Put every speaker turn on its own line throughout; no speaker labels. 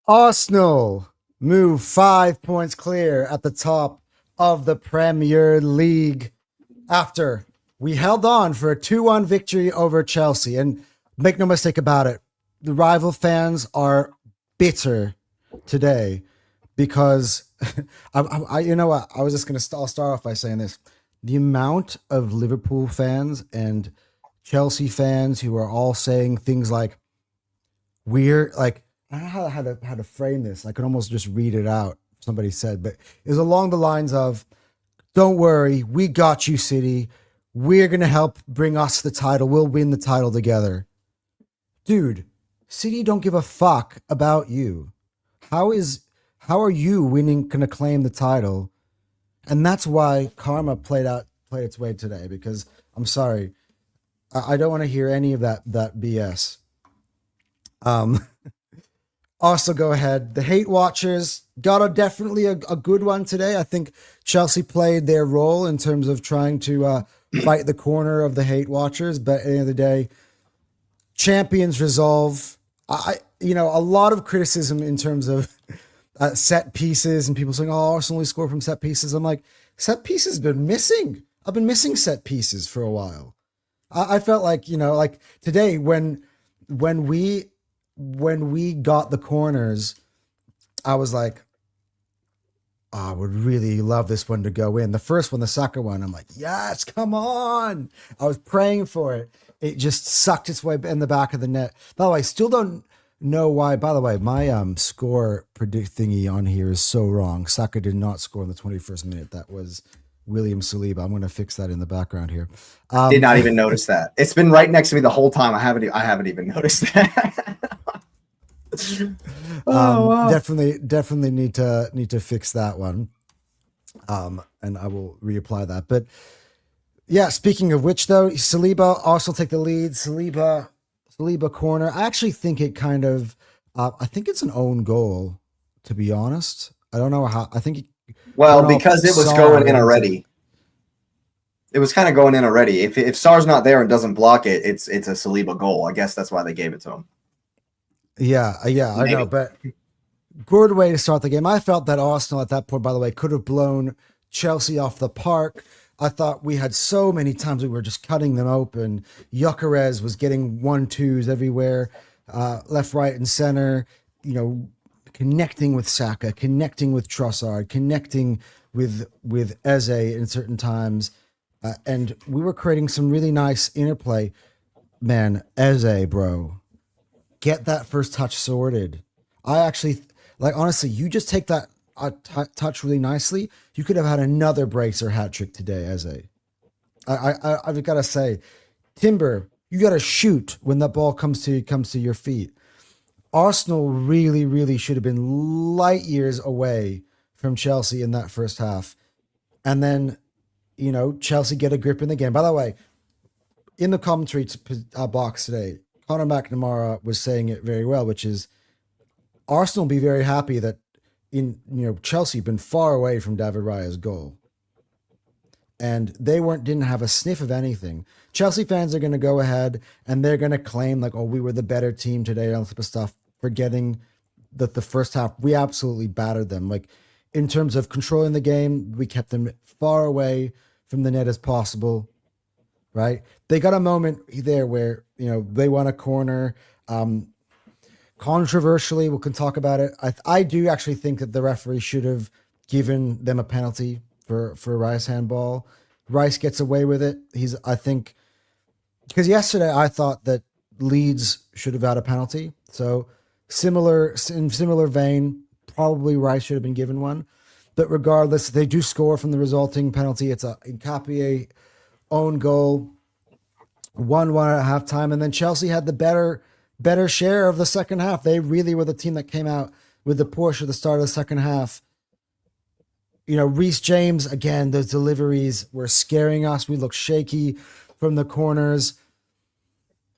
Arsenal move 5 points clear at the top of the Premier League after we held on for a 2-1 victory over Chelsea. And make no mistake about it, the rival fans are bitter today because you know what? I was just going to I'll start off by saying this. The amount of Liverpool fans and Chelsea fans who are all saying things like, we're like, I don't know how to frame this. I could almost just read it out. Somebody said, but it was along the lines of, "Don't worry, we got you, City. We're gonna help bring us the title. We'll win the title together." Dude, City don't give a fuck about you. How is how are you winning gonna claim the title? And that's why karma played its way today. Because I'm sorry, I don't want to hear any of that BS. Um, Also, go ahead. The hate watchers got definitely a good one today. I think Chelsea played their role in terms of trying to fight the corner of the hate watchers. But at the end of the day, champions resolve. A lot of criticism in terms of set pieces and people saying, "Oh, Arsenal only score from set pieces." I'm like, set pieces been missing. I've been missing set pieces for a while. I felt like like today when we when we got the corners, I was like, oh, I would really love this one to go in. The first one, the Saka one, I'm like, yes, come on. I was praying for it. It just sucked its way in the back of the net. By the way, still don't know why. By the way, my score predict thingy on here is so wrong. Saka did not score in the 21st minute. That was William Saliba. I'm going to fix that in the background here.
Did not even notice that. It's been right next to me the whole time. I haven't even noticed that.
Wow. Definitely need to fix that one. And I will reapply that. But yeah, speaking of which though, Saliba also take the lead. Saliba corner. I actually think it kind of I think it's an own goal, to be honest. I don't know how. I think
because it was going in already. It was kind of going in already. If Sarr's not there and doesn't block it, it's a Saliba goal. I guess that's why they gave it to him.
Yeah, I know, but good way to start the game. I felt that Arsenal at that point, by the way, could have blown Chelsea off the park. I thought we had so many times we were just cutting them open. Gyökeres was getting 1-2s everywhere, left, right, and center. Connecting with Saka, connecting with Trossard, connecting with Eze in certain times, and we were creating some really nice interplay. Man, Eze, bro. Get that first touch sorted. I actually, honestly, you just take that touch really nicely. You could have had another bracer hat trick today, Eze. I've got to say, Timber, you got to shoot when that ball comes to your feet. Arsenal really, really should have been light years away from Chelsea in that first half. And then, Chelsea get a grip in the game. By the way, in the commentary box today, Conor McNamara was saying it very well, which is Arsenal will be very happy that Chelsea been far away from David Raya's goal. And they didn't have a sniff of anything. Chelsea fans are going to go ahead and they're going to claim like, "Oh, we were the better team today," all that type of stuff, forgetting that the first half we absolutely battered them. Like in terms of controlling the game, we kept them far away from the net as possible. Right? They got a moment there where they won a corner. Controversially, we can talk about it. I do actually think that the referee should have given them a penalty for Rice handball. Rice gets away with it. I think because yesterday I thought that Leeds should have had a penalty. So in similar vein, probably Rice should have been given one. But regardless, they do score from the resulting penalty. It's a Nketiah own goal, 1-1 at halftime, and then Chelsea had the better share of the second half. They really were the team that came out with the push at the start of the second half. Reece James, again, those deliveries were scaring us. We looked shaky from the corners.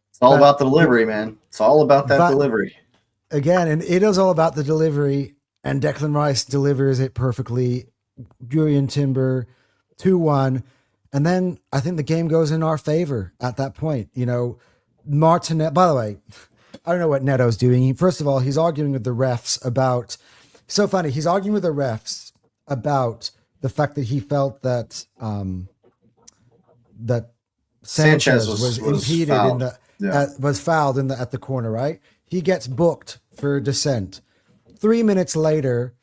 It's all about the delivery, man. It's all about that delivery.
Again, and it is all about the delivery, and Declan Rice delivers it perfectly. Jurrien Timber, 2-1. And then I think the game goes in our favor at that point. Martinelli, by the way, I don't know what Neto's doing. First of all, he's arguing with the refs about. So funny. He's arguing with the refs about the fact that he felt that that Sanchez was impeded
fouled.
in the
Yeah.
was fouled in the at the corner. Right. He gets booked for dissent. 3 minutes later,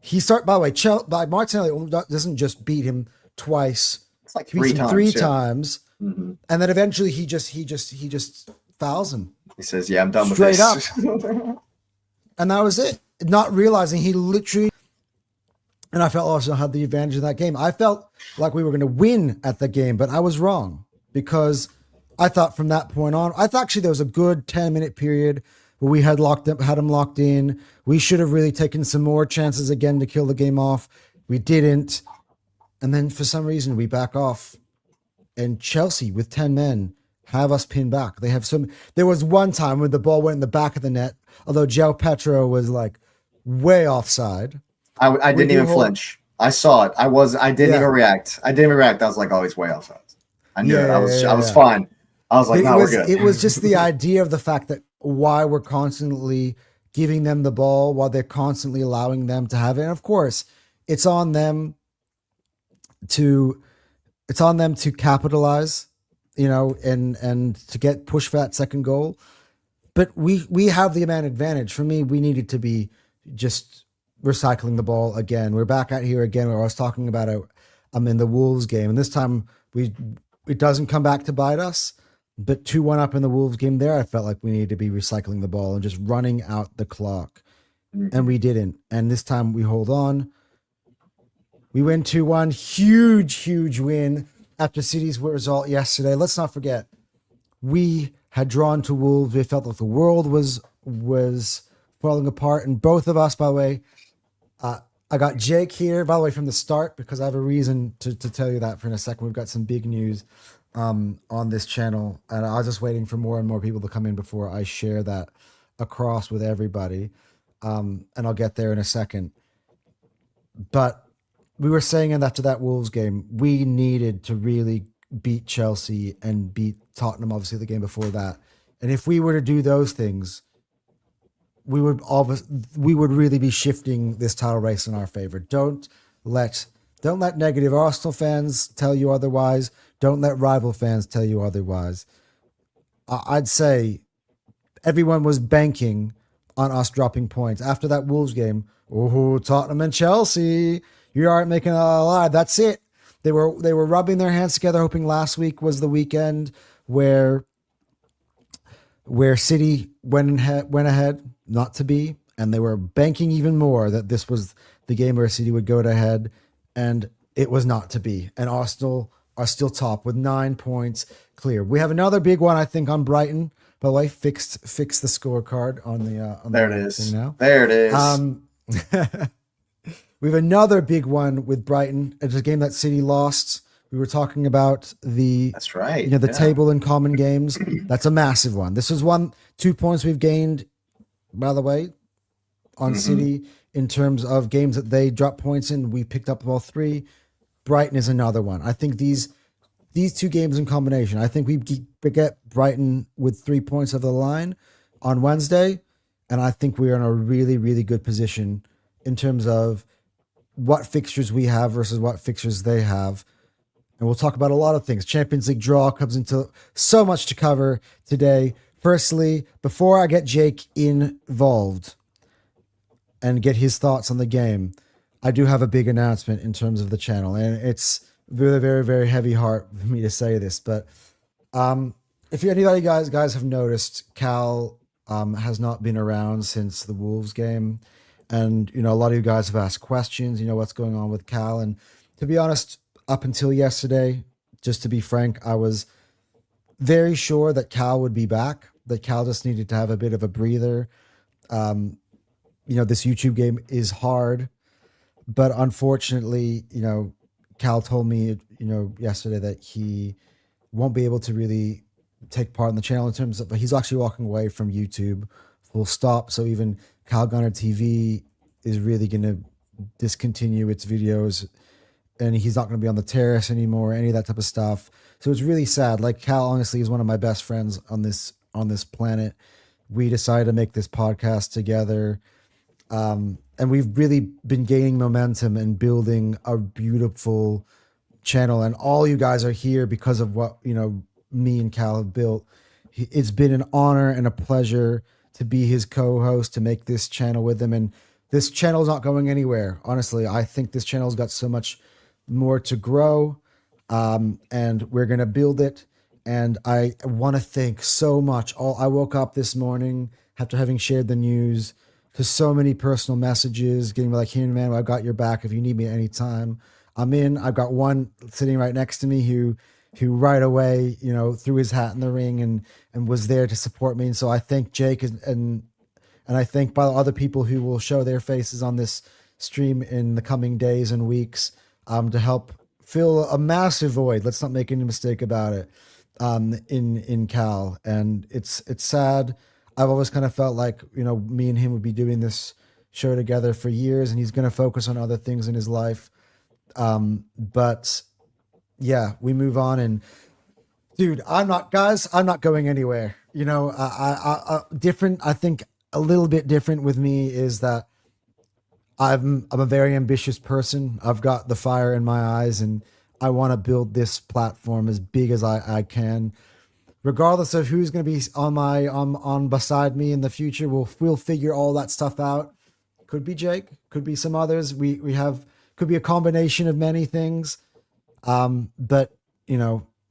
by the way, Martinelli doesn't just beat him twice.
It's like
He beats
three
him
times.
three
yeah.
times,
hmm
and then eventually he just fouls him.
He says, "Yeah, I'm done with
Straight
this."
And that was it. Not realizing he literally, and I felt Arsenal had the advantage of that game. I felt like we were going to win at the game, but I was wrong because I thought from that point on, I thought actually there was a good 10-minute period where we had him locked in. We should have really taken some more chances again to kill the game off. We didn't. And then for some reason we back off, and Chelsea with 10 men have us pinned back. They have some. There was one time when the ball went in the back of the net, although João Petro was like way offside.
I didn't even flinch. I saw it. I didn't even react. I was like, "Oh, he's way outside." I knew it. I was fine. I was like, "No, we're good."
It was just the idea of the fact that why we're constantly giving them the ball while they're constantly allowing them to have it. And of course, it's on them to capitalize, and to get push for that second goal. But we have the man advantage. For me, we needed to be just recycling the ball again. We're back out here again where I was talking about it. I'm in the Wolves game, and this time it doesn't come back to bite us. But 2-1 up in the Wolves game there, I felt like we needed to be recycling the ball and just running out the clock. And we didn't. And this time we hold on. We win 2-1. Huge win after City's result yesterday. Let's not forget, we had drawn to Wolves. We felt like the world was falling apart. And both of us, by the way, I got Jake here, by the way, from the start, because I have a reason to tell you that for in a second. We've got some big news on this channel. And I was just waiting for more and more people to come in before I share that across with everybody. And I'll get there in a second. But we were saying after that Wolves game, we needed to really beat Chelsea and beat Tottenham, obviously the game before that. And if we were to do those things, we would really be shifting this title race in our favor. Don't let negative Arsenal fans tell you otherwise. Don't let rival fans tell you otherwise. I'd say everyone was banking on us dropping points after that Wolves game. Oh, Tottenham and Chelsea, you aren't making a lie. That's it. They were rubbing their hands together, hoping last week was the weekend where City went ahead, not to be, and they were banking even more that this was the game where City would go ahead, and it was not to be. And Arsenal are still top with 9 points clear. We have another big one, I think, on Brighton. By the way, fix the scorecard on the
there it is.
Now.
There it is.
We have another big one with Brighton. It's a game that City lost. We were talking about
That's right.
the table in common games. That's a massive one. This is 2 points we've gained, by the way, on City in terms of games that they dropped points in. We picked up all 3. Brighton is another one. I think these 2 games in combination, I think we get Brighton with 3 points of the line on Wednesday. And I think we are in a really, really good position in terms of what fixtures we have versus what fixtures they have. And we'll talk about a lot of things. Champions League draw comes into so much to cover today. Firstly, before I get Jake involved and get his thoughts on the game, I do have a big announcement in terms of the channel. And it's very, very, very heavy heart for me to say this. But if anybody guys have noticed, Cal has not been around since the Wolves game. And, a lot of you guys have asked questions, what's going on with Cal. And to be honest, up until yesterday, just to be frank, I was very sure that Cal would be back, that Cal just needed to have a bit of a breather. This YouTube game is hard, but unfortunately, Cal told me, yesterday that he won't be able to really take part in the channel in terms of, he's actually walking away from YouTube full stop. So even Cal Gunner TV is really going to discontinue its videos, and he's not going to be on the terrace anymore, any of that type of stuff. So it's really sad. Like, Cal honestly is one of my best friends on this planet. we decided to make this podcast together. And we've really been gaining momentum and building a beautiful channel. And all you guys are here because of what, me and Cal have built. It's been an honor and a pleasure to be his co-host, to make this channel with him. And this channel is not going anywhere. Honestly, I think this channel's got so much more to grow, and we're going to build it. And I want to thank so much. I woke up this morning after having shared the news to so many personal messages, getting like, "Hey man, I've got your back. If you need me at any time, I'm in." I've got one sitting right next to me who right away, threw his hat in the ring and was there to support me. And so I thank Jake and I thank by other people who will show their faces on this stream in the coming days and weeks, to help fill a massive void. Let's not make any mistake about it. In Cal, and it's sad. I've always kind of felt like, me and him would be doing this show together for years, and he's going to focus on other things in his life. But yeah, we move on. And dude, I'm not going anywhere. Different. I think a little bit different with me is that I'm a very ambitious person. I've got the fire in my eyes, and I want to build this platform as big as I can, regardless of who's going to be on beside me in the future. We'll figure all that stuff out. Could be Jake, could be some others. Could be a combination of many things. But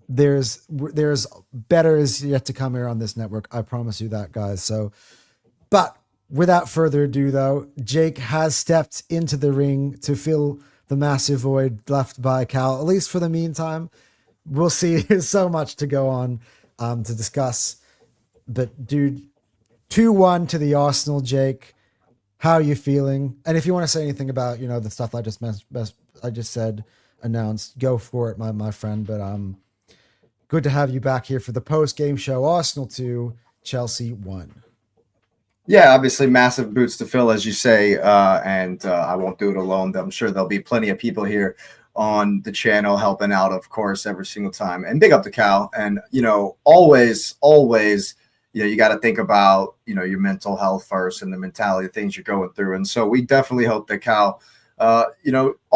there's better is yet to come here on this network. I promise you that, guys. So, but without further ado, though, Jake has stepped into the ring to fill the massive void left by Cal, at least for the meantime. We'll see. There's so much to go on, to discuss. But dude, 2-1 to the Arsenal, Jake. How are you feeling? And if you want to say anything about, the stuff I just said, announced, go for it, my friend. But good to have you back here for the post-game show. Arsenal 2, Chelsea 1.
Yeah, obviously massive boots to fill, as you say, and I won't do it alone. I'm sure there'll be plenty of people here on the channel helping out, of course, every single time. And big up to Cal. And, always, you got to think about, your mental health first and the mentality of things you're going through. And so we definitely hope that Cal, all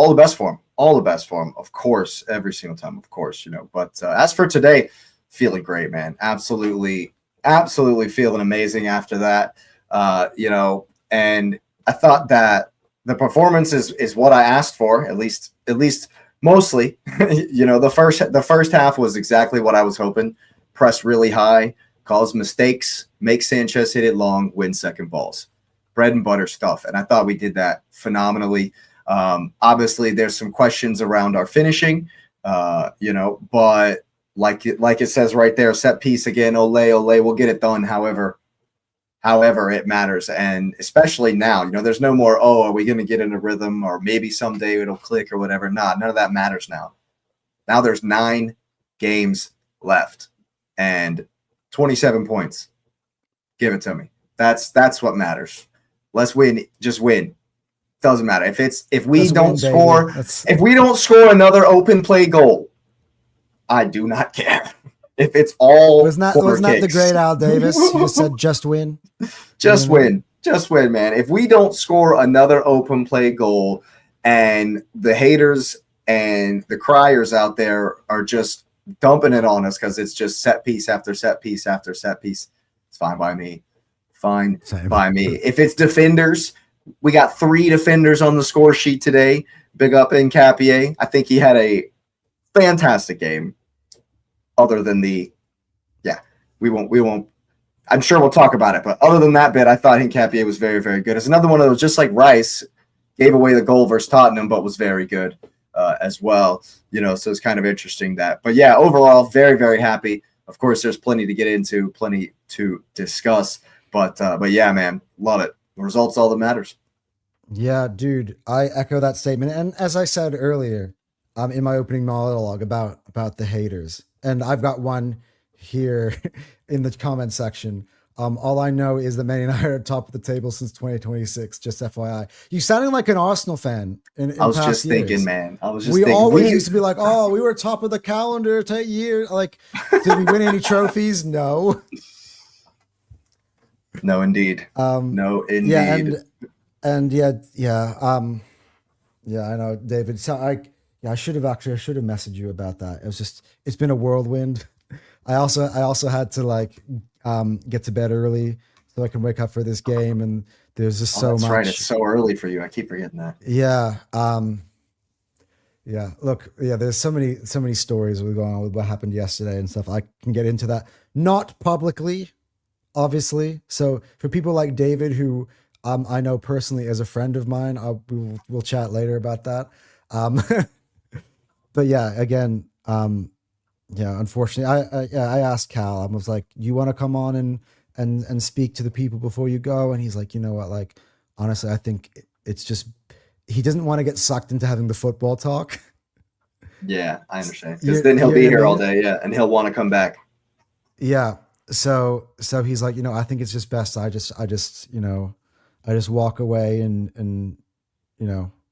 the best for him, of course, every single time, of course, But as for today, feeling great, man. Absolutely feeling amazing after that. And I thought that the performance is what I asked for, at least mostly. The first half was exactly what I was hoping. Press really high, cause mistakes, make Sanchez hit it long, win second balls. Bread and butter stuff. And I thought we did that phenomenally. Obviously there's some questions around our finishing, but like it says right there, set piece again, ole, we'll get it done. However it matters. And especially now, there's no more, are we going to get in a rhythm, or maybe someday it'll click or whatever. Nah, none of that matters now. Now there's 9 games left and 27 points. Give it to me. That's what matters. Let's win. Just win. Doesn't matter. If we don't score another open play goal, I do not care. If it's all
wasn't that the great Al Davis? You just said just win.
Just win, man. If we don't score another open play goal, and the haters and the criers out there are just dumping it on us because it's just set piece after set piece after set piece, it's fine by me. By me. If it's defenders, we got 3 defenders on the score sheet today. Big up Nkapie. I think he had a fantastic game. Other than we won't. I'm sure we'll talk about it, but other than that bit, I thought Nkapie was very, very good. It's another one of those, just like Rice gave away the goal versus Tottenham, but was very good as well. So it's kind of interesting that. But yeah, overall, very, very happy. Of course, there's plenty to get into, plenty to discuss. But yeah, man, love it. The results all that matters.
Yeah, dude, I echo that statement. And as I said earlier, in my opening monologue about the haters, and I've got one here in the comment section. All I know is that Manny and I are at top of the table since 2026. Just FYI, you sounded like an Arsenal fan. In
I was
past
just
years.
Thinking, man. I was just
we
thinking.
Always used to be like, oh, we were top of the calendar year. Like, did we win any trophies? No.
No, indeed.
Um,
No,
yeah,
indeed.
and yeah, I know, David. So I should have messaged you about that. It's been a whirlwind. I also had to like get to bed early so I can wake up for this game, and there's just
Oh,
so
that's right. It's
much.
so early for you. I keep forgetting that.
Yeah, yeah. Look, yeah. There's so many stories going on with what happened yesterday and stuff. I can get into that, not publicly, obviously. So for people like David, who I know personally as a friend of mine, we'll chat later about that. Um, but yeah, again, yeah, unfortunately, I asked Cal. I was like, "You want to come on and speak to the people before you go?" And he's like, "You know what? Like, honestly, I think it's just he doesn't want to get sucked into having the football talk."
Yeah, I understand. Because
You
then he'll
you
be
know what I
here all
mean?
day. Yeah, and he'll want to come back.
Yeah. So he's like, I think it's just best I just I just walk away and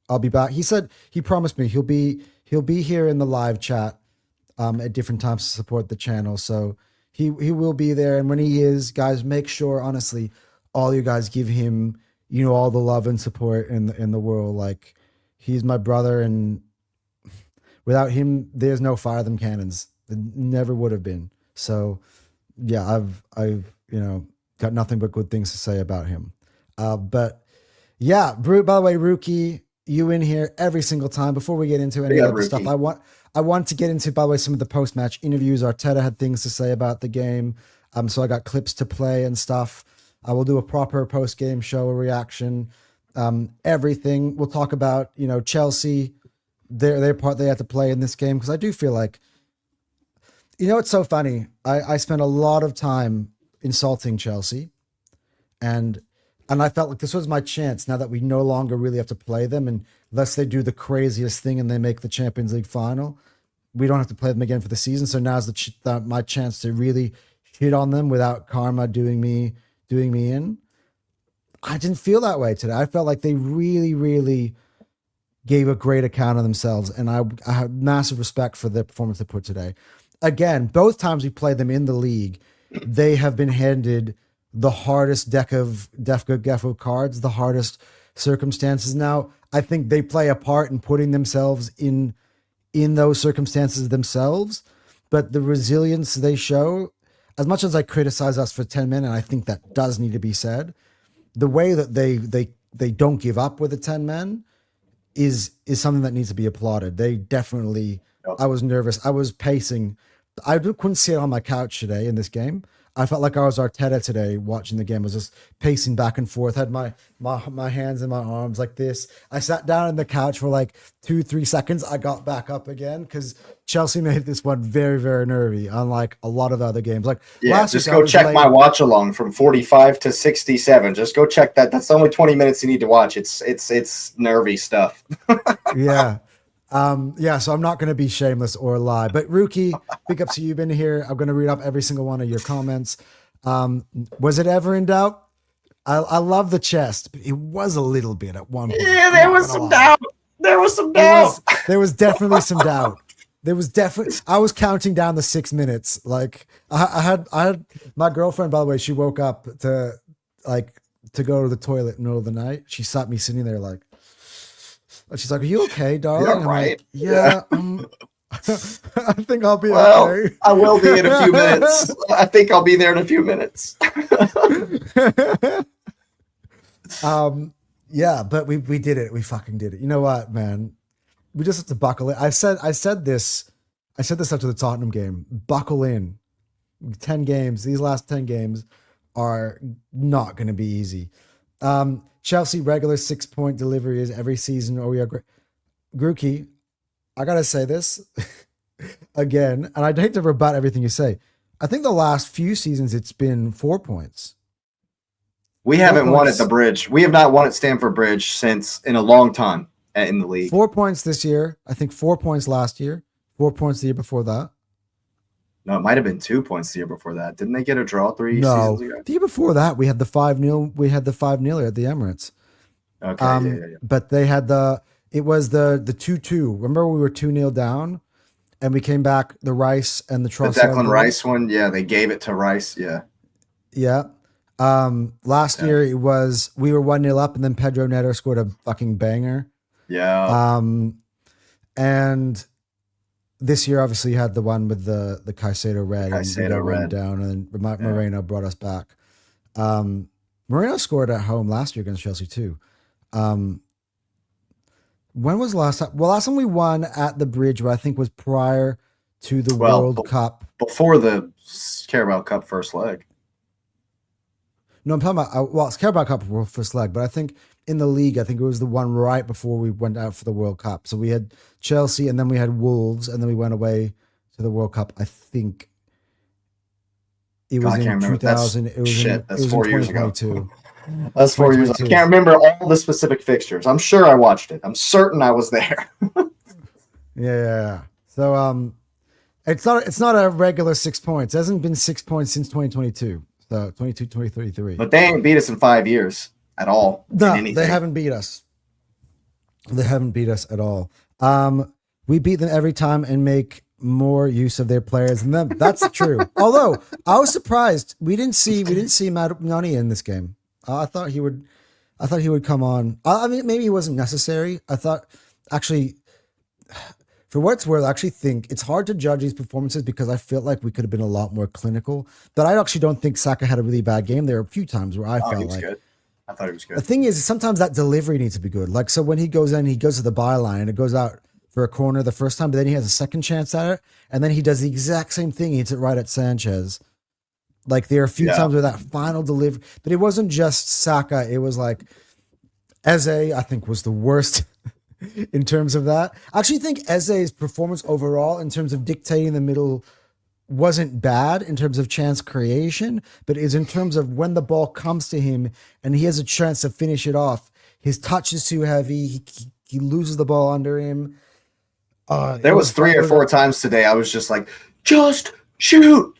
I'll be back. He said he promised me he'll be here in the live chat at different times to support the channel. So he will be there, and when he is, guys, make sure honestly all you guys give him all the love and support in the world. Like, he's my brother, and without him there's no Fire Them Cannons. It never would have been. So yeah, I've got nothing but good things to say about him. But yeah, by the way, Rookie, you in here every single time. Before we get into any
Yeah,
other stuff,
Rookie.
I want to get into, by the way, some of the post match interviews. Arteta had things to say about the game, so I got clips to play and stuff. I will do a proper post game show, a reaction, everything. We'll talk about Chelsea, their part they had to play in this game, because I do feel like it's so funny. I spent a lot of time insulting Chelsea, and I felt like this was my chance now that we no longer really have to play them, and unless they do the craziest thing and they make the Champions League final, we don't have to play them again for the season. So now's my chance to really hit on them without karma doing me in. I didn't feel that way today. I felt like they really, really gave a great account of themselves, and I have massive respect for their performance they put today. Again, both times we played them in the league, they have been handed the hardest deck of Defo cards, the hardest circumstances. Now, I think they play a part in putting themselves in those circumstances themselves, but the resilience they show, as much as I criticize us for 10 men, and I think that does need to be said, the way that they don't give up with the 10 men is something that needs to be applauded. They definitely.
Yep.
I was nervous. I was pacing. I couldn't sit on my couch today in this game. I felt like I was Arteta today watching the game. I was just pacing back and forth. Had my hands in my arms like this. I sat down on the couch for like 2-3 seconds. I got back up again because Chelsea made this one very, very nervy, unlike a lot of other games. Like
Yeah,
last
just
week, I
go
was
check
late.
my watch along from 45 to 67. Just go check that. That's only 20 minutes you need to watch. It's nervy stuff.
Yeah. Yeah, so I'm not going to be shameless or lie, but Rookie, big up to you, been here. I'm going to read up every single one of your comments. Was it ever in doubt? I love the chest, but it was a little bit at one point.
Yeah,
I'm
there
not
was
gonna
some
lie.
doubt. There was some
There was definitely some doubt. I was counting down the 6 minutes. Like I had my girlfriend, by the way, she woke up to go to the toilet in the middle of the night. She saw me sitting there like, she's like, "Are you okay, darling?"
Yeah,
I'm
right.
like, "Yeah, I think I'll be
Well,
okay."
I will be in a few minutes. I think I'll be there in a few minutes.
Yeah, but we did it. We fucking did it. You know what, man? We just have to buckle in. I said this after the Tottenham game. Buckle in. 10 games. These last 10 games are not going to be easy. Chelsea regular 6-point delivery is every season. Oh, yeah. Grookey, I got to say this again, and I'd hate to rebut everything you say. I think the last few seasons it's been 4 points.
We haven't won at the Bridge. We have not won at Stamford Bridge since in a long time in the league.
4 points this year. I think 4 points last year. 4 points the year before that.
No, it might have been 2 points the year before that. Didn't they get a draw 3
No,
seasons ago?
the year before that we had the 5-0. We had the 5-0 at the Emirates.
Okay, yeah.
But they had it was the 2-2. Remember we were 2-0 down, and we came back. The Rice and the
The
Trossard
Declan Rice one, yeah, they gave it to Rice, yeah.
Yeah. Last
Yeah.
year it was we were 1-0 up, and then Pedro Neto scored a fucking banger.
Yeah.
And this year obviously you had the one with the Caicedo red, and we
Caicedo
got run
red.
down, and then Moreno brought us back. Moreno scored at home last year against Chelsea too. When was the last time? Well, last time we won at the Bridge, I think was prior to the World Cup.
Before the Carabao Cup first leg.
No, I'm talking about, well, it's Carabao Cup first leg, but I think in the league, I think it was the one right before we went out for the World Cup. So we had Chelsea, and then we had Wolves, and then we went away to the World Cup. I think it was
God, I
in
can't remember.
2000. It was
Shit, that's 4 years ago.
2022.
That's 4 years. I
2022.
can't remember all the specific fixtures. I'm sure I watched it. I'm certain I was there.
Yeah. So it's not a regular 6 points. It hasn't been 6 points since 2022. So 22, 2033.
But they ain't beat us in 5 years at all. in
No,
anything.
they haven't beat us. They haven't beat us at all. We beat them every time and make more use of their players than them. That's true. Although I was surprised we didn't see Nani in this game. I thought he would come on. I mean, maybe he wasn't necessary. I thought actually, for what it's worth, I actually think it's hard to judge these performances because I feel like we could have been a lot more clinical. But I actually don't think Saka had a really bad game. There are a few times where I
He
felt
was
like
good. I thought he was
the
good.
thing is sometimes that delivery needs to be good. Like, so when he goes in, he goes to the byline and it goes out for a corner the first time, but then he has a second chance at it. And then he does the exact same thing. He hits it right at Sanchez. Like, there are a few times where that final delivery, but it wasn't just Saka. It was like Eze, I think, was the worst in terms of that. I actually think Eze's performance overall in terms of dictating the middle wasn't bad in terms of chance creation, but is in terms of when the ball comes to him and he has a chance to finish it off. His touch is too heavy. He loses the ball under him.
There was 3 or 4 times today I was just like, just shoot.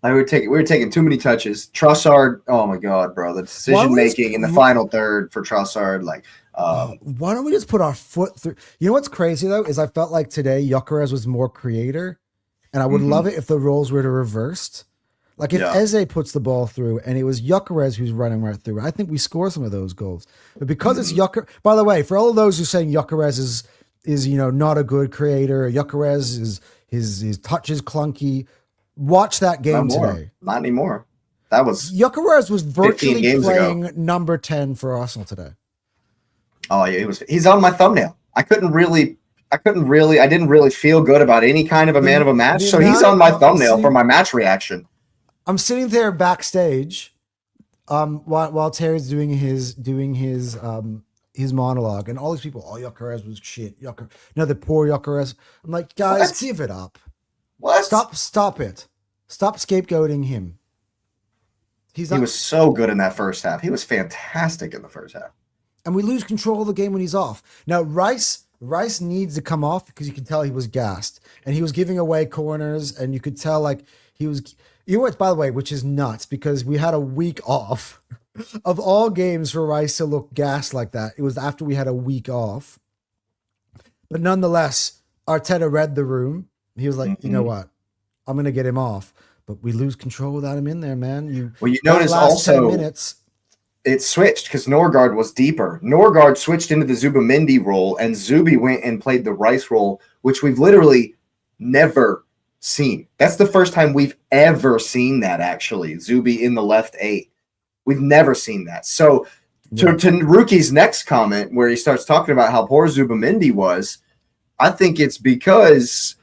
Like we were taking too many touches. Trossard, oh my god, bro, the decision making in the final third for Trossard, like.
Why don't we just put our foot through? You know what's crazy though is I felt like today Gyökeres was more creator, and I would love it if the roles were to reversed. Like if Eze puts the ball through and it was Gyökeres who's running right through, I think we score some of those goals. But because it's Gyökeres, by the way, for all of those who are saying Gyökeres is not a good creator, Gyökeres is his touch is clunky. Watch that game today.
Not anymore. That was
Gyökeres was virtually playing
ago.
number 10 for Arsenal today.
Oh yeah, he's on my thumbnail. I didn't really feel good about any kind of a man of a match. So he's on my thumbnail for my match reaction.
I'm sitting there backstage, while Terry's doing his monologue, and all these people, Gyökeres was shit. No, the poor Gyökeres. I'm like, guys, give it up.
What?
Stop it. Stop scapegoating him.
He was so good in that first half. He was fantastic in the first half.
And we lose control of the game when he's off. Now, Rice needs to come off because you can tell he was gassed. And he was giving away corners, and you could tell like he was... You know what, by the way, which is nuts, because we had a week off. Of all games for Rice to look gassed like that, it was after we had a week off. But nonetheless, Arteta read the room. He was like, you know what? I'm going to get him off. But we lose control without him in there, man. You
notice also
10 minutes...
It switched because Norgard was deeper. Norgard switched into the Zubamendi role, and Zubi went and played the Rice role, which we've literally never seen. That's the first time we've ever seen that, actually. Zubi in the left 8. We've never seen that. So to Ruki's next comment, where he starts talking about how poor Zubamendi was, I think it's because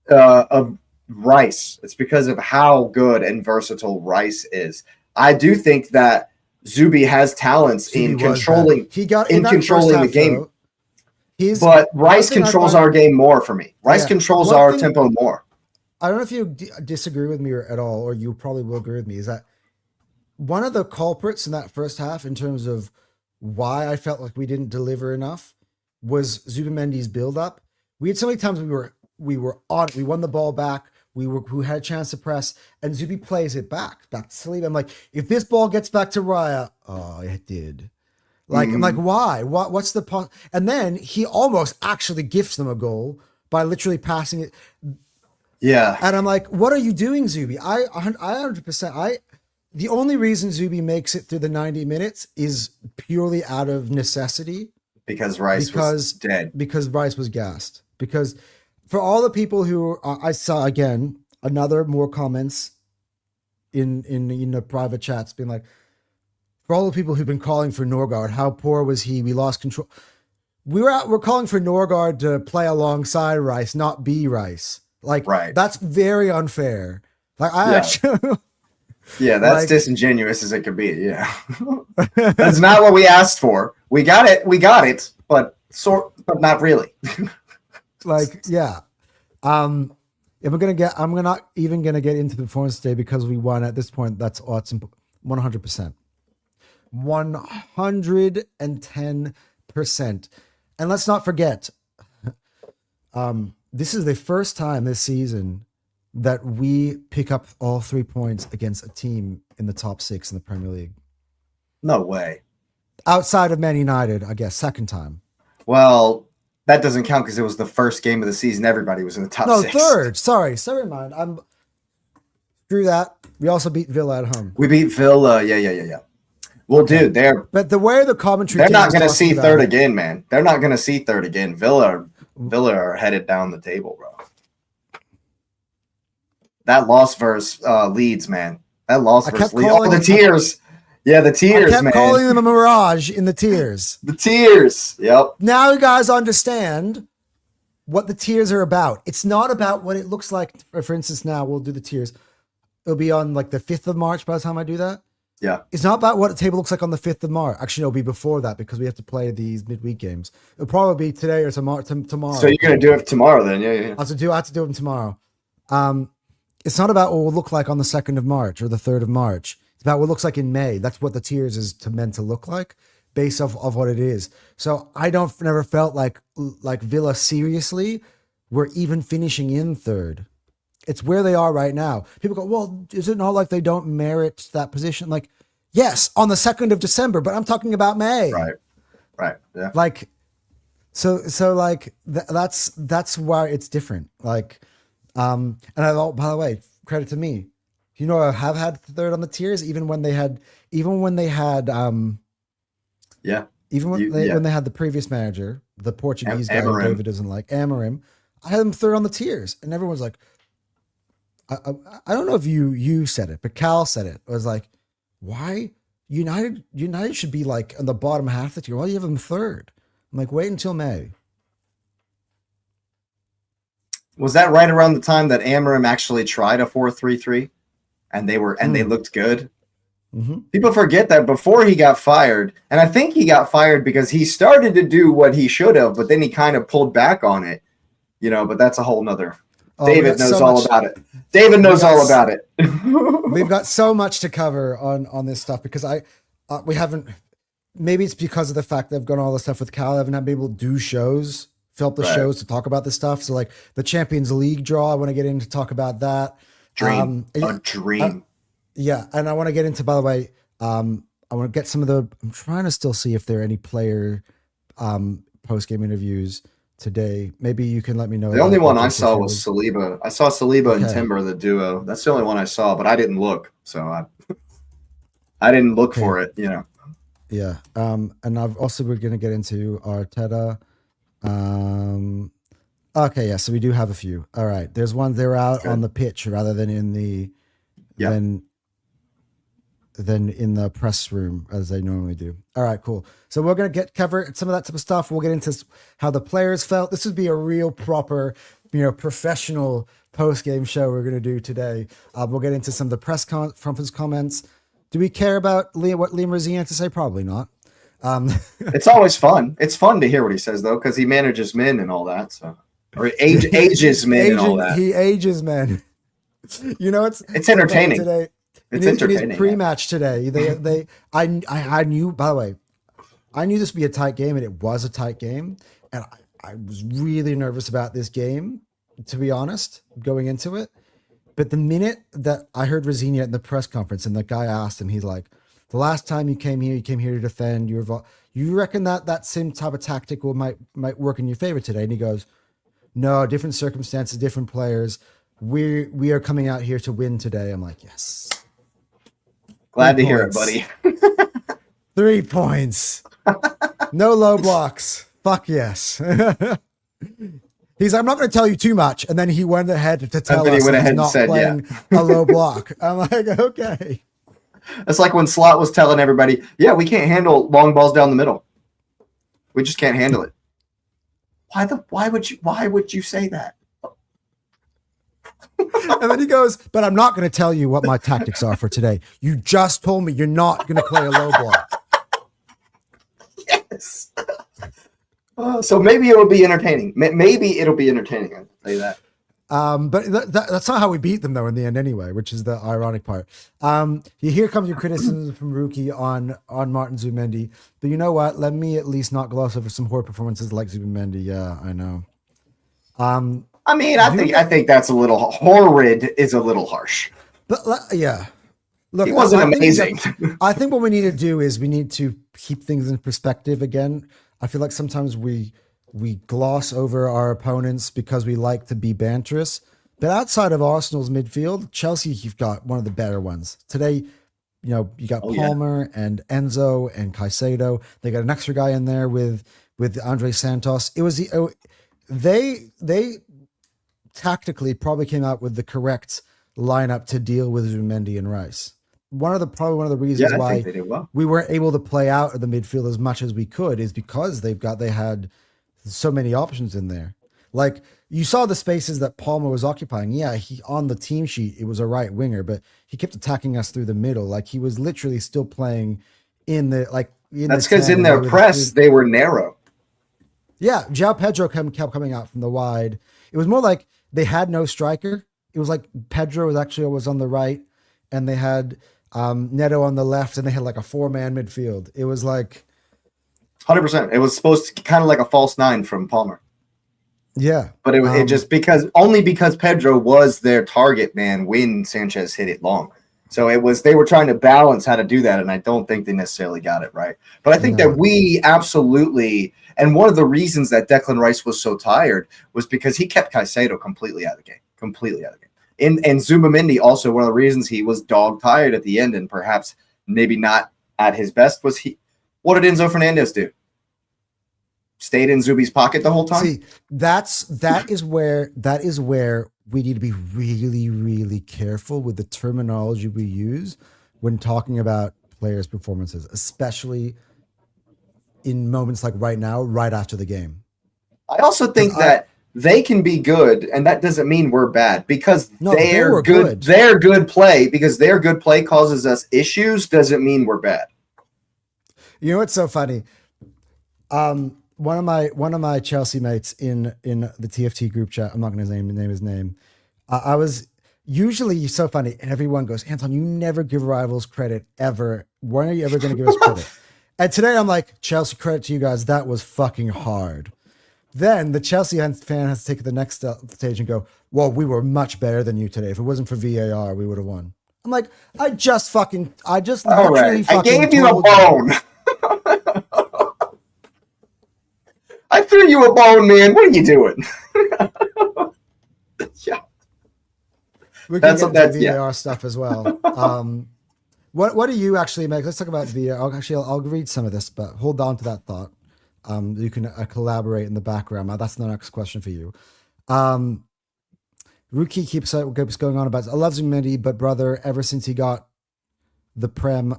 of Rice. It's because of how good and versatile Rice is. I do think that Zubi has talents in controlling the game. But Rice controls our game more for me. Rice controls our tempo more.
I don't know if you disagree with me at all, or you probably will agree with me, is that one of the culprits in that first half in terms of why I felt like we didn't deliver enough was Zubamendi's build-up. We had so many times we were on it. We won the ball back. Who had a chance to press, and Zubi plays it back to Saliba. I'm like, if this ball gets back to Raya, it did. Like, I'm like, why? What's the point? And then he almost actually gifts them a goal by literally passing it.
Yeah.
And I'm like, what are you doing, Zubi? I 100%. the only reason Zuby makes it through the 90 minutes is purely out of necessity
because Rice was dead.
because Rice was gassed. Because for all the people who I saw again, another more comments in the private chats being like, for all the people who've been calling for Norgard, how poor was he? We lost control. We're calling for Norgard to play alongside Rice, not be Rice. Like,
Right.
that's very unfair. Like, I
Yeah.
actually,
Yeah, that's
Like-
disingenuous as it could be. Yeah, that's not what we asked for. We got it, but not really.
like, yeah. If I'm not even gonna get into the performance today because we won at this point. That's awesome. 100%. 110%. And let's not forget, this is the first time this season that we pick up all 3 points against a team in the top 6 in the Premier League.
No way.
Outside of Man United, I guess, second time.
Well, that doesn't count because it was the first game of the season. Everybody was in the top
No,
6.
third. Sorry, mind. Screw that. We also beat Villa at home.
We beat Villa. Yeah. Well, dude,
But the way the commentary
they're
team
not
was
going to
talking
see
about
third
it-
again, man. They're not going to see third again. Villa are headed down the table, bro. That loss versus Leeds, man. That loss
I
versus
kept
Leeds.
calling-
Oh, the tears. Yeah, the
I
tears,
kept
man.
calling them a mirage in the tears.
The tears. Yep.
Now you guys understand what the tiers are about. It's not about what it looks like. For instance, now we'll do the tiers. It'll be on like the 5th of March by the time I do that.
Yeah.
It's not about what the table looks like on the 5th of March. Actually, it'll be before that because we have to play these midweek games. It'll probably be today or tomorrow.
So you're going to do it tomorrow then? Yeah.
I have to do them tomorrow. It's not about what it will look like on the 2nd of March or the 3rd of March. It's about what it looks like in May. That's what the tiers is meant to look like based off of what it is. So I never felt like Villa seriously were even finishing in third. It's where they are right now. People go, well, is it not like they don't merit that position? Like, yes, on the 2nd of December, but I'm talking about May.
Right. Yeah.
Like, so like that's why it's different. Like, and by the way, credit to me. You know, I have had third on the tiers, even when they had,
Yeah.
when they had the previous manager, the Portuguese guy who
Amorim.
David doesn't like, Amorim. I had them third on the tiers, and everyone's like, I don't know if you said it, but Cal said it. It was like, why United should be like on the bottom half of the tier. Why do you have them third? I'm like, wait until May.
Was that right around the time that Amorim actually tried a 4-3-3 and they looked good?
Mm-hmm.
People forget that before he got fired, and I think he got fired because he started to do what he should have, but then he kind of pulled back on it, but that's a whole nother. David knows all about it. David knows all about it.
We've got so much to cover on this stuff because we haven't, maybe it's because of the fact that I've gone all this stuff with Cal. I haven't been able to do shows, shows to talk about this stuff. So like the Champions League draw, I want to get into talk about that.
Dream.
Yeah. And I want to get into, by the way, I want to get I'm trying to still see if there are any player post-game interviews today. Maybe you can let me know.
The only one I saw was Saliba. I saw Saliba and Timber, the duo. That's the only one I saw, but I didn't look. So I didn't look for it,
Yeah. And I've also, we're going to get into Arteta. Okay. Yeah. So we do have a few. All right. There's one, they're out on the pitch rather than in the, than in the press room as they normally do. All right, cool. So we're going to cover some of that type of stuff. We'll get into how the players felt. This would be a real proper, professional post-game show we're going to do today. We'll get into some of the press conference comments. Do we care about what Liam Rosini had to say? Probably not.
It's always fun. It's fun to hear what he says, though, because he manages men and all that. So, or ages men and all that.
He ages men. It's
entertaining.
Today.
It's
in
entertaining.
his pre-match today, I knew. By the way, I knew this would be a tight game, and it was a tight game. And I was really nervous about this game, to be honest, going into it. But the minute that I heard Rosini in the press conference, and the guy asked him, he's like, "The last time you came here to defend. You reckon that same type of tactic might work in your favor today?" And he goes, "No, different circumstances, different players. We are coming out here to win today." I'm like, yes.
Glad to
3
hear it,
points.
buddy.
3 points. No low blocks. Fuck yes. He's like, I'm not going to tell you too much. And then he went ahead to tell
then he
us
went
that he's
ahead and
not
said, yeah.
playing a low block. I'm like, okay.
It's like when Slot was telling everybody, yeah, we can't handle long balls down the middle. We just can't handle it. Why would you say that?
And then he goes, but I'm not going to tell you what my tactics are for today. You just told me you're not going to play a low block.
Yes. So maybe it'll be entertaining. Maybe it'll be entertaining. I'll tell you that.
But that's not how we beat them, though, in the end anyway, which is the ironic part. Here comes your criticism from Rookie on Martin Zubimendi. But you know what? Let me at least not gloss over some horror performances like Zubimendi. Yeah, I know.
I mean, I think that's a little horrid is a little harsh.
But yeah. Look,
he wasn't amazing.
I think what we need to do is we need to keep things in perspective again. I feel like sometimes we gloss over our opponents because we like to be banterous. But outside of Arsenal's midfield, Chelsea, you've got one of the better ones. Today, you got Palmer and Enzo and Caicedo. They got an extra guy in there with Andre Santos. It was they tactically probably came out with the correct lineup to deal with Zubimendi and Rice. Probably one of the reasons why we weren't able to play out of the midfield as much as we could is because they had so many options in there. Like you saw the spaces that Palmer was occupying. Yeah, he on the team sheet, it was a right winger, but he kept attacking us through the middle. Like he was literally still playing in the
That's because in their press they were narrow.
Yeah, João Pedro kept coming out from the wide. It was more like they had no striker. It was like Pedro was on the right, and they had Neto on the left, and they had like a 4-man midfield. It was like
100%. It was supposed to kind of like a false 9 from Palmer.
Yeah,
but it just because Pedro was their target man when Sanchez hit it long. So they were trying to balance how to do that, and I don't think they necessarily got it right. But I think that we absolutely, and one of the reasons that Declan Rice was so tired was because he kept Caicedo completely out of the game. And Zubimendi also, one of the reasons he was dog tired at the end and perhaps maybe not at his best was what did Enzo Fernandez do? Stayed in Zubi's pocket the whole time?
See, that is where we need to be really, really careful with the terminology we use when talking about players' performances, especially in moments like right now, right after the game.
I also think that they can be good, and that doesn't mean we're bad because they're good. Their good play, because their good play causes us issues, doesn't mean we're bad.
You know what's so funny? One of my Chelsea mates in the TFT group chat. I'm not going to name his name. I was usually so funny. Everyone goes, Anton, you never give rivals credit ever. When are you ever going to give us credit? And today I'm like, Chelsea, credit to you guys. That was fucking hard. Then the Chelsea fan has to take the next stage and go, well, we were much better than you today. If it wasn't for VAR, we would have won. I'm like, I just
All
literally
right.
fucking
I gave you a bone. I threw you a bone, man. What are you doing? Yeah.
We can get into VAR stuff as well. What do you actually make? Let's talk about VAR. I'll read some of this, but hold on to that thought. You can collaborate in the background. That's the next question for you. Rookie keeps going on about, I love Zubimendi, but brother, ever since he got the Prem,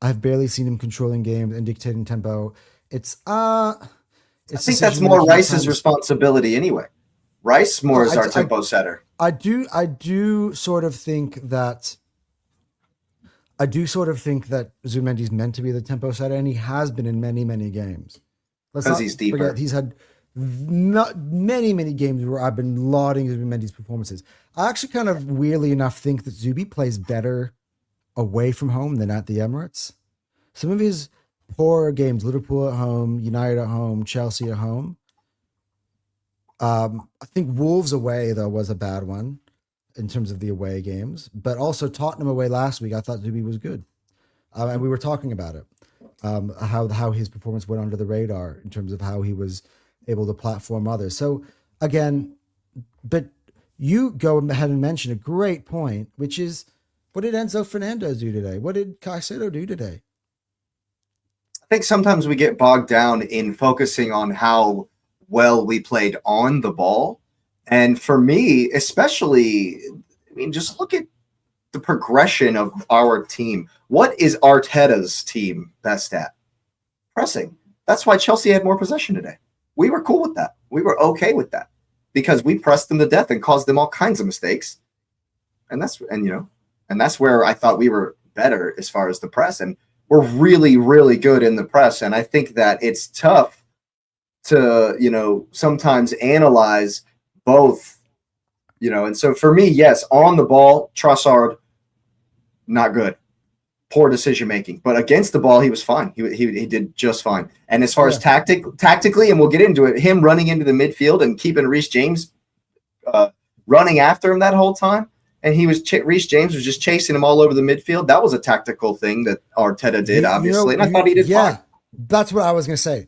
I've barely seen him controlling games and dictating tempo. I
think that's more Rice's responsibility anyway. Rice more is our tempo setter.
I do sort of think that Zubimendi's meant to be the tempo setter, and he has been in many, many games.
Because he's deeper.
He's had many, many games where I've been lauding Zubimendi's performances. I actually kind of weirdly enough think that Zubi plays better away from home than at the Emirates. Some of his poorer games, Liverpool at home, United at home, Chelsea at home. I think Wolves away, though, was a bad one in terms of the away games. But also Tottenham away last week, I thought Zubi was good. And we were talking about it, how his performance went under the radar in terms of how he was able to platform others. So, again, but you go ahead and mention a great point, which is, What did Enzo Fernandez do today? What did Caicedo do today?
I think sometimes we get bogged down in focusing on how well we played on the ball. And for me, especially, I mean, just look at the progression of our team. What is Arteta's team best at? Pressing. That's why Chelsea had more possession today. We were cool with that. We were okay with that because we pressed them to death and caused them all kinds of mistakes. And that's where I thought we were better as far as the press. And we're really, really good in the press. And I think that it's tough to, sometimes analyze both, and so for me, yes, on the ball, Trossard, not good. Poor decision making. But against the ball, he was fine. He did just fine. And as far as tactically, and we'll get into it, him running into the midfield and keeping Reece James running after him that whole time, and Reece James was just chasing him all over the midfield. That was a tactical thing that Arteta did, obviously, and I thought he did fine.
That's what I was going to say.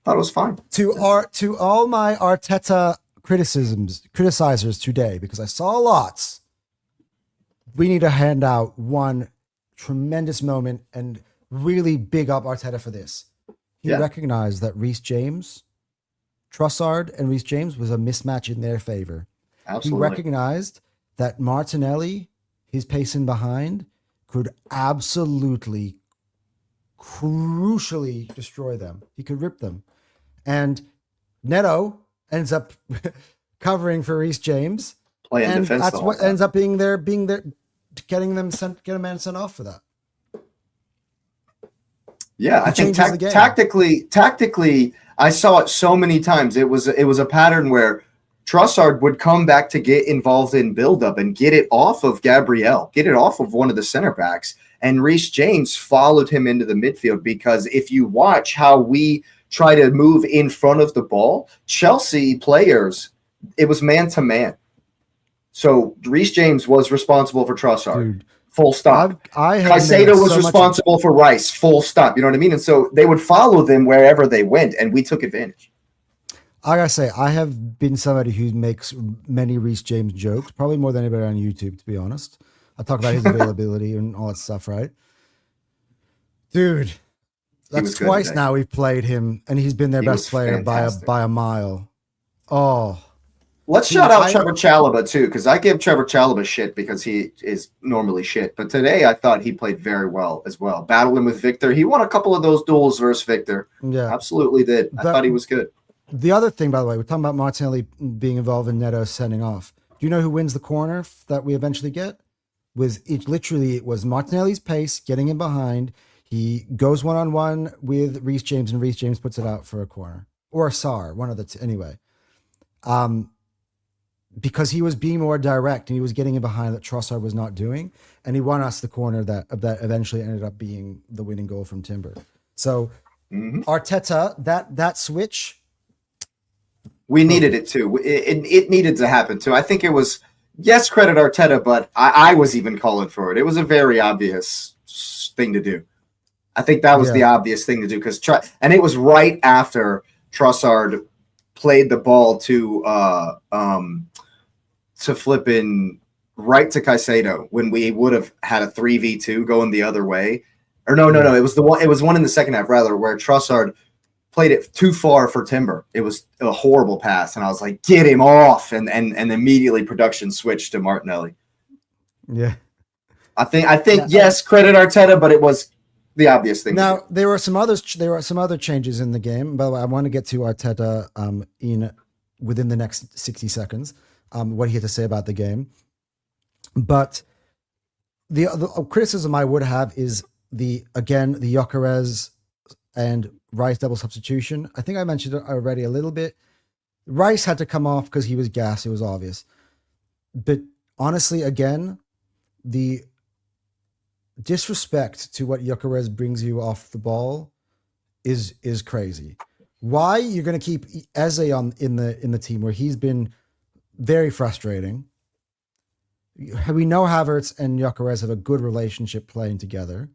Thought it was fine.
To all my Arteta criticizers today, because I saw lots, we need to hand out one tremendous moment and really big up Arteta for this. He recognized that Trossard and Reece James was a mismatch in their favor.
Absolutely.
He recognized that Martinelli, his pacing behind, could absolutely, crucially destroy them. He could rip them. And Neto ends up covering for Reece James.
Playing
and
defense.
That's what ends up being there, get a man sent off for that.
Yeah, I think tactically, I saw it so many times. It was a pattern where Trossard would come back to get involved in buildup and get it off of Gabriel, get it off of one of the center backs, and Reece James followed him into the midfield, because if you watch how we try to move in front of the ball, Chelsea players, it was man-to-man. So Reece James was responsible for Trossard. Full stop. Caicedo was responsible for Rice. Full stop. You know what I mean? And so they would follow them wherever they went, and we took advantage.
I gotta say, I have been somebody who makes many Reece James jokes, probably more than anybody on YouTube, to be honest. I talk about his availability and all that stuff, right? Dude, that's twice now we've played him, and he's been their best player by a mile. Oh.
Let's shout out Trevor Chalobah, too, because I give Trevor Chalobah shit because he is normally shit. But today I thought he played very well as well. Battling with Victor. He won a couple of those duels versus Victor. Yeah. Absolutely did. I thought he was good.
The other thing, by the way, we're talking about Martinelli being involved in Neto sending off. Do you know who wins the corner that we eventually get? It was Martinelli's pace, getting in behind. He goes one-on-one with Reece James, and Reece James puts it out for a corner. Or a Sarr, one of the two. Anyway. Because he was being more direct, and he was getting in behind that Trossard was not doing. And he won us the corner that eventually ended up being the winning goal from Timber. So Arteta, that switch...
We needed it too. It needed to happen too. I think it was, yes, credit Arteta, but I was even calling for it. It was a very obvious thing to do. I think that was the obvious thing to do, and it was right after Trossard played the ball to flipping right to Caicedo when we would have had a 3v2 going the other way. Or no. It was one in the second half rather, where Trossard played it too far for Timber. It was a horrible pass, and I was like, get him off, and immediately production switched to Martinelli.
Yeah.
I think yes, credit Arteta, but it was the obvious thing.
Now, there were some other changes in the game. By the way, I want to get to Arteta within the next 60 seconds, what he had to say about the game. But the criticism I would have is the Gyökeres and Rice double substitution. I think I mentioned it already a little bit. Rice had to come off because he was gassed. It was obvious. But honestly, again, the disrespect to what Gyökeres brings you off the ball is crazy. Why you're going to keep Eze in the team where he's been very frustrating? We know Havertz and Gyökeres have a good relationship playing together.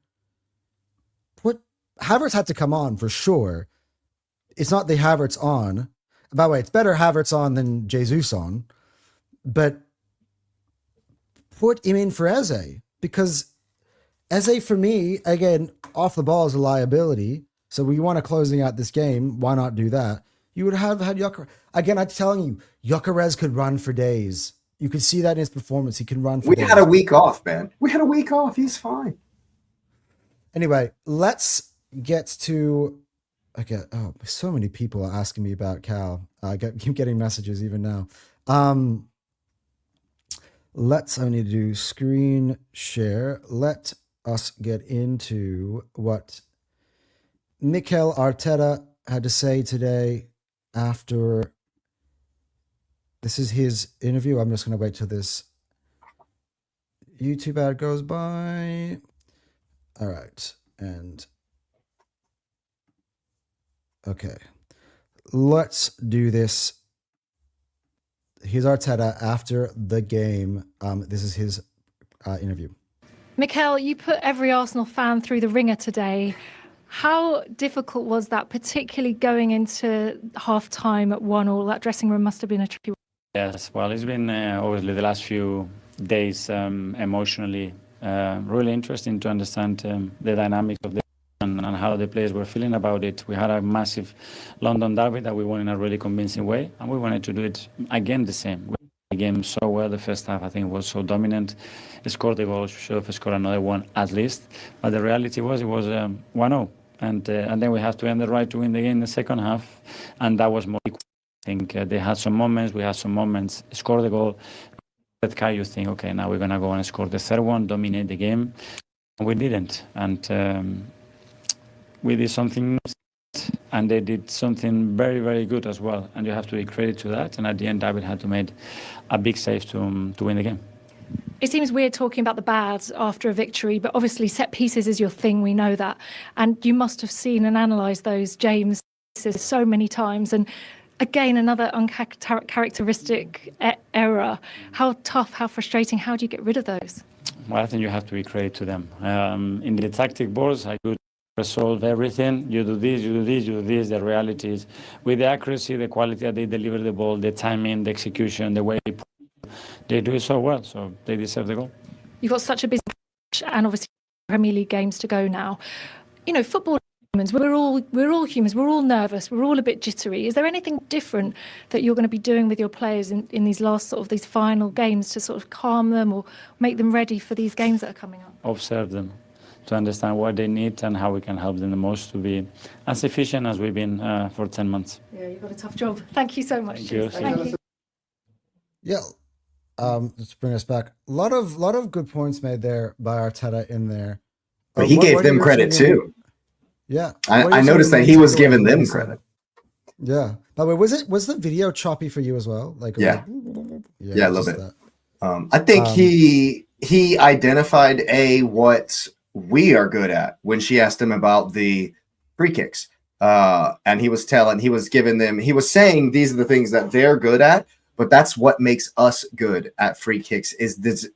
Havertz had to come on for sure. It's not the Havertz on. By the way, it's better Havertz on than Jesus on. But put him in for Eze. because Eze, for me, again, off the ball is a liability. So we want to closing out this game. Why not do that? You would have had Gyökeres. Again, I'm telling you, Gyökeres could run for days. You could see that in his performance. He can run for
We
days.
had a week off, man. We had a week off. He's fine.
Anyway, let's get to. Okay. Oh, so many people are asking me about Cal. I keep getting messages even now. I need to do screen share. Let us get into what Mikel Arteta had to say today after. This is his interview. I'm just going to wait till this YouTube ad goes by. All right. And okay, let's do this. Here's Arteta after the game. This is his interview.
Mikel, you put every Arsenal fan through the ringer today. How difficult was that, particularly going into half-time at 1-1? That dressing room must have been a tricky one.
Yes, well, it's been obviously the last few days emotionally really interesting to understand the dynamics of the and how the players were feeling about it. We had a massive London derby that we won in a really convincing way, and we wanted to do it again the same. We played the game so well. The first half, I think, was so dominant. Scored the goal, should have scored another one at least. But the reality was it was 1-0. And then we have to earn the right to win the game in the second half, and that was more equal. I think they had some moments, we had some moments, score the goal. That guy, you think, okay, now we're going to go and score the third one, dominate the game. And we didn't. And we did something, and they did something very, very good as well. And you have to give credit to that. And at the end, David had to make a big save to win the game.
It seems weird talking about the bad after a victory, but obviously set pieces is your thing, we know that. And you must have seen and analysed those James pieces so many times. And again, another uncharacteristic error. How tough, how frustrating, how do you get rid of those?
Well, I think you have to give credit to them. In the tactic boards, I could resolve everything. You do this, you do this, you do this. The reality is, with the accuracy, the quality that they deliver the ball, the timing, the execution, the way they do it so well. So they deserve the goal.
You've got such a busy match and obviously Premier League games to go now. You know, football humans, we're all humans, we're all nervous, we're all a bit jittery. Is there anything different that you're going to be doing with your players in these last sort of these final games to sort of calm them or make them ready for these games that are coming up?
Observe them to understand what they need and how we can help them the most to be as efficient as we've been for 10 months.
Yeah, you've got a tough job. Thank you so much.
Thank you.
Thank you.
Yeah. Let's bring us back. A lot of good points made there by Arteta in there.
But he gave them credit too.
Yeah.
I noticed that he was giving them credit.
Yeah. By the way, was the video choppy for you as well? Like
yeah, a little bit. I think he identified what we are good at when she asked him about the free kicks. And he was saying these are the things that they're good at, but that's what makes us good at free kicks is this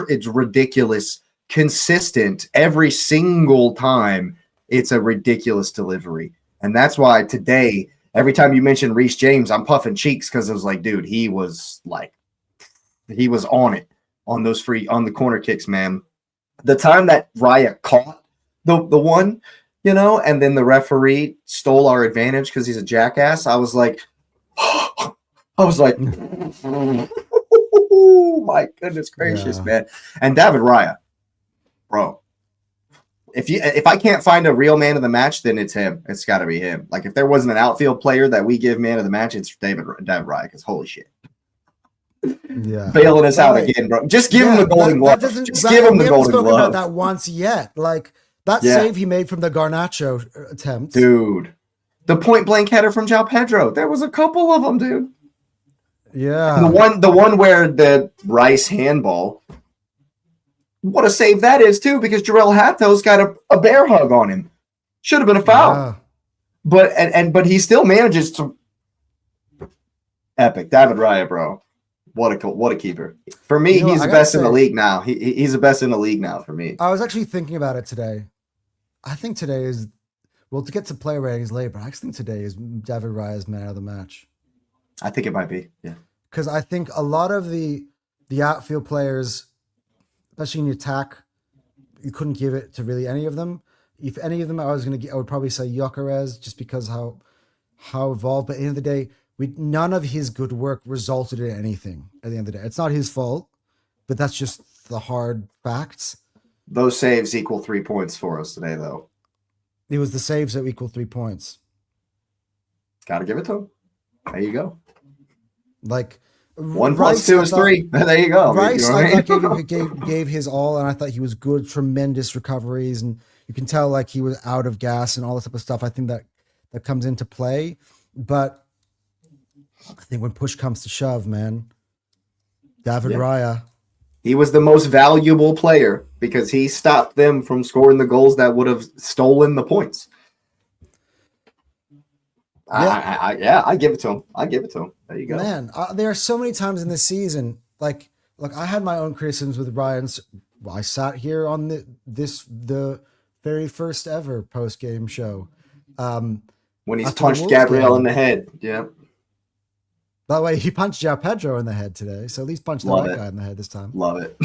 it's ridiculous, consistent every single time. It's a ridiculous delivery. And that's why today, every time you mention Reece James, I'm puffing cheeks because it was like, dude, he was on it on the corner kicks, man. The time that Raya caught the one, and then the referee stole our advantage because he's a jackass. I was like, oh my goodness gracious, man. And David Raya, bro. If I can't find a real man of the match, then it's him. It's got to be him. Like if there wasn't an outfield player that we give man of the match, it's David Raya. Because holy shit, bailing us out again, bro. Just give him the golden glove. Just give him the golden glove.
We haven't spoken about that once yet. Like that save he made from the Garnacho attempt,
dude. The point blank header from João Pedro. There was a couple of them, dude.
Yeah,
the one where the Rice handball. What a save that is, too, because Jarell Hato's got a bear hug on him. Should have been a foul. Yeah. But he still manages to epic. David Raya, bro. What a keeper. For me, he's the best in the league now. He's the best in the league now for me.
I was actually thinking about it today. I think today is to get to play ratings later, but I actually think today is David Raya's man of the match.
I think it might be, yeah.
Because I think a lot of the outfield players, especially in the attack, you couldn't give it to really any of them. If any of them, I would probably say Gyökeres just because how evolved. But at the end of the day, none of his good work resulted in anything. At the end of the day, it's not his fault, but that's just the hard facts.
Those saves equal 3 points for us today, though.
It was the saves that equal 3 points.
Got to give it to him. There you go.
Like
1
Rice,
plus 2
I
is
thought-
3. There you go.
Rice,
You know what I
I
mean?
thought gave his all, and I thought he was good, tremendous recoveries, and you can tell like he was out of gas and all this type of stuff. I think that comes into play, but I think when push comes to shove, man, David
Yeah.
Raya,
He was the most valuable player because he stopped them from scoring the goals that would have stolen the points. I give it to him. I give it to him. There you go.
man, there are so many times in this season, like I had my own criticisms with Ryan's. I sat here on the very first ever post game show.
When he's
After the
punched
Wolves
Gabriel
game.
in the head. Yeah.
By the way, he punched João Pedro in the head today, so at least punched the
Love
right
it.
guy in the head this time.
Love it.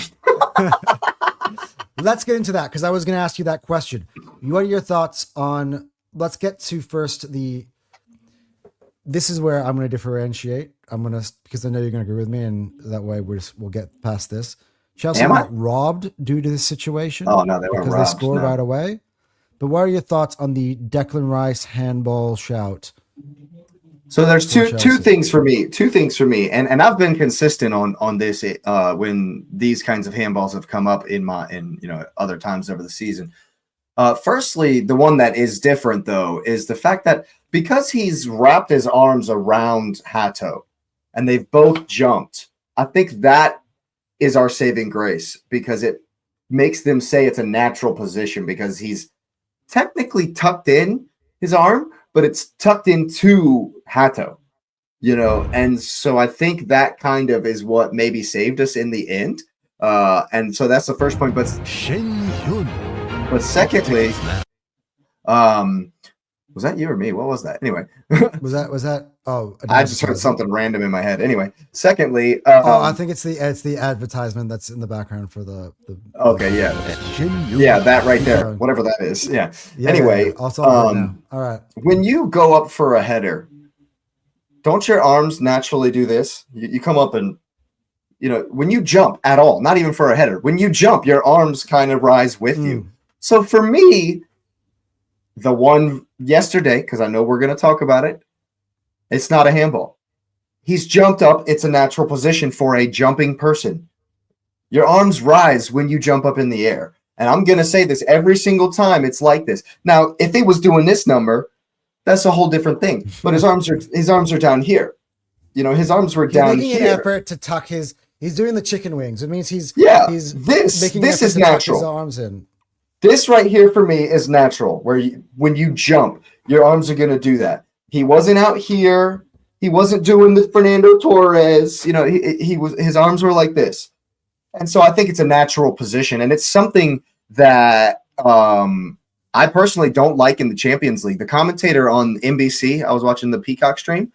Let's get into that because I was going to ask you that question. What are your thoughts on? Let's get to first the. This is where I'm going to differentiate. Because I know you're going to agree with me, and that way we'll get past this. Chelsea
Am I?
got robbed due to this situation.
Oh, no, they weren't
because
robbed,
they scored
no.
right away. But what are your thoughts on the Declan Rice handball shout?
So there's two
Chelsea.
things for me. Two things for me. And I've been consistent on this when these kinds of handballs have come up in other times over the season. Firstly, the one that is different though is the fact that because he's wrapped his arms around Hato and they've both jumped, I think that is our saving grace because it makes them say it's a natural position because he's technically tucked in his arm, but it's tucked into Hato, and so I think that kind of is what maybe saved us in the end. And so that's the first point. But secondly, was that you or me? What was that? Anyway,
Was that? Oh,
I just heard something random in my head. Anyway, secondly,
I think it's the advertisement that's in the background for the
okay, yeah, that right there, whatever that is. Yeah. Anyway,
I'll solve it now. All right.
when you go up for a header, don't your arms naturally do this? You come up and, when you jump at all, not even for a header, when you jump, your arms kind of rise with you. So for me, the one yesterday, because I know we're going to talk about it, it's not a handball. He's jumped up. It's a natural position for a jumping person. Your arms rise when you jump up in the air. And I'm going to say this every single time it's like this. Now, if he was doing this number, that's a whole different thing. But his arms are down here. His arms were
He's
down
making
here.
an effort to tuck his. He's doing the chicken wings. It means he's
This
making an effort
is
to tuck
natural.
his arms in.
This right here for me is natural, where when you jump, your arms are going to do that. He wasn't out here. He wasn't doing the Fernando Torres. His arms were like this. And so I think it's a natural position. And it's something that I personally don't like in the Champions League. The commentator on NBC, I was watching the Peacock stream,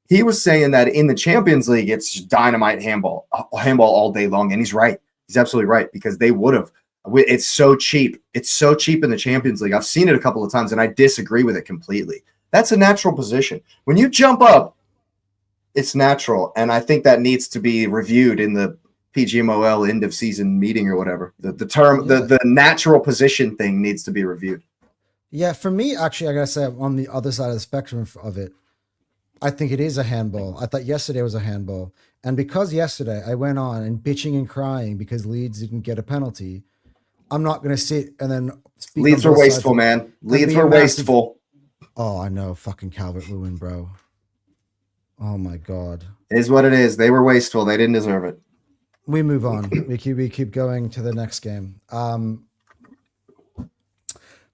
he was saying that in the Champions League, it's dynamite handball all day long. And he's right. He's absolutely right, because they would have. It's so cheap. It's so cheap in the Champions League. I've seen it a couple of times, and I disagree with it completely. That's a natural position. When you jump up, it's natural, and I think that needs to be reviewed in the PGMOL end of season meeting or whatever. The natural position thing needs to be reviewed.
Yeah, for me, actually, I gotta say, on the other side of the spectrum of it, I think it is a handball. I thought yesterday was a handball, and because yesterday I went on and bitching and crying because Leeds didn't get a penalty, I'm not going to sit and then speak.
Leeds were wasteful, man. Leeds were wasteful.
Oh, I know. Fucking Calvert-Lewin, bro. Oh, my God.
It is what it is. They were wasteful. They didn't deserve it.
We move on. we keep going to the next game.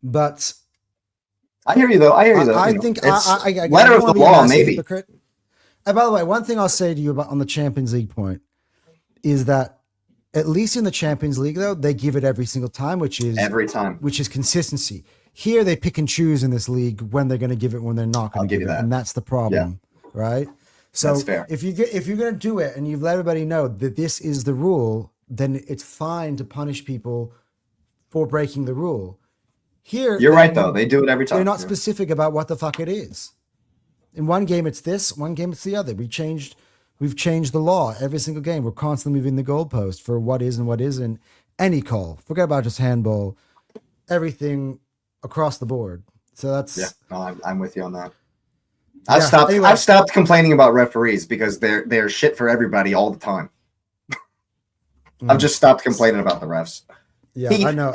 But
I hear you, though.
I think I
letter
don't
of
wanna
the
be a
law,
massive
maybe.
hypocrite. And by the way, one thing I'll say to you about on the Champions League point is that at least in the Champions League, though, they give it every single time, which is
Every time.
which is consistency. Here, they pick and choose in this league when they're going to give it, when they're not going
I'll
to
give
give
you
it,
that.
and that's the problem, right? So
That's fair.
if you're going to do it and you've let everybody know that this is the rule, then it's fine to punish people for breaking the rule. Here,
You're right though. They do it every time.
they're not specific about what the fuck it is. In one game it's this, one game it's the other. We've changed the law every single game. We're constantly moving the goalpost for what is and what isn't. Any call, forget about just handball, everything across the board. So that's
Yeah, no, I'm with you on that.
Yeah, anyway.
I've stopped complaining about referees because they're shit for everybody all the time. I've just stopped complaining about the refs.
Yeah, I know.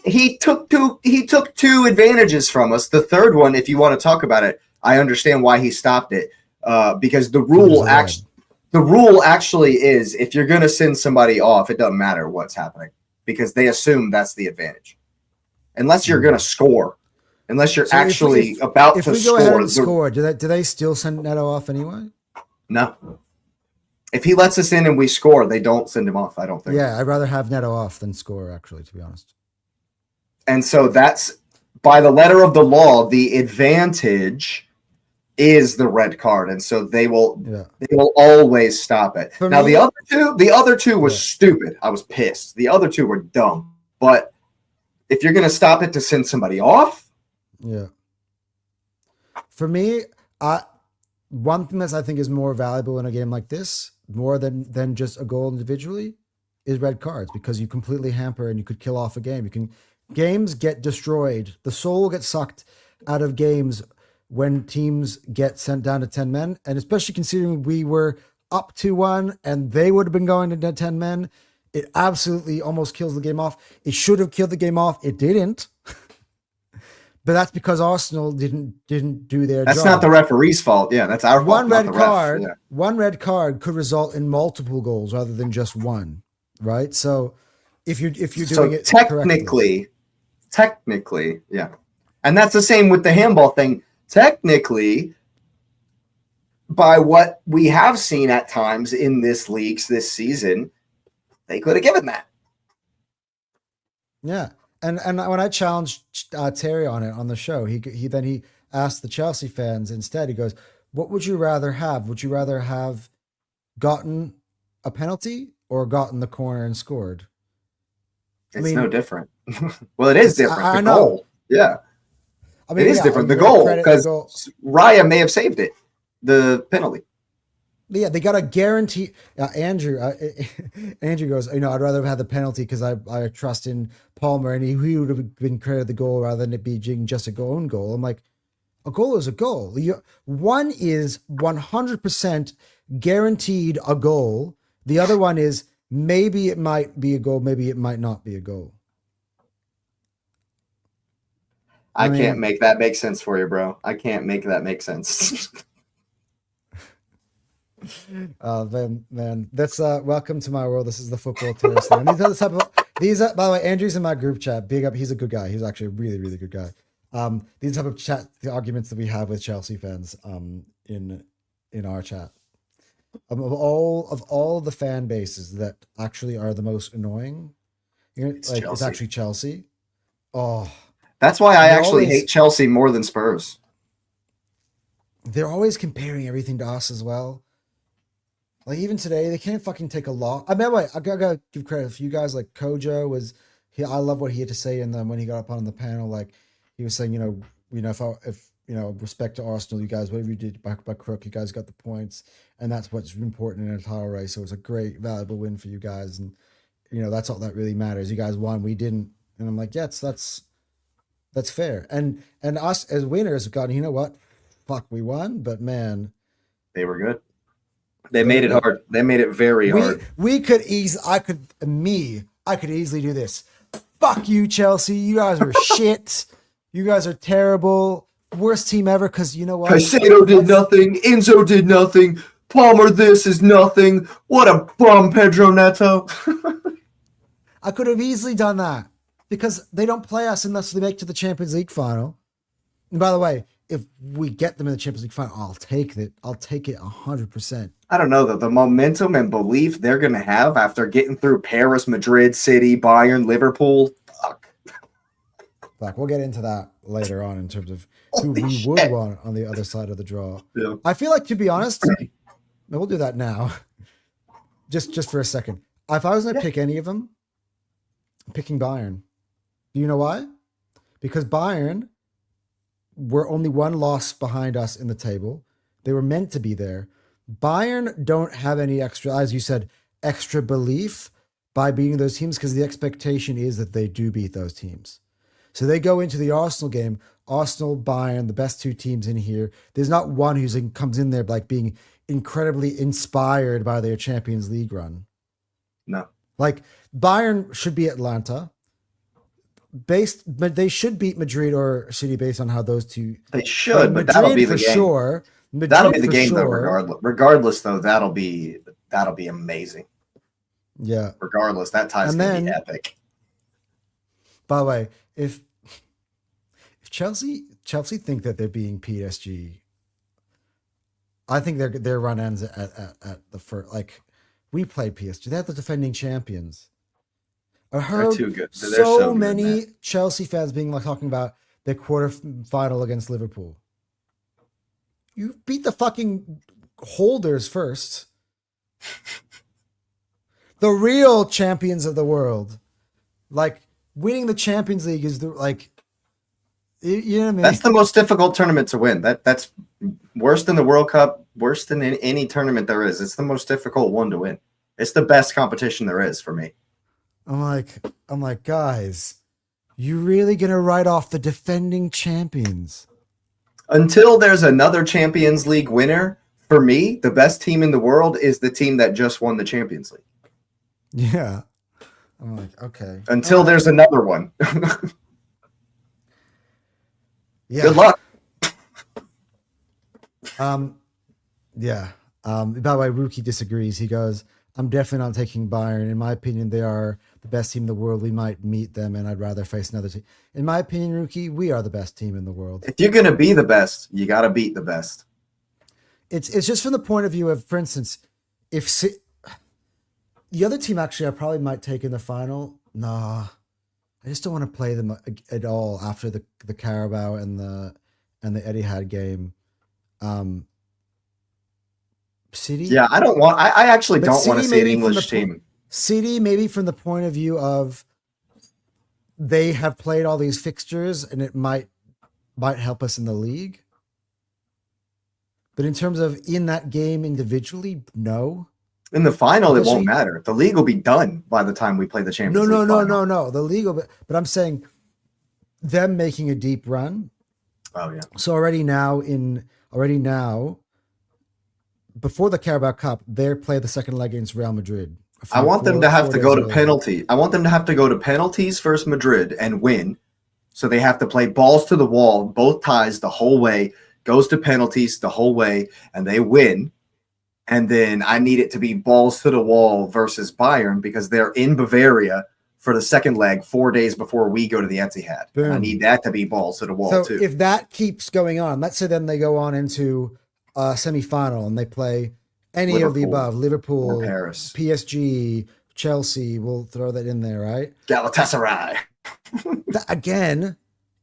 He took two advantages from us. The third one, if you want to talk about it, I understand why he stopped it. Because the rule actually is, if you're going to send somebody off, it doesn't matter what's happening because they assume that's the advantage. Unless you're going to score, unless you're actually about to score.
If we go ahead and score, do they still send Neto off anyway?
No. If he lets us in and we score, they don't send him off, I don't think.
Yeah, I'd rather have Neto off than score, actually, to be honest.
And so that's, by the letter of the law, the advantage is the red card, and so they will always stop it.
For
now
me,
the other two was stupid. I was pissed. The other two were dumb. But if you're going to stop it to send somebody off,
yeah. For me, one thing that I think is more valuable in a game like this, more than just a goal individually, is red cards, because you completely hamper and you could kill off a game. Games get destroyed. The soul gets sucked out of games when teams get sent down to 10 men, and especially considering we were up 2-1 and they would have been going into 10 men, it absolutely almost kills the game off. It should have killed the game off. It didn't. But that's because Arsenal didn't do their job.
That's not the referee's fault. Yeah, that's our fault.
One red card.
Yeah.
One red card could result in multiple goals rather than just one, right? So if you're doing it
technically, yeah. And that's the same with the handball thing. Technically, by what we have seen at times in this this season, they could have given that.
Yeah. And when I challenged Terry on it on the show, he asked the Chelsea fans instead. He goes, "What would you rather have? Would you rather have gotten a penalty or gotten the corner and scored?"
It's no different. Well, it is different.
I know.
Goal. Yeah.
I mean,
it is different. The goal, because Raya may have saved it. The penalty.
Yeah, they got a guarantee. Andrew goes, I'd rather have had the penalty because I trust in Palmer, and he would have been credited the goal rather than it being just a own goal. I'm like, a goal is a goal. One is 100% guaranteed a goal. The other one is maybe it might be a goal, maybe it might not be a goal.
I can't make that make sense for you, bro. I can't make that make sense.
Man, that's welcome to my world. This is the football terrorist thing. And these are, by the way, Andrew's in my group chat. Big up, he's a good guy. He's actually a really, really good guy. These type of the arguments that we have with Chelsea fans in our chat. Of all the fan bases that actually are the most annoying, it's actually Chelsea. Oh,
that's why I actually hate Chelsea more than Spurs.
They're always comparing everything to us as well. Like even today, they can't fucking take a loss. I mean, wait, I gotta give credit for you guys. Like Kojo I love what he had to say, and then when he got up on the panel, like he was saying, if respect to Arsenal, you guys, whatever you did by Crook, you guys got the points, and that's what's important in a title race. So it was a great, valuable win for you guys, and that's all that really matters. You guys won, we didn't, and I'm like, yes, that's fair. And us as winners have gotten, you know what? Fuck, we won, but man,
they were good. They made it hard. They made it very hard.
I could easily do this. Fuck you, Chelsea. You guys are shit. You guys are terrible. Worst team ever, because you know what?
Caicedo did nothing. Enzo did nothing. Palmer, this is nothing. What a bum, Pedro Neto.
I could have easily done that because they don't play us unless they make to the Champions League final. And by the way, if we get them in the Champions League final, I'll take it. I'll take it 100%.
I don't know, though. The momentum and belief they're going to have after getting through Paris, Madrid, City, Bayern, Liverpool. Fuck.
We'll get into that later on in terms of who we would want on the other side of the draw.
Yeah.
I feel like, to be honest, we'll do that now. Just for a second. If I was going to pick any of them, I'm picking Bayern. Do you know why? Because Bayern were only one loss behind us in the table. They were meant to be there. Bayern don't have any extra, as you said, extra belief by beating those teams because the expectation is that they do beat those teams. So they go into the Arsenal game, Arsenal, Bayern, the best two teams in here. There's not one comes in there like being incredibly inspired by their Champions League run.
No.
Like Bayern should be Atlanta. But they should beat Madrid or City based on how those two.
They should, but
Madrid
that'll be the
for
game.
sure. Madrid
That'll be the
for
game, though.
sure.
Regardless, though, that'll be amazing.
Yeah.
Regardless, that tie's
And
gonna be
then-
epic.
By the way, if Chelsea think that they're being PSG, I think their run ends at the first. Like we played PSG, they're the defending champions. I
They're
heard
too good. They're
so
good,
many
man.
Chelsea fans being like talking about their quarterfinal against Liverpool. You beat the fucking holders first. The real champions of the world. Like winning the Champions League is you know what I mean?
That's the most difficult tournament to win. That's worse than the World Cup, worse than any tournament there is. It's the most difficult one to win. It's the best competition there is for me.
I'm like, guys, you really gonna write off the defending champions?
Until there's another Champions League winner, for me, the best team in the world is the team that just won the Champions League.
Yeah. I'm like, okay.
Until there's another one.
Yeah.
Good luck.
Yeah. By the way, Rookie disagrees. He goes, I'm definitely not taking Bayern. In my opinion, they are the best team in the world. We might meet them, and I'd rather face another team. In my opinion, Rookie, we are the best team in the world.
If you're gonna be the best, you gotta beat the best.
It's just from the point of view of, for instance, the other team actually I probably might take in the final. Nah, I just don't want to play them at all after the Carabao and the Etihad game. City.
Yeah, I don't want. I actually
But
don't want to
City
see an
maybe from
English
the po-
team.
City, maybe from the point of view of they have played all these fixtures and it might help us in the league. But in terms of in that game individually, no.
In the final, it
Especially-
won't matter. The league will be done by the time we play the Champions League. final.
No. The league, but I'm saying them making a deep run.
Oh yeah.
So already now, before the Carabao Cup, they play the second leg against Real Madrid.
I want them to have
4
to go
days
to
earlier.
penalty. I want them to have to go to penalties versus Madrid and win. So they have to play balls to the wall, both ties the whole way, goes to penalties the whole way, and they win. And then I need it to be balls to the wall versus Bayern because they're in Bavaria for the second leg 4 days before we go to the Etihad. And I
Boom.
need that to be balls to the wall
So
too.
if that keeps going on, let's say then they go on into a semifinal and they play any of the
Liverpool
above, Liverpool,
or Paris.
PSG, Chelsea, we'll throw that in there, right?
Galatasaray.
Again,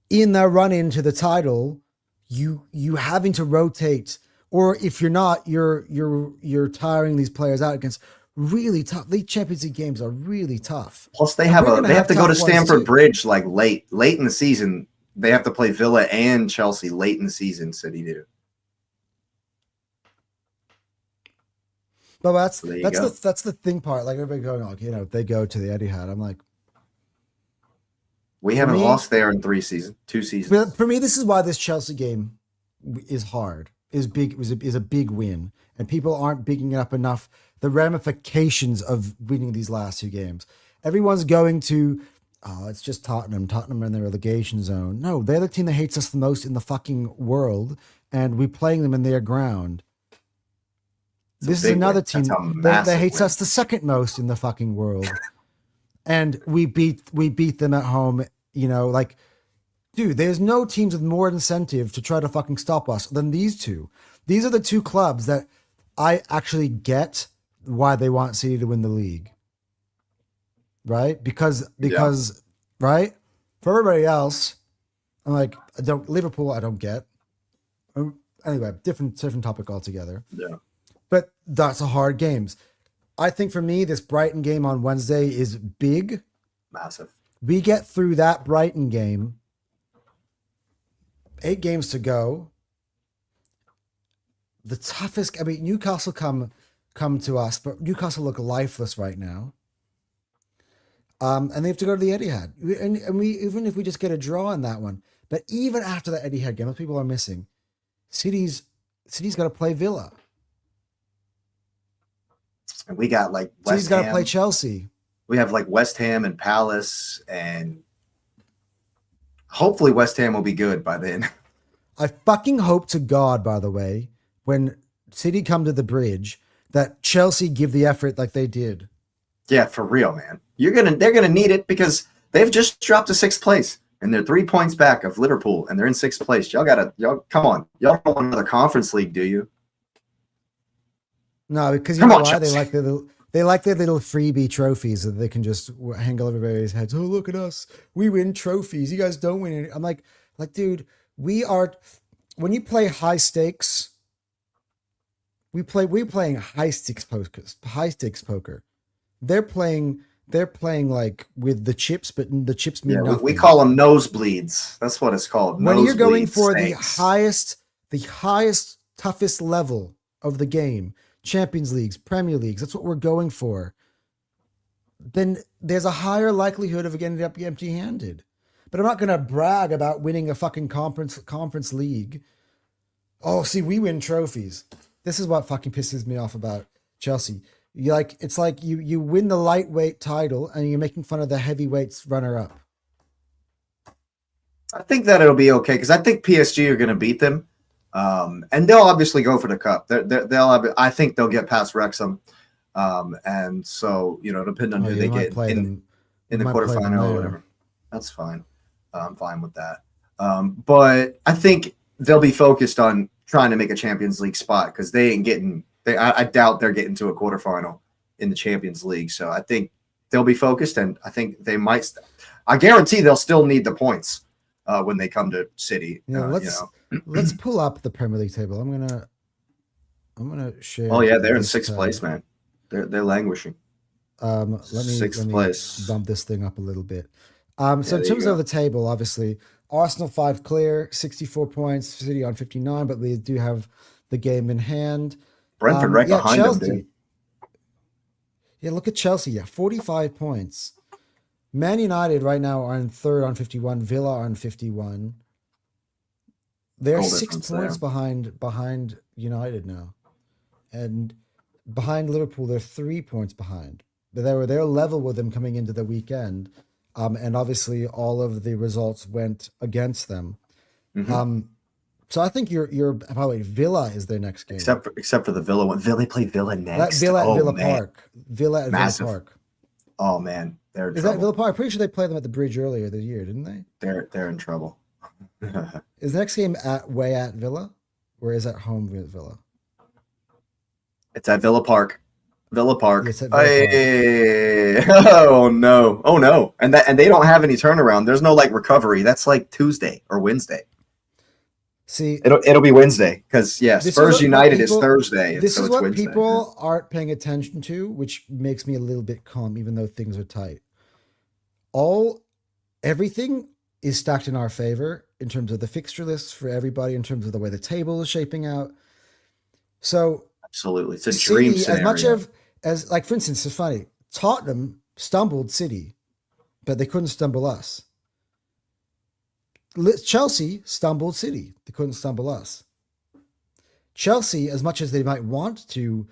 in the run into the title, you having to rotate, or if you're not, you're tiring these players out against really tough. These Champions League games are really tough.
Plus they
And
have
we're
a
gonna
they
have
have to go to
tough ones
Stamford
too.
Bridge like late in the season. They have to play Villa and Chelsea late in the season. City do.
But that's
There you go.
that's the thing part. Like everybody going, like, they go to the Etihad. I'm like,
We
For
haven't
me-
lost there in 2 seasons.
but for me, this is why this Chelsea game is hard. Is big is a big win, and people aren't bigging it up enough. The ramifications of winning these last 2 games. Everyone's going to, oh, it's just Tottenham. Tottenham are in the relegation zone. No, they're the team that hates us the most in the fucking world, and we're playing them in their ground.
It's a
This is
big
another
win.
team
That's a
that
massive
hates
win.
us the second most in the fucking world, and we beat them at home. Like, dude, there's no teams with more incentive to try to fucking stop us than these two. These are the 2 clubs that I actually get why they want City to win the league. Right? Because right? For everybody else, I'm like, Liverpool, I don't get. Anyway, different topic altogether.
Yeah.
But that's a hard games. I think for me, this Brighton game on Wednesday is big.
Massive.
We get through that Brighton game. 8 games to go. The toughest. I mean, Newcastle come to us, but Newcastle look lifeless right now. And they have to go to the Etihad. And we even if we just get a draw in that one, but even after that Etihad game, those people are missing. City's got to play Villa.
And we got like
City's
West
got to
Ham.
play Chelsea.
We have like West Ham and Palace, and hopefully West Ham will be good by then.
I fucking hope to God, by the way, when City come to the bridge, that Chelsea give the effort like they did.
Yeah, for real, man. They're gonna need it because they've just dropped to 6th place and they're 3 points back of Liverpool and they're in 6th place. Y'all come on. Y'all don't want another Conference League, do you?
No, because you
Come
know
on,
why?
Chelsea.
They like their little freebie trophies that they can just hang over everybody's heads. Oh, look at us. We win trophies. You guys don't win any. I'm like, dude, when you play high stakes, we're playing high stakes poker. They're playing like with the chips, but the chips mean
Yeah,
nothing.
we call them nosebleeds. That's what it's called.
When you're going
Nosebleeds,
for
thanks.
the highest, toughest level of the game, Champions Leagues, Premier Leagues, that's what we're going for. Then there's a higher likelihood of getting up empty-handed. But I'm not going to brag about winning a fucking conference league. Oh, see, we win trophies. This is what fucking pisses me off about Chelsea. It's like you win the lightweight title and you're making fun of the heavyweights runner-up.
I think that it'll be okay because I think PSG are going to beat them, and they'll obviously go for the cup. I think they'll get past Wrexham, and so depending on who they get in the quarterfinal or whatever, that's fine. I'm fine with that. But I think they'll be focused on trying to make a Champions League spot because they ain't getting. I doubt they're getting to a quarterfinal in the Champions League. So I think they'll be focused, and I think they might. I guarantee they'll still need the points when they come to City.
Let's pull up the Premier League table. I'm gonna share.
Oh yeah, they're in 6th place, man. They're languishing.
Let me
6th place.
Bump this thing up a little bit. So in
there you
terms
go.
of the table, obviously Arsenal 5 clear, 64 points. City on 59, but we do have the game in hand.
Brentford right behind them, dude.
Yeah, look at Chelsea. Yeah, 45 points. Man United right now are in 3rd on 51. Villa on 51. They're
Goal
6
difference
points
there.
behind United now, and behind Liverpool they're 3 points behind. But they're level with them coming into the weekend, and obviously all of the results went against them.
Mhm.
So I think you're probably Villa is their next game.
Except for the Villa one. Villa play Villa next.
Villa at Villa
man.
Park. Villa at
Massive.
Villa Park.
Oh man, they're in
Is that
trouble.
Villa Park? I'm pretty sure they played them at the Bridge earlier this year, didn't they?
They're in trouble.
Is the next game at Villa, or is that home with Villa?
It's at Villa Park. Villa Park.
Yes, at Villa
Hey. Oh no. And they don't have any turnaround. There's no like recovery. That's like Tuesday or Wednesday.
See,
It'll be Wednesday because
This is
Spurs
what
United
people-
is Thursday.
This
so
is
it's
what
Wednesday.
people aren't paying attention to, which makes me a little bit calm, even though things are tight. Everything is stacked in our favor in terms of the fixture lists for everybody, in terms of the way the table is shaping out. So
Absolutely, it's a dream
City,
scenario.
as much as like for instance, it's funny. Tottenham stumbled City, but they couldn't stumble us. Chelsea stumbled City. They couldn't stumble us. Chelsea, as much as they might want to,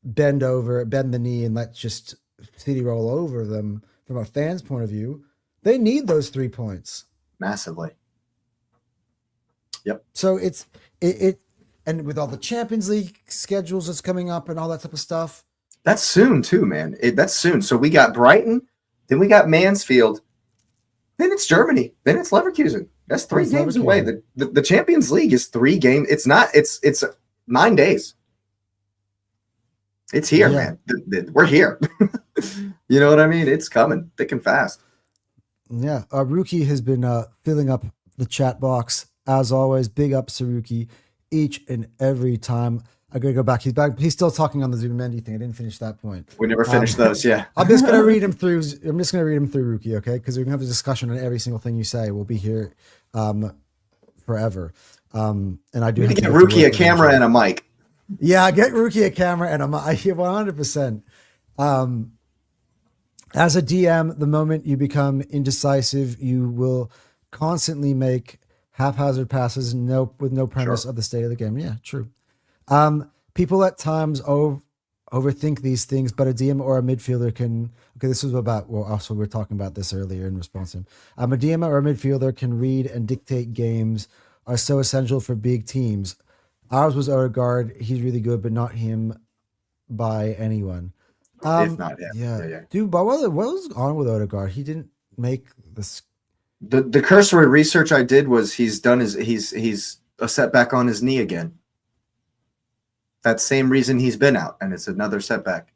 bend the knee and let just City roll over them from a fan's point of view, they need those 3 points.
Massively.
So and with all the Champions League schedules that's coming up and all that type of stuff.
That's soon too, man. That's soon. So we got Brighton, then we got Mansfield, then it's Germany, then it's Leverkusen. That's 3
It's
games
Leverkusen.
away. The Champions League is 3 games. It's 9 days. It's here,
Yeah.
man. We're here. You know what I mean? It's coming thick and fast.
Yeah, Saruki has been filling up the chat box as always. Big up Saruki each and every time. I gotta go back. He's back. He's still talking on the Zubimendi thing. I didn't finish that point.
We never finished those. Yeah.
I'm just gonna read him through. I'm just gonna read him through Rookie, okay? Because we can have a discussion on every single thing you say. We'll be here forever. And I do
We
have
need to
to
get
go to
Rookie a
work
camera and
eventually.
a mic.
Yeah, get Rookie a camera and I 100%. As a DM, the moment you become indecisive, you will constantly make haphazard passes with no premise
Sure.
of the state of the game. Yeah, true. People at times overthink these things, but a DM or a midfielder can. Okay, this was about. Well, also we were talking about this earlier in response to him. A DM or a midfielder can read and dictate games are so essential for big teams. Ours was Odegaard. He's really good, but not him by anyone.
If not, yeah.
Yeah.
Yeah.
Dude, but what was on with Odegaard? He didn't make this.
The cursory research I did was he's a setback on his knee again. That same reason he's been out, and it's another setback.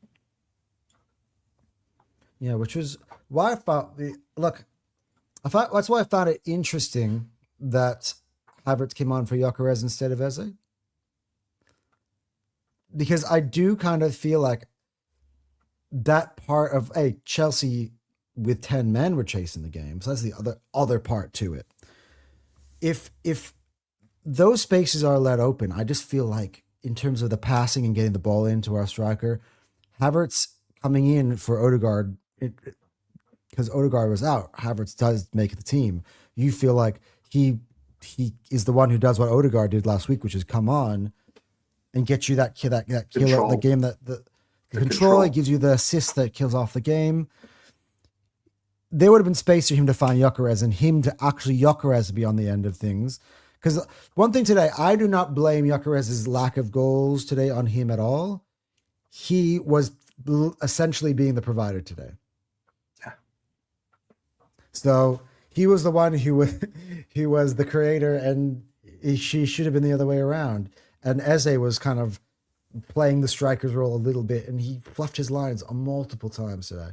Yeah, which was why I thought that's why I found it interesting that Havertz came on for Gyökeres instead of Eze. Because I do kind of feel like that part of Chelsea with 10 men were chasing the game. So that's the other part to it. If those spaces are let open, I just feel like in terms of the passing and getting the ball into our striker, Havertz coming in for Odegaard, because Odegaard was out, Havertz does make the team. You feel like he is the one who does what Odegaard did last week, which is come on and get you that killer, the game that the control. It gives you the assist that kills off the game. There would have been space for him to find Gyökeres and him to actually Gyökeres be on the end of things. Because one thing today, I do not blame Gyökeres' lack of goals today on him at all. He was essentially being the provider today.
Yeah.
So he was the one who was the creator, and she should have been the other way around. And Eze was kind of playing the striker's role a little bit, and he fluffed his lines multiple times today,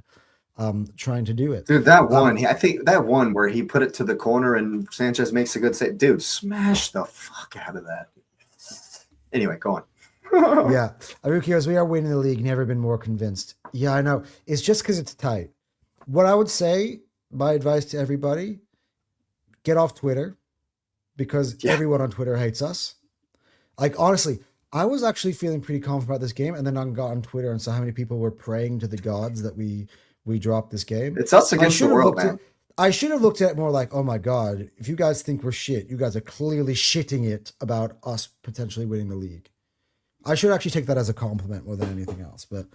trying to do it.
Dude, that one, I think that one where he put it to the corner and Sanchez makes a good save. Dude, smash the fuck out of that. Anyway, go on.
Yeah. Arukios, we are winning the league. Never been more convinced. Yeah, I know. It's just because it's tight. What I would say, my advice to everybody, get off Twitter, because everyone on Twitter hates us. Like, honestly, I was actually feeling pretty confident about this game, and then I got on Twitter and saw how many people were praying to the gods that we dropped this game.
It's us against the world, man.
I should have looked at it more like, oh my God, if you guys think we're shit, you guys are clearly shitting it about us potentially winning the league. I should actually take that as a compliment more than anything else. But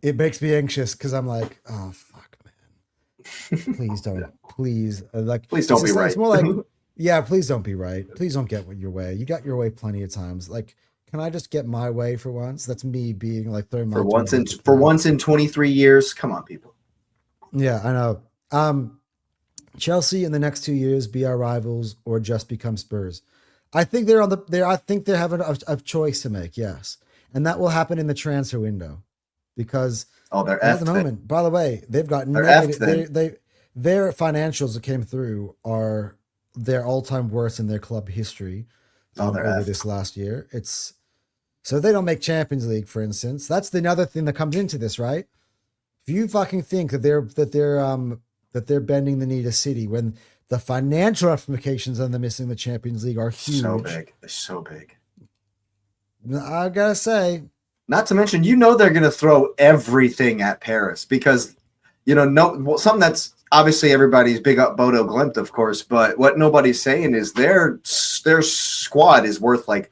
it makes me anxious because I'm like, oh, fuck, man. Please don't. Please.
Please don't be right.
It's more like, yeah, please don't be right. Please don't get your way. You got your way plenty of times. Like, can I just get my way for once? That's me being like throwing my
for once in 23 years. Come on, people.
Yeah, I know. Chelsea in the next 2 years be our rivals or just become Spurs. I think they're I think they have a choice to make. Yes, and that will happen in the transfer window, because
they're
at the moment. By the way, they've got negative. Their financials that came through are their all-time worst in their club history over this last year. It's so they don't make Champions League, for instance. That's another thing that comes into this, right? If you fucking think that they're bending the knee to City when the financial ramifications of them missing the Champions League are huge.
So big. They're so big.
I gotta say.
Not to mention, they're going to throw everything at Paris because, something that's obviously everybody's big up Bodo Glimt, of course, but what nobody's saying is their squad is worth like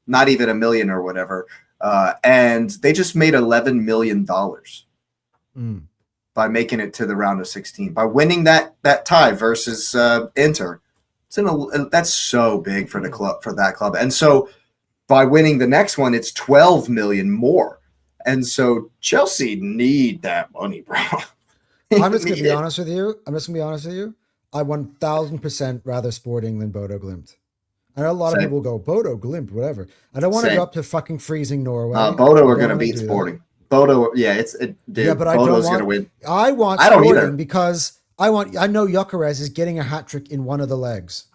not even $1 million or whatever. And they just made $11 million by making it to the round of 16, by winning that tie versus Inter. That's so big for that club. And so by winning the next one, it's 12 million more. And so Chelsea need that money, bro.
I'm just gonna be honest with you. I 1000% rather Sporting than Bodo Glimt. I know a lot of people go Bodo Glimt, whatever. I don't want to go up to fucking freezing Norway.
Bodo are going to beat Sporting. Bodo, but Bodo's going to win.
I want Sporting because I know Gyökeres is getting a hat trick in one of the legs.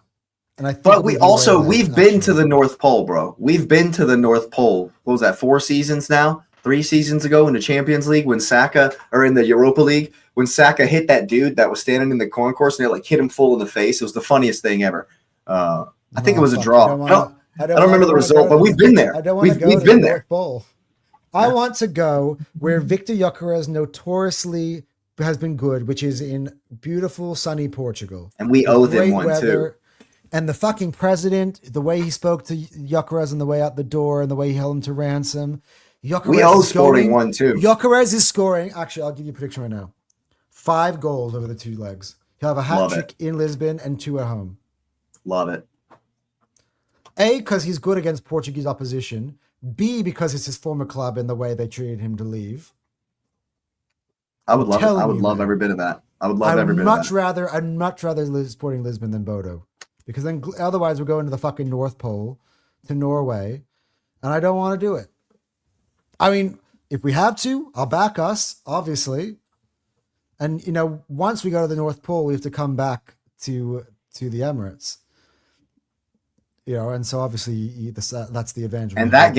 And I think
But
we've away
we've
that,
been to
actually.
the North Pole, bro. We've been to the North Pole. What was that? 4 seasons now? 3 seasons ago in the Champions League when Saka, or in the Europa League, when Saka hit that dude that was standing in the concourse and they like hit him full in the face. It was the funniest thing ever. I think it was a
fuck,
draw. I don't remember the result, but we've been there.
I don't want to go
We've
to
been
the
there.
North Pole. I want to go where Victor Gyökeres notoriously has been good, which is in beautiful sunny Portugal.
And we
With
owe them
great
one
weather.
too.
And the fucking president, the way he spoke to Gyökeres on the way out the door and the way he held him to ransom. Gyökeres
We owe
is
Sporting
going-
one too.
Gyökeres is scoring. Actually, I'll give you a prediction right now. 5 goals over the 2 legs. He'll have a hat
Love
trick in Lisbon and 2 at home.
Love it.
A, because he's good against Portuguese opposition. B, because it's his former club and the way they treated him to leave.
I would love it.
telling
I would
you,
love
man.
every bit of that. I would love every bit of that.
I'd much rather Sporting Lisbon than Bodo, because then otherwise we're going to the fucking North Pole, to Norway, and I don't want to do it. I mean, if we have to, I'll back us, obviously. And you know, once we go to the North Pole, we have to come back to the Emirates. You know, and so obviously that's the advantage.
And that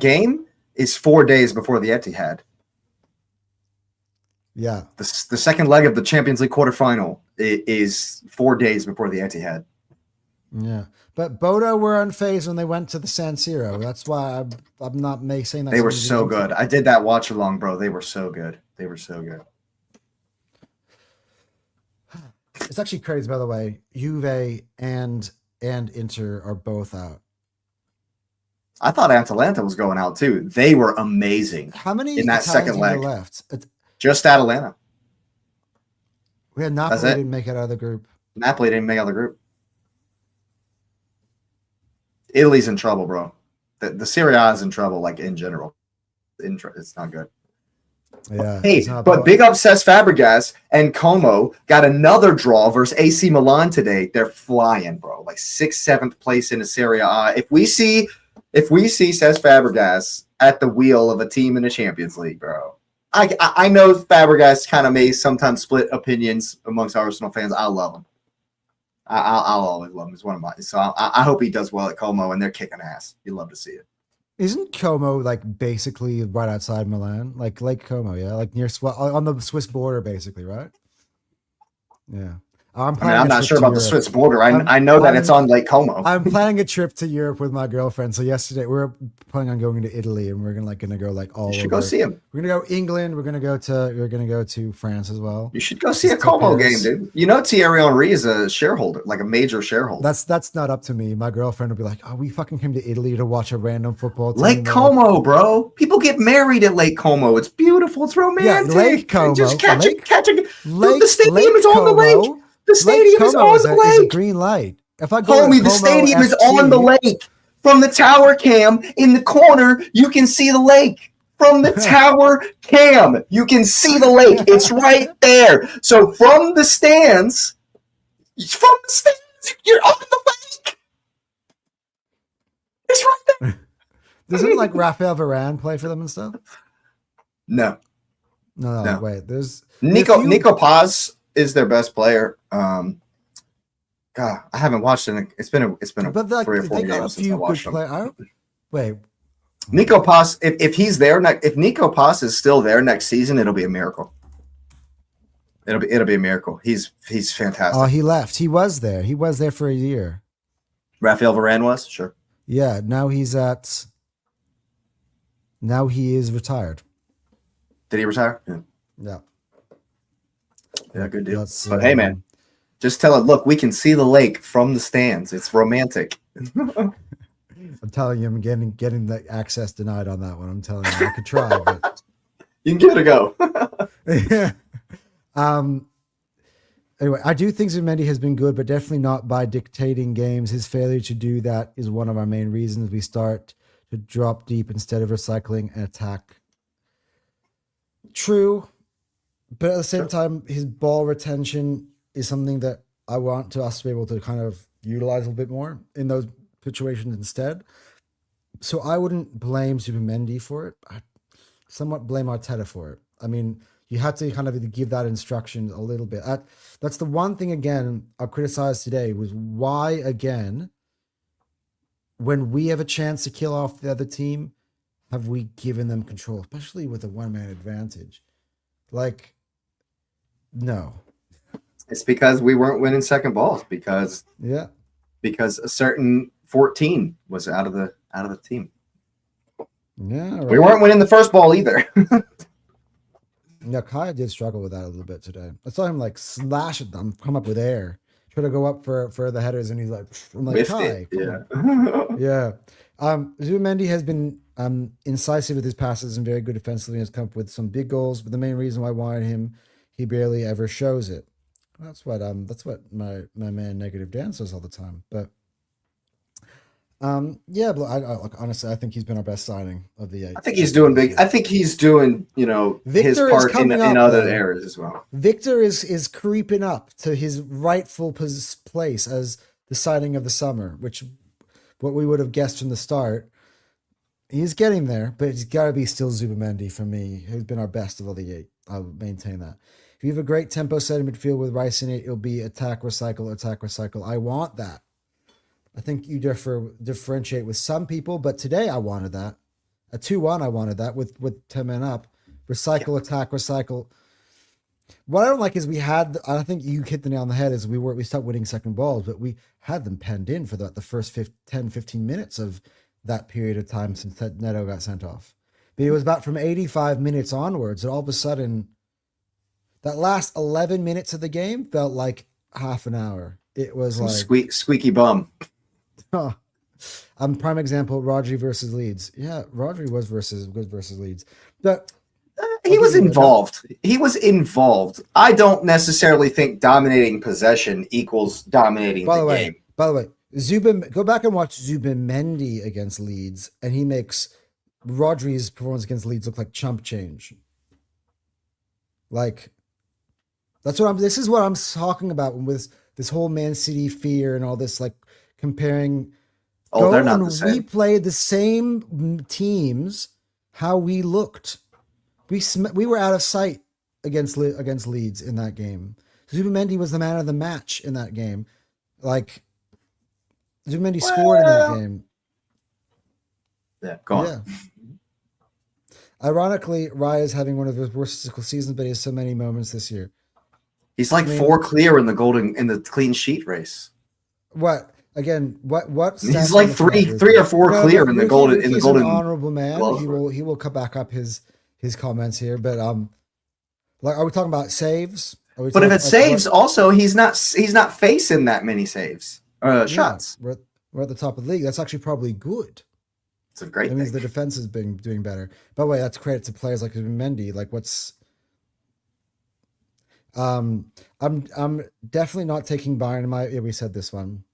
game is 4 days before the Etihad.
Yeah.
The second leg of the Champions League quarterfinal is 4 days before the Etihad.
Yeah, but Bodo were unfazed when they went to the San Siro. That's why I'm not saying that.
They were so good. I did that watch along, bro. They were so good. They were so good.
It's actually crazy, by the way. Juve and Inter are both out.
I thought Atalanta was going out too. They were amazing.
How many
in that
Italian
second
teams are
leg?
left?
Just Atalanta.
We had
That's
Napoli
it.
didn't make it out of the group.
Napoli didn't make out of the group. Italy's in trouble, bro. The Serie A is in trouble, like in general. It's not good.
Yeah.
Hey,
it's not
but
bad.
big up Cesc Fabregas and Como got another draw versus AC Milan today. They're flying, bro. Like 6th, 7th place in the Serie A. If we see Cesc Fabregas at the wheel of a team in the Champions League, bro. I know Fabregas kind of may sometimes split opinions amongst Arsenal fans. I love him. I'll always love him. He's one of mine. So I hope he does well at Como, and they're kicking ass. You'd love to see it.
Isn't Como like basically right outside Milan, like Lake Como? Yeah, like near on the Swiss border, basically, right? Yeah.
I'm not sure about the Swiss border. I know that it's on Lake Como.
I'm planning a trip to Europe with my girlfriend. So yesterday we were planning on going to Italy, and we're gonna go like all.
You should
over.
go see him.
We're gonna go England. We're gonna go to France as well.
You should go see a
Just
Como game,
Paris.
dude. You know Thierry Henry is a shareholder, like a major shareholder.
That's not up to me. My girlfriend will be like, "Oh, we fucking came to Italy to watch a random football team."
Lake Como, bro. People get married at Lake Como. It's beautiful. It's romantic.
Lake Como.
Just
Lake-
the stadium is on the lake. The stadium is
Como
on
is
the
a
lake.
green light. If I go to
Homie, the
Como
stadium is
FC,
on the lake. From the tower cam in the corner, you can see the lake. From the tower cam, you can see the lake. It's right there. So from the stands, you're on the lake. It's right there.
Doesn't like Raphael Varane play for them and stuff?
No.
No. Wait, there's
Nico Paz is their best player. God, I haven't watched it. It's been a
but like,
3 or 4
they got a
games since I
few good
watched them.
players. Wait,
Nico Paz, if he's there, if Nico Paz is still there next season, it'll be a miracle. It'll be a miracle. He's fantastic.
oh, he left. He was there. He was there for a year.
Raphael Varane was sure.
Yeah, now he is retired.
Did he retire? Yeah,
Yeah.
good deal.
That's,
But hey, man, just tell it. Look, we can see the lake from the stands. It's romantic.
I'm telling you, I'm getting the access denied on that one. I'm telling you, I could try, but
You can give it a go.
yeah. Anyway, I do think Zumendi has been good, but definitely not by dictating games. His failure to do that is one of our main reasons we start to drop deep instead of recycling and attack. True, but at the same time, his ball retention is something that I want us to be able to kind of utilize a little bit more in those situations instead. So I wouldn't blame Zubimendi for it. I somewhat blame Arteta for it. I mean, You had to kind of give that instruction a little bit. That's the one thing again I criticized today was why again, when we have a chance to kill off the other team, have we given them control, especially with a one-man advantage? Like, no.
It's because we weren't winning second balls because
Yeah.
a certain 14 was out of the team.
Yeah. Right.
We weren't winning the first ball either.
Yeah, Kaya did struggle with that a little bit today. I saw him like slash at them, come up with air, try to go up for the headers, and he's like, I'm like,
Whiffed
Kai,
it.
come on."
Yeah.
Yeah. Zubimendi has been incisive with his passes and very good defensively, and has come up with some big goals. But the main reason why I wanted him, he barely ever shows it. That's what my man Negative Dan says all the time. But yeah, but like, honestly, I think he's been our best signing of the year.
I think he's doing big. I think he's doing, his
Victor is
part in
coming up,
other
though.
areas as well.
Victor is creeping up to his rightful place as the signing of the summer, which what we would have guessed from the start. He's getting there, but he's got to be still Zubimendi for me, who's been our best of all the 8. I'll maintain that. If you have a great tempo set in midfield with Rice in it, it'll be attack, recycle, attack, recycle. I want that. I think you differentiate with some people, but today I wanted that. A 2-1, I wanted that with 10 men up. Recycle, attack, recycle. What I don't like is I think you hit the nail on the head, is we stopped winning second balls, but we had them penned in for the first 10, 15 minutes of that period of time since Neto got sent off. But it was about from 85 minutes onwards, and all of a sudden, that last 11 minutes of the game felt like half an hour. It was
Some
like
squeaky bum.
prime example, Rodri versus Leeds. Yeah, Rodri was versus Leeds. But
He was involved. He was involved. I don't necessarily think dominating possession equals dominating the game.
By the way, go back and watch Zubimendi against Leeds, and he makes Rodri's performance against Leeds look like chump change. Like, this is what I'm talking about with this whole Man City fear and all this, like, comparing.
Oh, they're not the same.
We played the same teams, how we looked. We were out of sight against Leeds in that game. Zubimendi was the man of the match in that game. Like, Zubimendi scored in that game.
Yeah, go on.
Yeah. Ironically, Raya is having one of his worst physical seasons, but he has so many moments this year.
He's like 4 clear in the clean sheet race.
What? Again, what
He's like three or four clear in the golden.
He's an honorable man. He will come back up his comments here, but like, are we talking about saves?
But if it's saves, also he's not facing that many saves shots.
We're at the top of the league. That's actually probably good.
It's a great
That means
thing.
the defense has been doing better. By the way, that's credit to players like Mendy. Like, I'm definitely not taking Bayern. We said this one.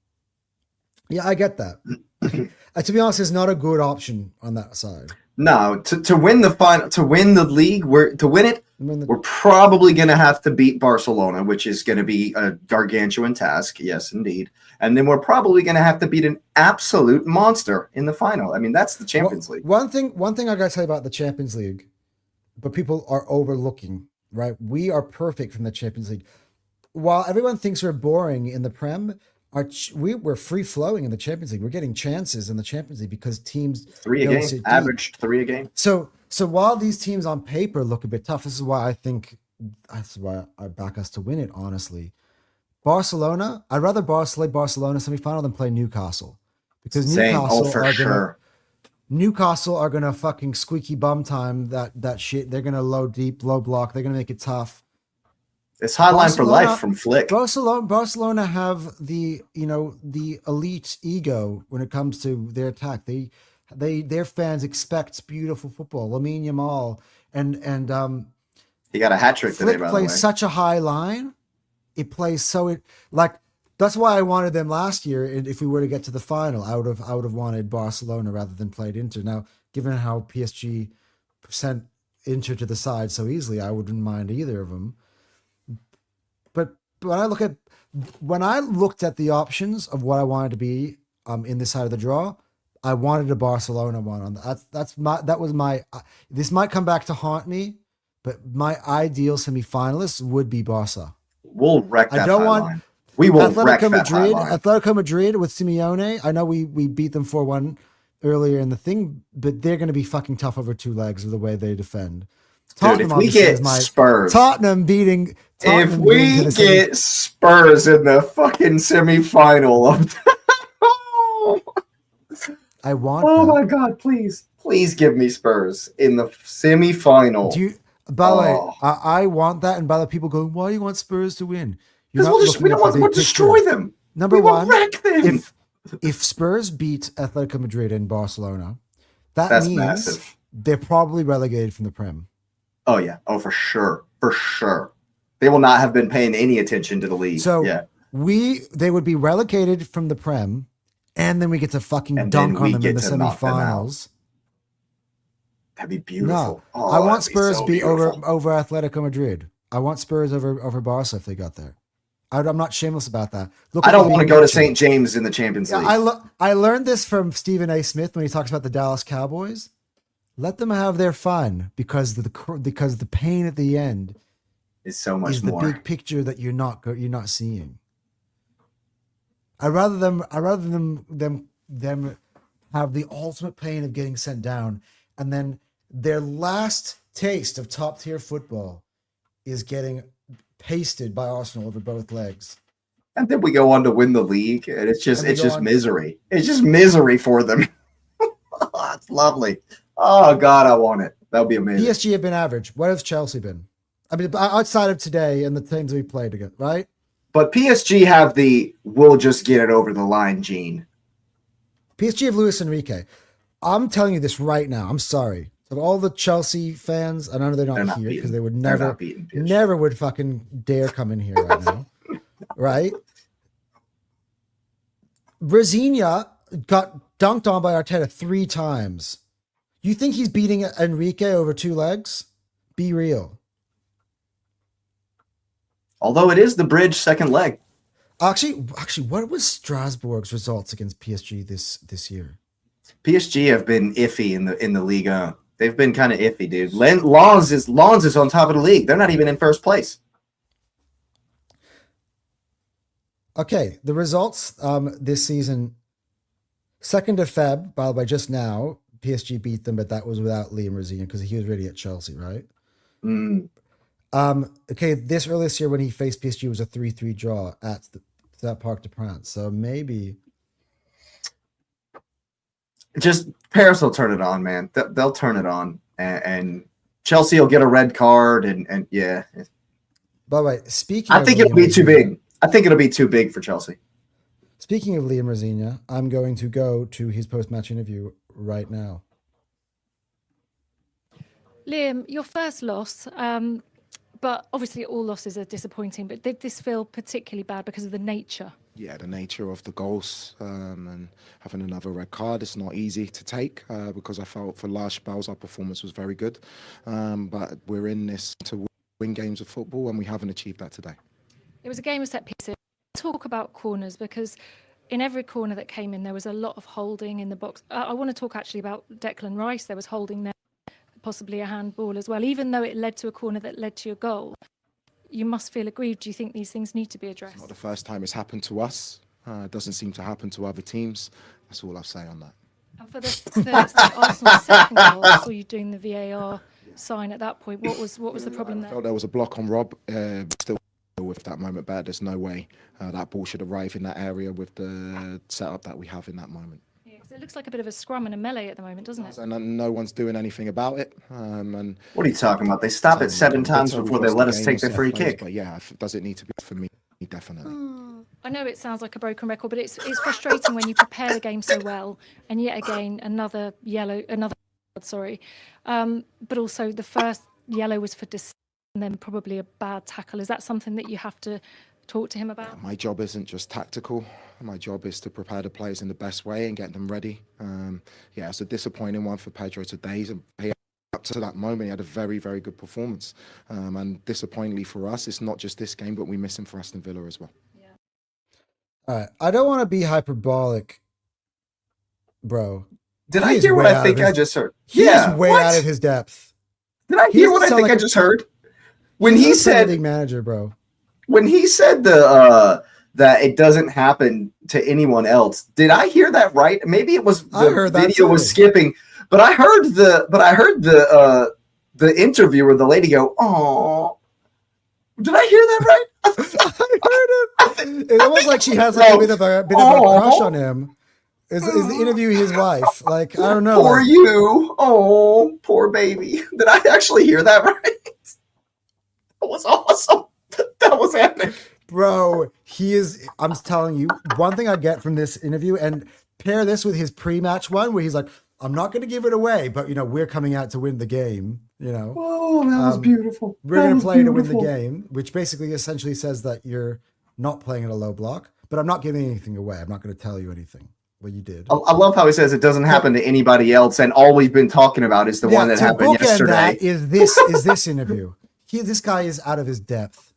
Yeah, I get that. To be honest, it's not a good option on that side.
No, to win the final, to win the league, we're probably going to have to beat Barcelona, which is going to be a gargantuan task. Yes, indeed. And then we're probably going to have to beat an absolute monster in the final. I mean, that's the Champions League.
One thing I got to tell you about the Champions League, but people are overlooking, right? We are perfect from the Champions League. While everyone thinks we're boring in the Prem, we're free flowing in the Champions League. We're getting chances in the Champions League because teams
3 a game, averaged 3 a game.
So while these teams on paper look a bit tough, that's why I back us to win it. Honestly, Barcelona. I'd rather play Barcelona semifinal than play Newcastle, because Newcastle are gonna fucking squeaky bum time that shit. They're gonna low deep, low block. They're gonna make it tough.
It's hotline for life from Flick.
Barcelona have the elite ego when it comes to their attack. Their fans expect beautiful football. Lamine Yamal and
he got a hat trick today.
Flick
By the way,
plays such a high line. It plays that's why I wanted them last year. And if we were to get to the final, I would have wanted Barcelona rather than played Inter. Now, given how PSG sent Inter to the side so easily, I wouldn't mind either of them. But when I looked at the options of what I wanted to be in this side of the draw, I wanted a Barcelona one on that. This might come back to haunt me, but my ideal semifinalists would be Barca.
We'll wreck that
I don't
high
want
line. We will wreck
Atletico
that high
Madrid.
line.
Atletico Madrid with Simeone. I know we beat them 4-1 earlier in the thing, but they're going to be fucking tough over 2 legs of the way they defend.
Dude, if we
obviously,
get
is my
Spurs,
Tottenham beating.
if
Tottenham
we
getting to the
get Spurs in the fucking semifinal of
I want.
oh
that.
my god, please give me Spurs in the semifinal.
Do you? By the way,
Oh.
I want that, and by the people going, why do you want Spurs to win?
Because we don't want to destroy them.
Number
We will
one,
wreck them.
if Spurs beat Atletico Madrid in Barcelona,
That's
means
massive.
they're probably relegated from the Prem.
Oh yeah. Oh, for sure. For sure. They will not have been paying any attention to the league.
So
yeah.
they would be relegated from the Prem, and then we get to fucking
And
dunk
then we
on them in
get
the
to knock them out.
semifinals.
That'd be beautiful.
No,
Oh,
I want
that'd be
Spurs
so
be over
beautiful.
Atletico Madrid. I want Spurs over Barca if they got there. I'm not shameless about that. Look
I
at the
don't want to
big
go to
picture.
St. James in the Champions
Yeah,
League.
I learned this from Stephen A. Smith when he talks about the Dallas Cowboys. Let them have their fun because the pain at the end
It's so much
is the
more.
big picture that you're not seeing. I rather them have the ultimate pain of getting sent down, and then their last taste of top tier football is getting pasted by Arsenal over both legs.
And then we go on to win the league, and it's just
And we go on-
misery. It's just misery for them. It's lovely. Oh God, I want it. That would be amazing.
PSG have been average. What has Chelsea been? I mean, outside of today and the teams we played against, right?
But PSG have the we'll just get it over the line gene.
PSG of Luis Enrique. I'm telling you this right now. I'm sorry. Of all the Chelsea fans, and I know they're not here because they would
They're
never,
not beating PSG.
never would fucking dare come in here right now. Right? Brazinia got dunked on by Arteta 3 times. You think he's beating Enrique over 2 legs? Be real.
Although it is the bridge second leg.
Actually, what was Strasbourg's results against PSG this year?
PSG have been iffy in the Liga. They've been kind of iffy, dude. Lens is on top of the league. They're not even in first place.
Okay, the results this season. 2nd of Feb, by the way, just now, PSG beat them, but that was without Liam Rosina because he was already at Chelsea, right?
Mm.
Okay, this earliest year when he faced PSG was a 3-3 draw at that Parc des Princes. So maybe
Just Paris will turn it on, man. They'll turn it on, and Chelsea will get a red card, and yeah.
By the way, speaking
I
of
think it'll
Liam
be too
Rosina-
big. I think it'll be too big for Chelsea.
Speaking of Liam Rosina, I'm going to go to his post-match interview right now.
Liam, your first loss, but obviously all losses are disappointing, but did this feel particularly bad because of the nature?
Yeah, the nature of the goals and having another red card, it's not easy to take because I felt for large spells our performance was very good. But we're in this to win games of football and we haven't achieved that today.
It was a game of set pieces. Talk about corners because in every corner that came in, there was a lot of holding in the box. I want to talk actually about Declan Rice. There was holding there, possibly a handball as well, even though it led to a corner that led to your goal. You must feel aggrieved. Do you think these things need to be addressed?
It's not the first time it's happened to us. It doesn't seem to happen to other teams. That's all I'll say on that.
And for the Arsenal second goal, I saw you doing the VAR sign at that point. What was the problem
I
there?
felt there was a block on Rob. Still with that moment, but there's no way that ball should arrive in that area with the setup that we have in that moment.
Yeah, 'cause it looks like a bit of a scrum and a melee at the moment, doesn't it?
And no one's doing anything about it. And
What are you talking about? They stop it 7 times before they let us take the free kick.
But yeah, does it need to be for me? Definitely.
I know it sounds like a broken record, but it's frustrating when you prepare the game so well, and yet again another sorry, but also the first yellow was for dis, and then probably a bad tackle. Is that something that you have to talk to him about?
My job isn't just tactical. My job is to prepare the players in the best way and get them ready. Yeah, it's a disappointing one for Pedro today. Up to that moment, he had a very, very good performance. And disappointingly for us, it's not just this game, but we miss him for Aston Villa as well.
All right, I don't want to be hyperbolic, bro.
Did
He
I
is
hear what
way
I
out
think
of
I
his-
just heard?
He
Yeah,
is way
what?
out of his depth.
Did I
He
hear
doesn't
what I
sound
think
like
I just heard? When
He's
he
not a Premier
said
League manager, bro.
when he said that it doesn't happen to anyone else, did I hear that right? Maybe it was
I
the
heard that
video was
too.
skipping, but I heard the interview where the lady go, "Oh, did I hear that right?"
I heard it. It's almost like she has like a bit of a crush on him. Is the interview his wife? Like, I don't know.
Poor
Like,
you. Oh, poor baby. Did I actually hear that right? That was awesome. That was epic.
bro, he is. I'm telling you, one thing I get from this interview, and pair this with his pre-match one, where he's like, "I'm not going to give it away, but we're coming out to win the game."
Oh, that was beautiful.
We're going to play to win the game, which basically essentially says that you're not playing at a low block. But I'm not giving anything away. I'm not going to tell you anything. Well, you did.
I love how he says it doesn't happen to anybody else, and all we've been talking about is the one that
to
happened
bookend
yesterday.
That is this interview. This guy is out of his depth.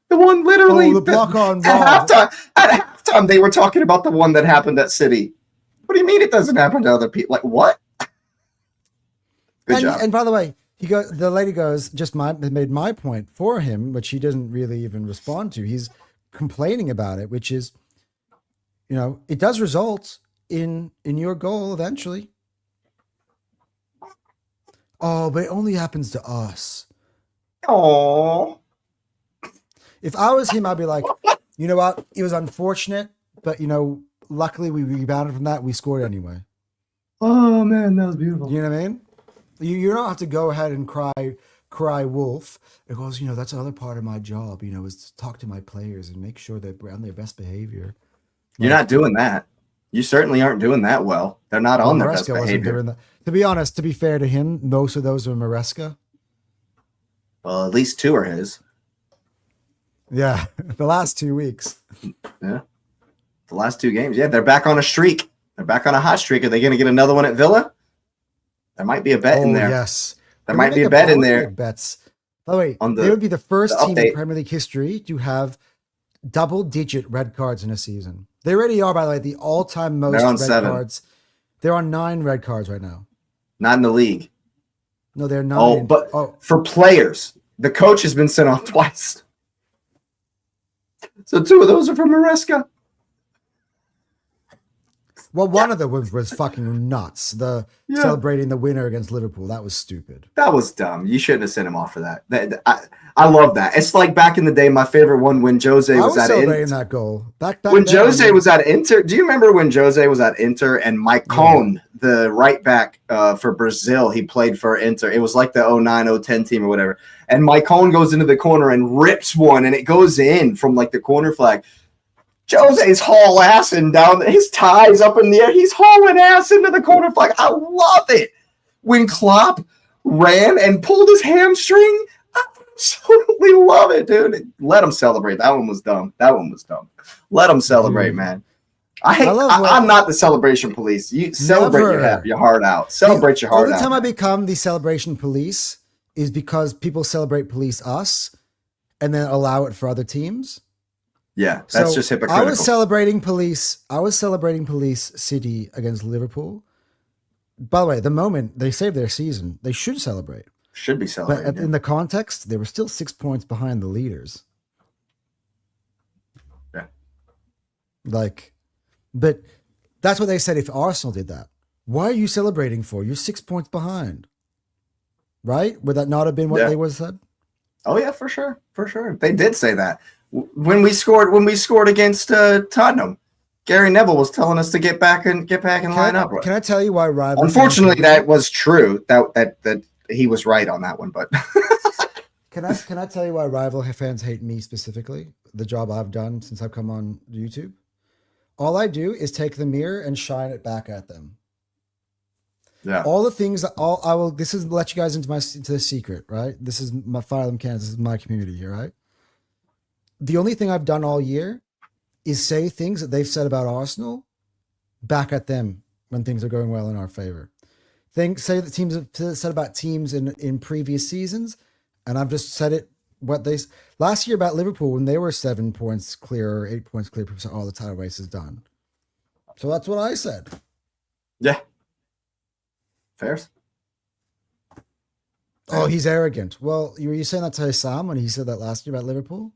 The one literally
the block on
at
Rob.
halftime they were talking about the one that happened at City. What do you mean it doesn't happen to other people? Like what? Good job.
And by the way, the lady goes, made my point for him, which he doesn't really even respond to. He's complaining about it, which is, it does result in your goal eventually. Oh, but it only happens to us.
Oh,
if I was him, I'd be like, you know what? It was unfortunate, but luckily we rebounded from that. We scored anyway.
Oh man, that was beautiful.
You know what I mean? You don't have to go ahead and cry wolf. It goes, that's another part of my job, is to talk to my players and make sure they're on their best behavior.
You're not doing that. You certainly aren't doing that well. They're not on their best
Maresca wasn't
behavior.
doing that. To be honest, to be fair to him, most of those are Maresca.
Well, at least 2 are his.
Yeah, the last 2 weeks.
Yeah. The last 2 games. Yeah, they're back on a streak. They're back on a hot streak. Are they going to get another one at Villa? There might be a bet in there.
Yes.
There might be a bet in
make
there.
bets. By the way,
On
they would be the first
the
team in
update.
Premier League history to have double-digit red cards in a season. They already are, by the way, the all-time most
They're on
red
7.
cards. They're on 9 red cards right now.
Not in the league.
No, they're 9.
Oh, but for players, the coach has been sent off twice. So 2 of those are from Maresca.
Well, one of them was fucking nuts. Celebrating the winner against Liverpool. That was stupid.
That was dumb. You shouldn't have sent him off for that. I love that. It's like back in the day, my favorite one when Jose
I
was at
celebrating
Inter.
that goal. Back
When
then,
Jose was at Inter, do you remember when Jose was at Inter and Mike Cohn, the right back for Brazil, he played for Inter. It was like the 09-010 team or whatever. And Mike Cohn goes into the corner and rips one, and it goes in from like the corner flag. Jose's haul assing down, his tie's up in the air. He's hauling ass into the corner flag. I love it. When Klopp ran and pulled his hamstring, I absolutely love it, dude. Let him celebrate. That one was dumb. Let him celebrate, man. I'm not the celebration police. You celebrate your heart out. Celebrate your heart out.
The only time I become the celebration police is because people celebrate police us and then allow it for other teams.
Yeah, that's just hypocritical.
I was celebrating police City against Liverpool. By the way, the moment they saved their season, they should celebrate.
Should be celebrating.
But in the context, they were still 6 points behind the leaders.
Yeah.
But that's what they said if Arsenal did that. Why are you celebrating for? You're 6 points behind. Right? Would that not have been what they would have said?
Oh yeah, for sure. For sure. They did say that. When we scored against Tottenham, Gary Neville was telling us to get back and line up.
Can I tell you why rival?
Unfortunately, that was true. That he was right on that one. But
can I tell you why rival fans hate me specifically? The job I've done since I've come on YouTube. All I do is take the mirror and shine it back at them.
Yeah.
All the things this is let you guys into the secret, right? This is my Fire Them Kansas, this is my community here, right? The only thing I've done all year is say things that they've said about Arsenal back at them when things are going well in our favor. Say that teams have said about teams in previous seasons, and I've just said it last year about Liverpool when they were 7 points clear or 8 points clear, people said, "Oh, the title race is done." So that's what I said.
Yeah. Fairs.
Oh, he's arrogant. Well, were you saying that to Sam when he said that last year about Liverpool?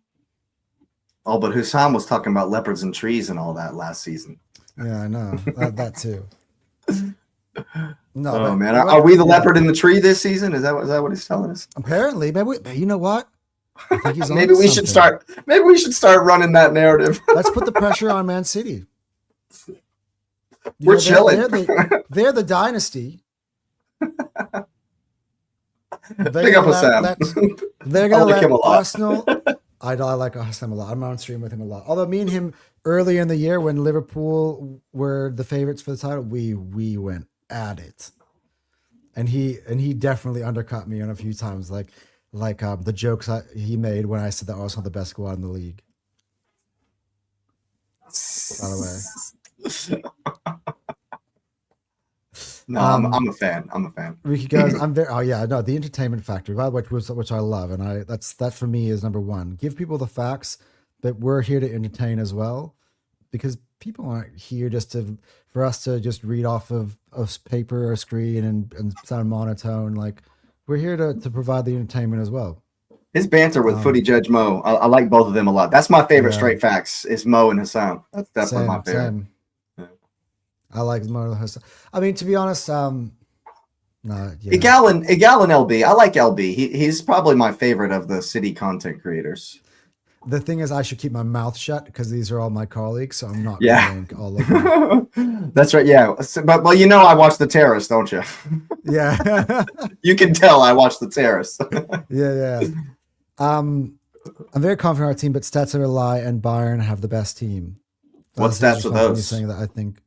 Oh, but Hussam was talking about leopards and trees and all that last season.
Yeah, I know that too. No,
Oh
but-
man, are we the
yeah.
leopard in the tree this season? Is that what he's telling us?
Apparently, maybe you know what? I think he's
Maybe
onto
we should
something.
start. Maybe we should start running that narrative.
Let's put the pressure on Man City. You
We're
know,
chilling.
They're the dynasty.
Big up Hussam.
They're
I
gonna
like
let
him a lot.
Arsenal. I like Hussam a lot. I'm on stream with him a lot. Although me and him earlier in the year when Liverpool were the favorites for the title, we went at it, and he definitely undercut me on a few times, like the jokes he made when I said that Arsenal are the best squad in the league. By the way.
No, I'm a fan. I'm a fan.
Ricky goes, I'm very. Oh yeah, no, the entertainment factor, by the way, which I love, and that for me is number one. Give people the facts, but we're here to entertain as well, because people aren't here for us to just read off of paper or screen and sound monotone. Like we're here to provide the entertainment as well.
His banter with Footy Judge Mo, I like both of them a lot. That's my favorite straight facts. Is Mo and Hussam. That's definitely my favorite.
Same. I like more of the. I mean, to be honest, no. Yeah.
Egalin LB. I like LB. He's probably my favorite of the City content creators.
The thing is, I should keep my mouth shut because these are all my colleagues, so I'm not
Yeah.
going all of them.
That's right. Yeah, but well, you know, I watch The Terrace, don't you?
Yeah.
You can tell I watch The Terrace.
Yeah. I'm very confident in our team, but stats are a lie, and Bayern have the best team.
What
That's
stats
just
are
not me
those?
Saying that, I think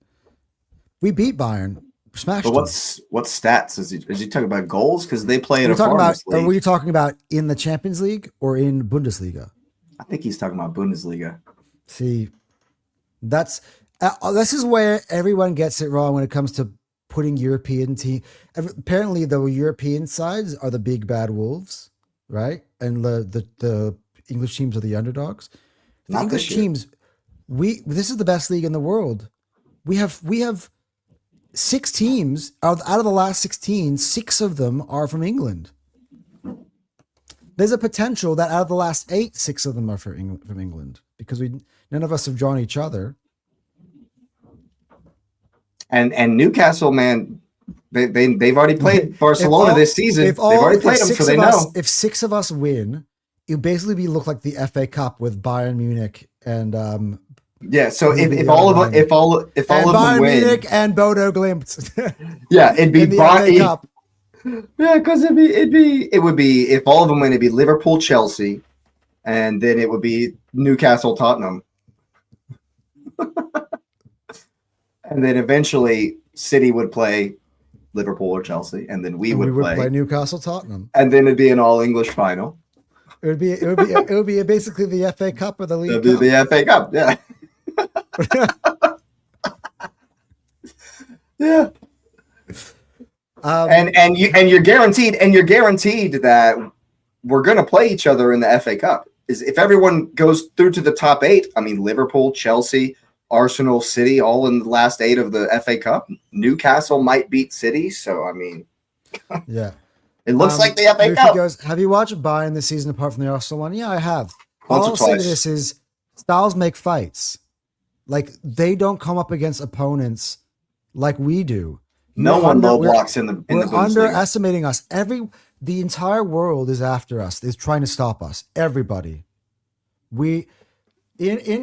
we beat Bayern, smashed
But
them.
what stats is he talking about? Goals because they play in
Are
a
you talking about?
farmers league.
Were you talking about in the Champions League or in Bundesliga?
I think he's talking about Bundesliga.
See, this is where everyone gets it wrong when it comes to putting European team. Apparently, the European sides are the big bad wolves, right? And the English teams are the underdogs. The
Not
English
this year.
teams, this is the best league in the world. We have 6 teams out of the last 16. 6 of them are from England. There's a potential that out of the last 8, 6 of them are from England because none of us have drawn each other.
And Newcastle, man, they've already played Barcelona this season. They've already played them, so they know.
If 6 of us win, it'll basically look like the FA Cup with Bayern Munich and
Yeah. So
Maybe
if
the
all of
other
them, if all of them
Bayern
win,
Munich and Bodo Glimt.
yeah, it'd be
in the FA Cup.
Yeah, because it would be if all of them win, it'd be Liverpool, Chelsea, and then it would be Newcastle, Tottenham, and then eventually City would play Liverpool or Chelsea, and then we
And
would play,
Newcastle Tottenham.
and then it'd be an all English final.
It would be basically the FA Cup or the League
It'd be
Cup.
the FA Cup, yeah. Yeah. And you're guaranteed that we're going to play each other in the FA Cup. Is if everyone goes through to the top 8, I mean Liverpool, Chelsea, Arsenal, City, all in the last 8 of the FA Cup. Newcastle might beat City, so I mean,
Yeah.
it looks like the FA
Rufi
Cup.
goes, have you watched Bayern this season apart from the Arsenal one? Yeah, I have.
Once
All
or
I'll say to
twice.
this is styles make fights. Like they don't come up against opponents like we do.
No
We're
one
under-
low
we're-
blocks in the
We're
Bundesliga.
underestimating us. The entire world is after us. Is trying to stop us. Everybody. In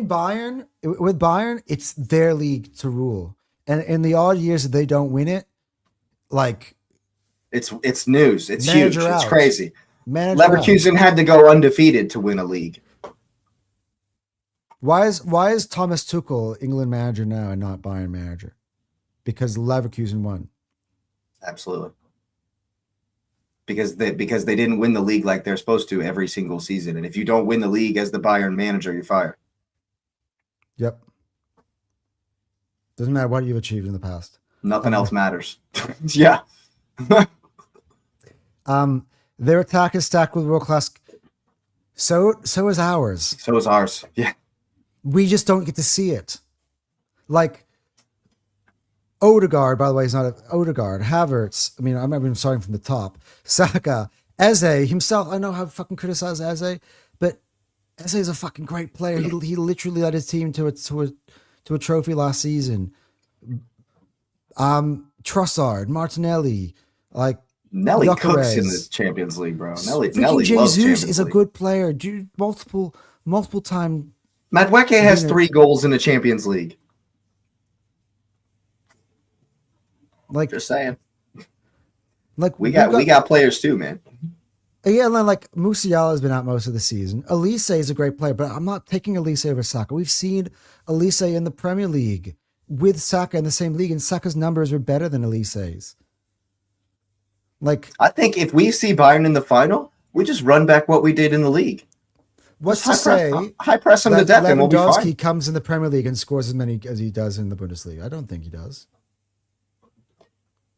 Bayern, with Bayern, it's their league to rule. And in the odd years that they don't win it, like
It's news. It's
Manager
huge. It's
out.
crazy.
manager out.
Leverkusen had to go undefeated to win a league.
Why is Thomas Tuchel England manager now and not Bayern manager? Because Leverkusen won.
Absolutely. Because they didn't win the league like they're supposed to every single season. And if you don't win the league as the Bayern manager, you're fired.
Yep. Doesn't matter what you've achieved in the past.
Nothing else matters. Yeah.
Their attack is stacked with world class. So is ours.
So is ours. Yeah.
We just don't get to see it. Like Odegaard, by the way, is not Odegaard. Havertz. I mean, I'm starting from the top. Saka, Eze himself, I know how fucking criticize Eze, but Eze is a fucking great player. He literally led his team to a trophy last season. Trossard, Martinelli, like
Nelly cooks in
Gyökeres.
the Champions League, bro. Nelly
Freaking
loves
Jesus
Champions
is a
League.
good player, dude. Multiple time.
Madueke has
Winner.
3 goals in the Champions League.
Like
Just saying.
like
We got players too, man.
yeah, and then like Musiala has been out most of the season. Elise is a great player, but I'm not taking Elise over Saka. We've seen Elise in the Premier League with Saka in the same league, and Saka's numbers are better than Elise's. Like,
I think if we see Bayern in the final, we just run back what we did in the league.
what's to
Just
say
high press him to
that
death and we'll be fine.
Lewandowski comes in the Premier League and scores as many as he does in the Bundesliga? I don't think he does.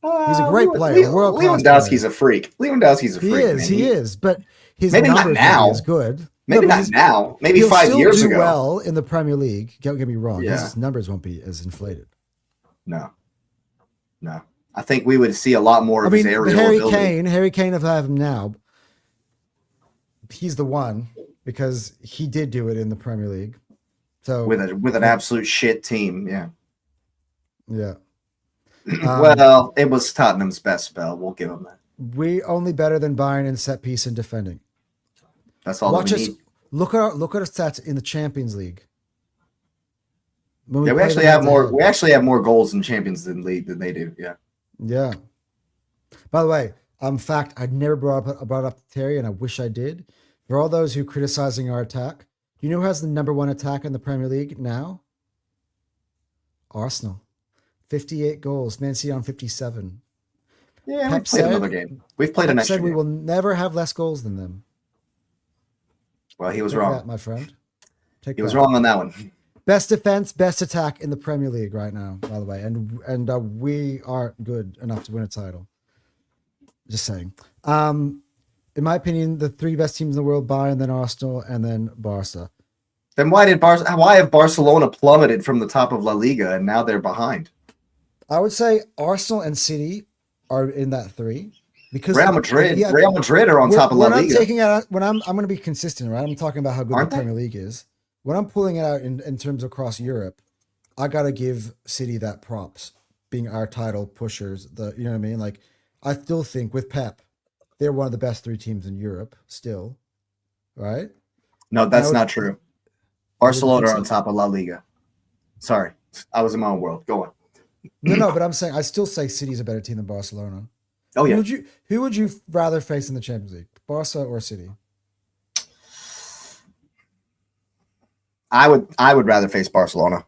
He's a great player, world-class
Lewandowski's
player.
a freak. Lewandowski's a
He
freak.
is,
man.
he is, but his
Maybe not
numbers
now.
won't be as good.
Maybe
No, but
not now. Maybe
he'll
5
still
years
do
ago.
well in the Premier League. Don't get me wrong.
Yeah.
His numbers won't be as inflated.
No. I think we would see a lot more of his aerial ability.
Harry Kane, if I have him now, he's the one because he did do it in the Premier League. So
With an absolute shit team, yeah.
yeah,
Well, it was Tottenham's best spell. We'll give him that.
we only better than Bayern in set piece and defending.
That's all
Watch
that we
us
need.
look at our stats in the Champions League. When
Yeah, we
play
actually
them
have more.
head-to-head.
We actually have more goals in Champions League than they do. Yeah.
Yeah. By the way, fact, I never brought up to Terry, and I wish I did. For all those who criticizing our attack, do you know who has the number 1 attack in the Premier League now? Arsenal, 58 goals. Man City on 57.
Yeah,
Pep
we've played
said-
another game. We've played an
Pep
extra
said we
game.
will never have less goals than them.
Well, he was
Take
wrong.
that, my friend. Take
He was
that.
wrong on that one.
Best defense, best attack in the Premier League right now, by the way, and we aren't good enough to win a title. Just saying. In my opinion, the 3 best teams in the world: Bayern, then Arsenal, and then Barca.
Then why have Barcelona plummeted from the top of La Liga and now they're behind?
I would say Arsenal and City are in that 3 because
Real Madrid.
yeah,
Real Madrid are on top of La
when I'm
Liga.
taking it out, when I'm going to be consistent, right? I'm talking about how good
Aren't
the
they?
Premier League is. When I'm pulling it out in terms of across Europe, I got to give City that props, being our title pushers. You know what I mean? Like, I still think with Pep, they're one of the best 3 teams in Europe still, right?
No, that's
I would-
not true. Barcelona
think
are on
so.
top of La Liga. Sorry, I was in my own world. Go on.
No, but I'm saying I still say City's a better team than Barcelona.
Oh yeah.
Who would you rather face in the Champions League, Barca or City?
I would rather face Barcelona.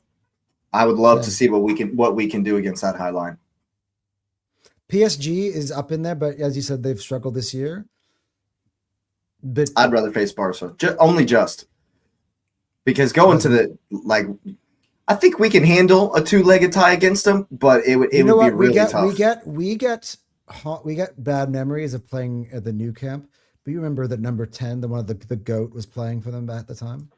I would love to
Same.
see what we can do against that high line.
PSG is up in there, but as you said, they've struggled this year. But
I'd rather face Barca. Only just because going to the I think we can handle a 2-legged tie against them, but it would be really tough.
We get bad memories of playing at the new camp. But you remember that number 10, the one of the GOAT was playing for them at the time.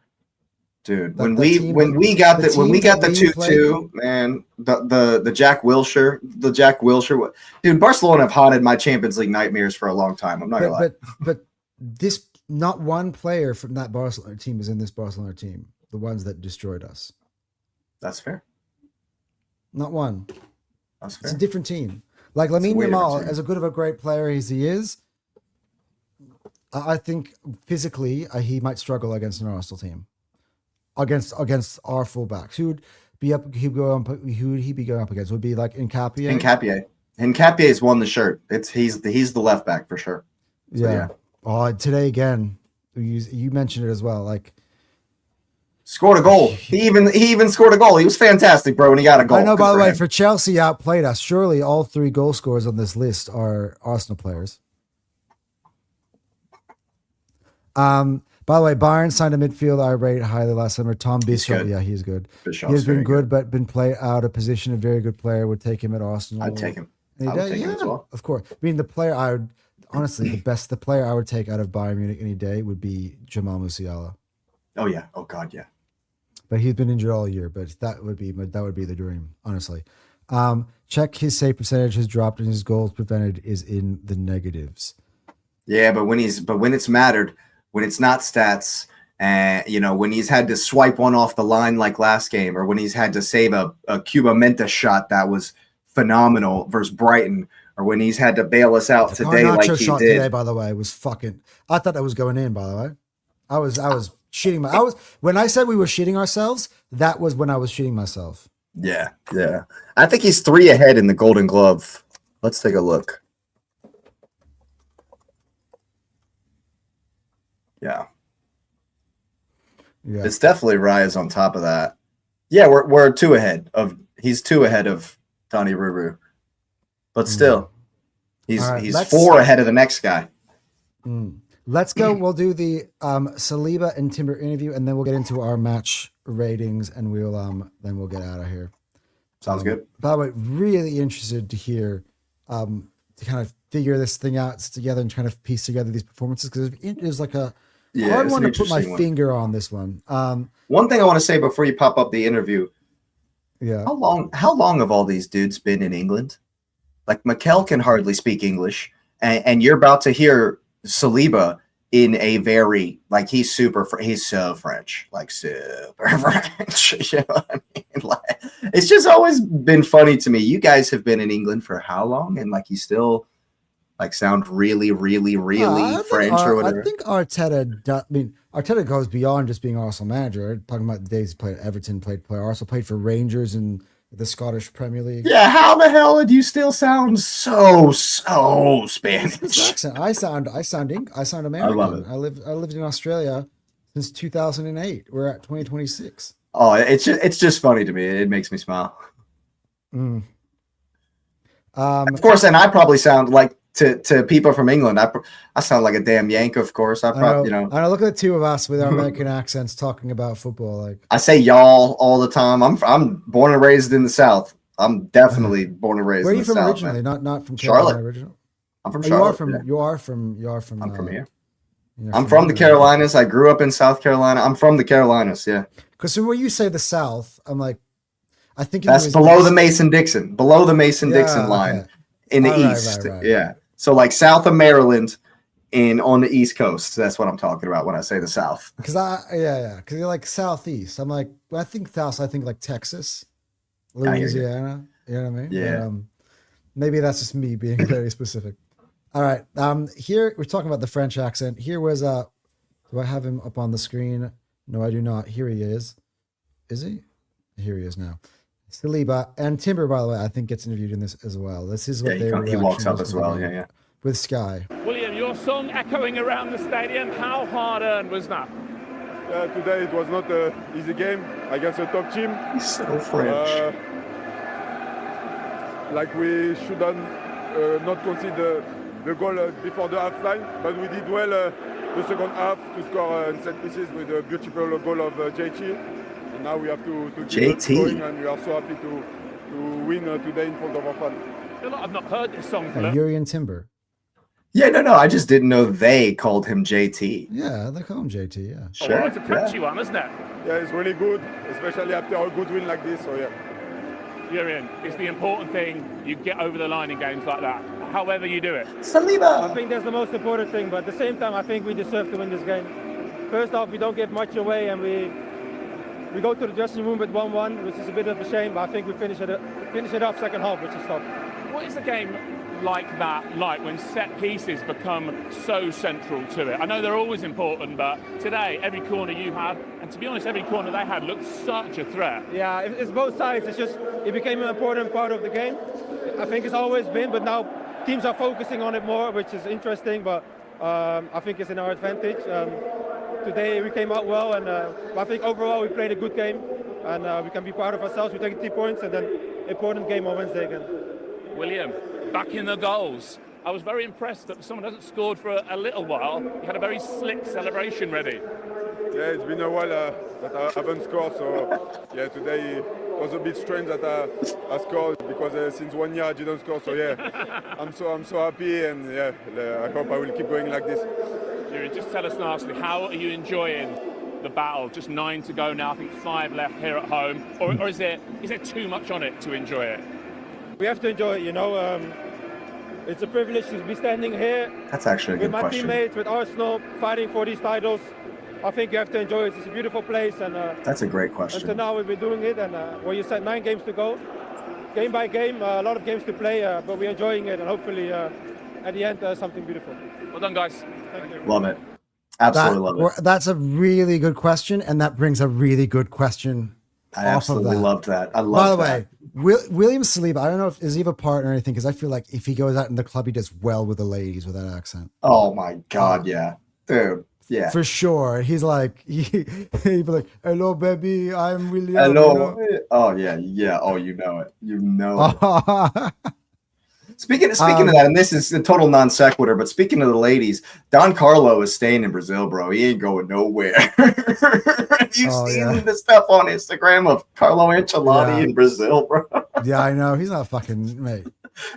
Dude,
The
when
team
we got
that we
2-2, man, the Jack Wilshere, dude, Barcelona have haunted my Champions League nightmares for a long time. I'm not gonna lie.
But this not one player from that Barcelona team is in this Barcelona team. The ones that destroyed us.
That's fair.
Not one.
That's
It's a
fair.
different team. Like
It's a
Lamine
way different
Yamal,
team.
as a good of a great player as he is, I think physically he might struggle against an Arsenal team. Against our fullbacks, who would be up? Who would he be going up against? Would be like Nkapie.
Nkapie's won the shirt. He's the left back for sure. So,
Yeah. Oh, today again, you mentioned it as well. Like
Scored a goal. He even scored a goal. He was fantastic, bro, and he got a goal.
I know.
Good
By the way,
him.
for Chelsea outplayed us. Surely all 3 goal scorers on this list are Arsenal players. By the way, Bayern signed a midfield I rate highly last summer. Tom Bishop,
good.
yeah, he's good.
Bishop's
He's been
very
good, but been played out of position. A very good player. Would take him at Arsenal.
I'd take him.
And he
I would
did-
take him as well.
Of course. I mean, the player I would honestly the player I would take out of Bayern Munich any day would be Jamal Musiala.
Oh yeah. Oh god, yeah.
But he's been injured all year. But that would be the dream, honestly. Check his save percentage has dropped and his goals prevented is in the negatives.
Yeah, but when it's mattered, when it's not stats, and when he's had to swipe one off the line like last game, or when he's had to save a Cuba Menta shot that was phenomenal versus Brighton, or when he's had to bail us out
The
today
Garnacho
like he
shot
did.
today, by the way, was fucking. I thought that was going in. By the way, I was shitting. When I said we were shitting ourselves. That was when I was shitting myself.
Yeah. I think he's 3 ahead in the Golden Glove. Let's take a look. Yeah.
Yeah.
It's definitely Raya's on top of that. Yeah, we're 2 ahead of. He's 2 ahead of Donny Ruru, but still, he's
All right,
he's
let's-
4 ahead of the next guy.
Let's go. We'll do the Saliba and Timber interview, and then we'll get into our match ratings, and we'll get out of here.
Sounds good.
By the way, really interested to hear to kind of figure this thing out together and kind of piece together these performances, because it is like a hard
it's
one
an
to put my
interesting one.
finger on this one.
One thing I want to say before you pop up the interview:
Yeah.
how long have all these dudes been in England? Like Mikel can hardly speak English, and you're about to hear Saliba in a very he's so French, like super French. You know what I mean? Like, it's just always been funny to me. You guys have been in England for how long, and you still sound really, really, really French or whatever.
I think Arteta goes beyond just being Arsenal manager. Talking about the days he played at Everton, played for Arsenal, played for Rangers in the Scottish Premier League.
Yeah, how the hell do you still sound so Spanish?
Accent. I sound American.
I love it.
I lived in Australia since 2008. We're at 2026.
Oh, it's just funny to me. It makes me smile. Of course, and I probably sound like to people from England. I sound like a damn Yank. Of course, I probably
I know. Look at the two of us with our American accents talking about football.
I say y'all all the time. I'm born and raised in the South. I'm definitely born and raised.
Where are
in
you
the
from
South,
originally?
man.
Not from
Charlotte.
Carolina original.
I'm from
Oh,
Charlotte.
you are from.
I'm from here.
you're
I'm from the Carolinas. I grew up in South Carolina. I'm from the Carolinas. Yeah,
Because when you say the South, I'm like, I think
that's below the Mason-Dixon,
Yeah,
line
okay.
in the
All right,
east.
right.
Yeah, so south of Maryland, on the East Coast. That's what I'm talking about when I say the South.
Because because you're like Southeast. I'm like, when I think South, I think like Texas,
I hear you.
Louisiana. You know what I mean?
Yeah.
But, maybe that's just me being very specific. All right. Here we're talking about the French accent. Here was do I have him up on the screen? No, I do not. Here he is. Is he? Here he is now. Saliba and Timber, by the way, I think gets interviewed in this as well. This is what
He walks up as well. Yeah.
With Sky.
William, your song echoing around the stadium, how hard-earned was that?
Today it was not an easy game against a top team.
He's so French.
We shouldn't not concede the goal before the half line, but we did well the second half to score in set pieces with a beautiful goal of JT. And now we have to keep
JT.
going, and we are so happy to win today in front of our fans.
I've not heard this song, Philip.
Urian Timber.
Yeah, no. I just didn't know they called him JT.
Yeah, they call him JT. Yeah.
Oh, well, it's a catchy one, isn't it?
Yeah, it's really good, especially after a good win like this. So yeah.
Urian, it's the important thing. You get over the line in games like that, however you do it.
Saliba.
I think that's the most important thing, but at the same time, I think we deserve to win this game. First off, we don't give much away, and we go to the dressing room with 1-1, which is a bit of a shame, but I think we finish it off second half, which is tough.
What is the game like that like when set pieces become so central to it? I know they're always important, but today, every corner you had, and to be honest, every corner they had looked such a threat.
Yeah, it's both sides. It's just, it became an important part of the game. I think it's always been, but now teams are focusing on it more, which is interesting, but I think it's in our advantage. Today we came out well, and I think overall we played a good game, and we can be proud of ourselves. We take 3 points, and then important game on Wednesday again.
William, back in the goals. I was very impressed that someone hasn't scored for a little while. He had a very slick celebration ready.
Yeah, it's been a while that I haven't scored, so yeah, today it was a bit strange that I scored because since 1 year I didn't score. So yeah, I'm so happy, and yeah, I hope I will keep going like this.
Yuri, just tell us nicely, how are you enjoying the battle? Just 9 to go now. I think 5 left here at home, or is there too much on it to enjoy it?
We have to enjoy it, you know. it's a privilege to be standing here
That's actually a
with
good
my
question.
teammates, with Arsenal, fighting for these titles. I think you have to enjoy it. It's a beautiful place, and
That's a great
until
question.
now we've been doing it. And well, you said 9 games to go, game by game, a lot of games to play, but we're enjoying it, and hopefully at the end something beautiful.
Well done, guys.
Thank you.
Love it. Absolutely love it.
That's a really good question, and that brings a really good question
I
off of
absolutely
that.
loved that. I
By the
love
way,
that.
William Saliba, I don't know if is he have a partner or anything, because I feel like if he goes out in the club, he does well with the ladies with that accent.
Oh my God, yeah, dude, yeah.
For sure. He's like, he'd be like, hello, baby, I'm William.
Hello. Oh yeah, yeah. Oh, you know it. You know it. Speaking of that, and this is a total non sequitur, but speaking of the ladies, Don Carlo is staying in Brazil, bro. He ain't going nowhere. Have you seen the stuff on Instagram of Carlo Ancelotti in Brazil, bro?
Yeah, I know. He's not fucking mate.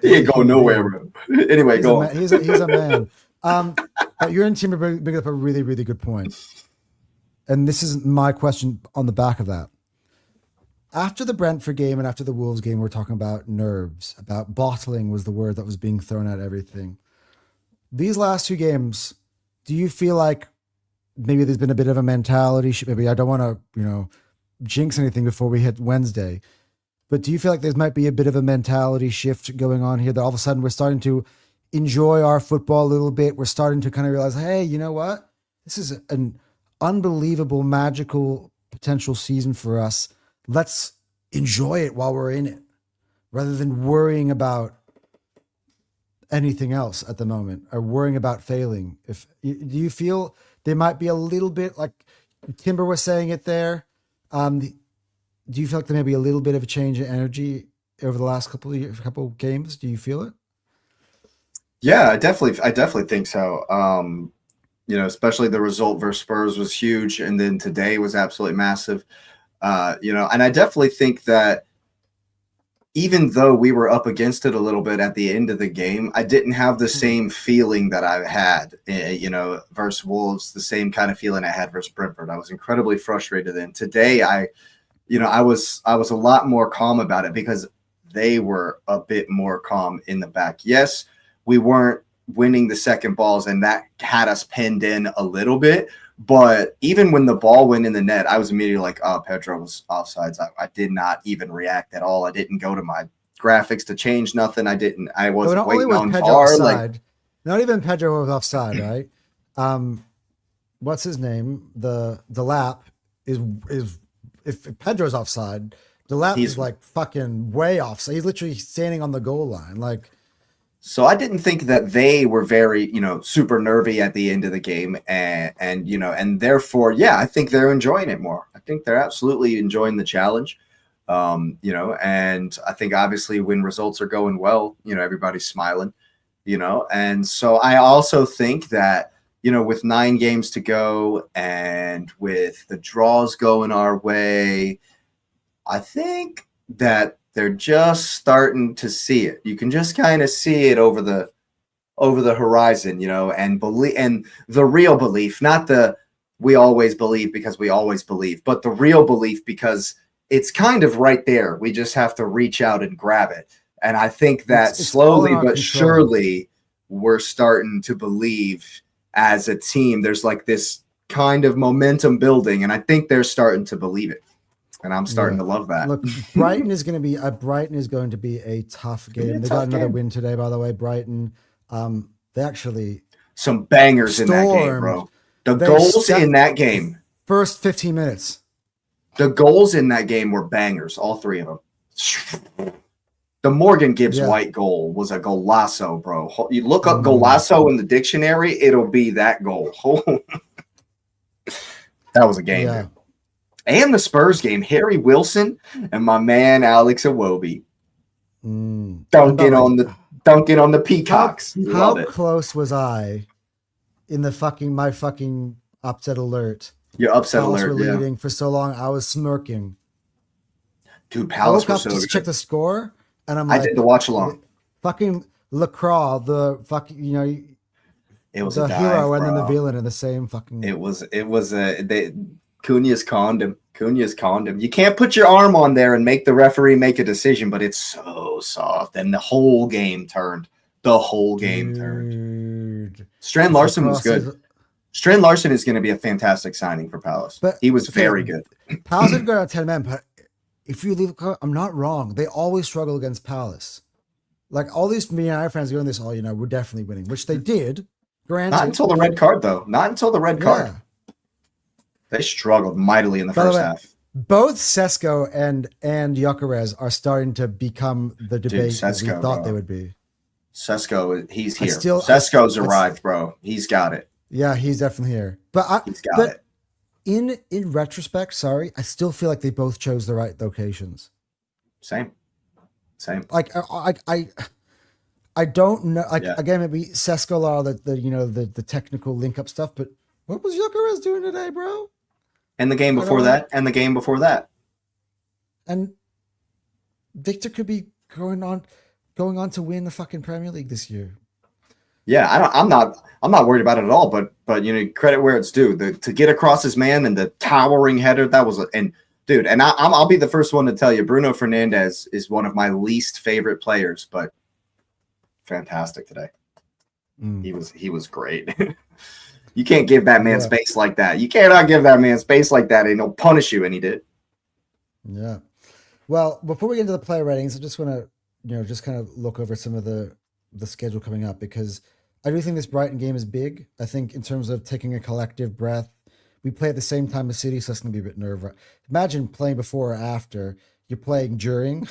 He ain't going nowhere, bro. Anyway, go on.
He's a man. But you're in team bring up a really, really good point. And this is my question on the back of that. After the Brentford game and after the Wolves game, we're talking about nerves, about bottling was the word that was being thrown at everything. These last 2 games, do you feel like maybe there's been a bit of a mentality shift? Maybe I don't want to, jinx anything before we hit Wednesday, but do you feel like there might be a bit of a mentality shift going on here that all of a sudden we're starting to enjoy our football a little bit? We're starting to kind of realize, hey, you know what? This is an unbelievable, magical potential season for us. Let's enjoy it while we're in it rather than worrying about anything else at the moment or worrying about failing. Do you feel there might be a little bit like Timber was saying it there? Do you feel like there may be a little bit of a change in energy over the last couple of games? Do you feel it?
Yeah, I definitely think so. Especially the result versus Spurs was huge, and then today was absolutely massive. And I definitely think that even though we were up against it a little bit at the end of the game, I didn't have the same feeling that I had, versus Wolves, the same kind of feeling I had versus Brentford. I was incredibly frustrated. And today I was a lot more calm about it because they were a bit more calm in the back. Yes, we weren't winning the second balls, and that had us pinned in a little bit. But even when the ball went in the net, I was immediately like, oh, Pedro was offsides. I did not even react at all. I didn't go to my graphics to change nothing. I wasn't waiting on VAR.
Not even Pedro was offside, right? What's his name? The lap is if Pedro's offside, the lap is like fucking way off. So he's literally standing on the goal line.
So I didn't think that they were very, super nervy at the end of the game. And therefore, yeah, I think they're enjoying it more. I think they're absolutely enjoying the challenge. And I think obviously when results are going well, everybody's smiling, and so I also think that, with 9 games to go and with the draws going our way, I think that they're just starting to see it. You can just kind of see it over the horizon, and believe, and the real belief, not the we always believe because we always believe, but the real belief because it's kind of right there. We just have to reach out and grab it. And I think that
it's
slowly but
control.
surely we're starting to believe as a team. There's like this kind of momentum building, and I think they're starting to believe it. And I'm starting to love that.
Look, Brighton is going to be a tough game. They got another win today, by the way. Brighton, they actually
some bangers in that game, bro. The goals in that game,
first 15 minutes.
The goals in that game were bangers, all 3 of them. The Morgan Gibbs White goal was a golazo, bro. You look up golazo in the dictionary, it'll be that goal. That was a game.
Yeah.
Dude. And the Spurs game, Harry Wilson and my man Alex Iwobi dunking on the Peacocks.
How close was I in my fucking upset alert?
Your upset
Palace
alert,
were leading for so long. I was smirking.
Dude, Palace was so
good.
good.
Check the score, and
I did the watch along.
Fucking Lacroix, the fucking
it was
the
a dive,
hero
bro.
And then the villain in the same fucking.
It was Cunha's condom. You can't put your arm on there and make the referee make a decision, but it's so soft. And the whole game turned the whole game turned.
Dude.
Strand Larson was
Cross
good.
is-
Strand Larson is going to be a fantastic signing for Palace.
But-
He was
okay,
very good.
Palace did go down 10 men, but if you leave, I'm not wrong. They always struggle against Palace. Like all these United fans going this, we're definitely winning, which they did. Granted,
Not until the red card, though. Not until the red card.
yeah.
They struggled mightily in the
By the
first
way,
half.
Both Sesko and Gyökeres are starting to become the debate that we
Sesko,
thought
bro.
they would be.
Sesko, he's
I
here.
still-
Sesko's
I-
arrived, bro. He's got it.
Yeah, he's definitely here. But
He's got
but
it.
in retrospect, sorry, I still feel like they both chose the right locations.
Same.
Like I don't know. Like
Yeah.
again, maybe Sesko a lot of the technical link up stuff. But what was Gyökeres doing today, bro?
And the game
I
before
don't-
that, and the game before that.
And Victor could be going on to win the fucking Premier League this year.
Yeah, I'm not worried about it at all. But credit where it's due. To get across his man and the towering header that was dude. And I'll be the first one to tell you, Bruno Fernandes is one of my least favorite players, but fantastic today.
Mm.
He was great. You can't give that man
Yeah.
space like that. You cannot give that man space like that, and he'll punish you. And he did.
Yeah. Well, before we get into the player ratings, I just want to, just kind of look over some of the schedule coming up, because I do think this Brighton game is big. I think in terms of taking a collective breath, we play at the same time as City, so it's going to be a bit nerve-wracking. Imagine playing before or after. You're playing during,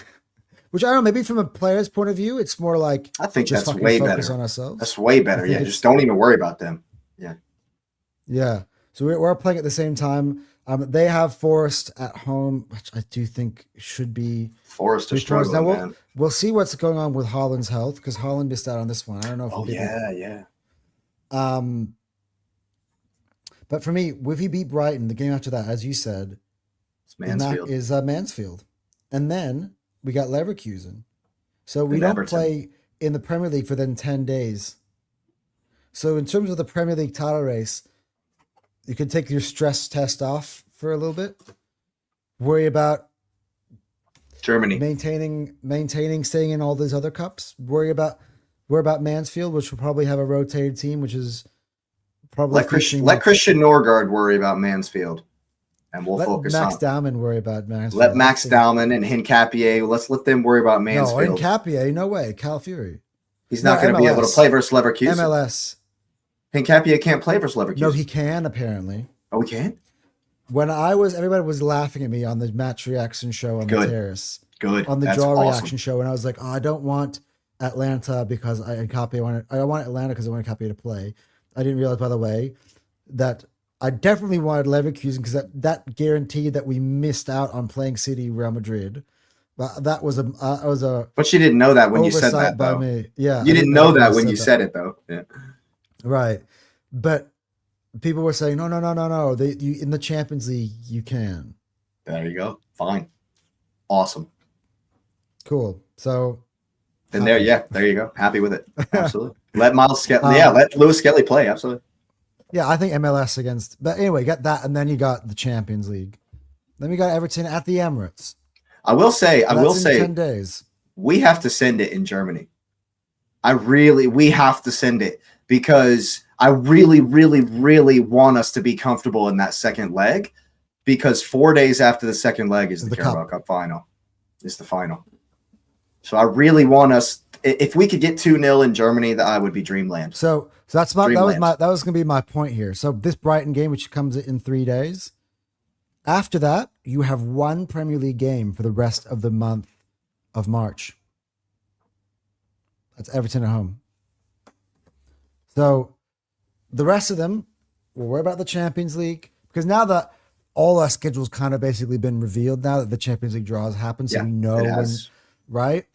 which I don't know, maybe from a player's point of view, it's more like
I think
just
that's
fucking
way
focus
better.
on ourselves.
That's way better.
I think
Yeah,
it's-
just don't even worry about them.
Yeah. So we're playing at the same time. They have Forest at home, which I do think should be
Forrest is
3 points. Now
struggling, man.
we'll see what's going on with Haaland's health, because Haaland missed out on this one. I don't know if
Oh
he did.
yeah.
But for me, if he beat Brighton, the game after that, as you said,
It's Mansfield.
is Mansfield. And then we got Leverkusen. So we
And
don't
Everton.
play in the Premier League for then 10 days. So in terms of the Premier League title race, you could take your stress test off for a little bit. Worry about
Germany.
maintaining staying in all these other cups. Worry about Mansfield, which will probably have a rotated team, which is probably
Let Christian Norgard worry about Mansfield, and we'll focus
Max
on.
Dowman worry about Mansfield.
Let Max Dowman and Hincapié. Let's let them worry about
No,
Mansfield.
Hincapié, no way. Cal Fury.
He's not
No,
going to be able to
MLS.
play versus Leverkusen.
MLS.
Hincapié can't play versus Leverkusen.
No, he can apparently.
Oh, we can.
When everybody was laughing at me on the match reaction show on the
Good.
terrace,
Good.
on the
That's
draw
awesome.
reaction show, and I was like, I don't want Atlanta because I want Atlanta because I want Hincapié to play. I didn't realize, by the way, that I definitely wanted Leverkusen because that guaranteed that we missed out on playing City, Real Madrid. But that was a
But you didn't know that when you said
oversight
that,
by
though.
me. Yeah,
You
I
didn't know that when
I
you said it, though. Yeah.
Right. But people were saying, no. You, in the Champions League, you can.
There you go. Fine. Awesome.
Cool. So
Then there you go. Happy with it. Absolutely. Let Miles Skelly. Let Lewis Skelly play. Absolutely.
yeah, I think MLS against. But anyway, you got that, and then you got the Champions League. Then we got Everton at the Emirates.
I will say,
That's in 10 days.
we have to send it in Germany. We have to send it because I really, really, really want us to be comfortable in that second leg, because 4 days after the second leg is the
The
Carabao Cup final. It's the final. So I really want us, if we could get 2-0 in Germany, that would be dreamland.
So that
Dreamland.
was going to be my point here. So this Brighton game, which comes in 3 days, after that you have one Premier League game for the rest of the month of March. That's Everton at home. So the rest of them, we'll worry about the Champions League, because now that all our schedule's kind of basically been revealed, now that the Champions League draws happen, so
Yeah,
we know
it
when,
has.
right?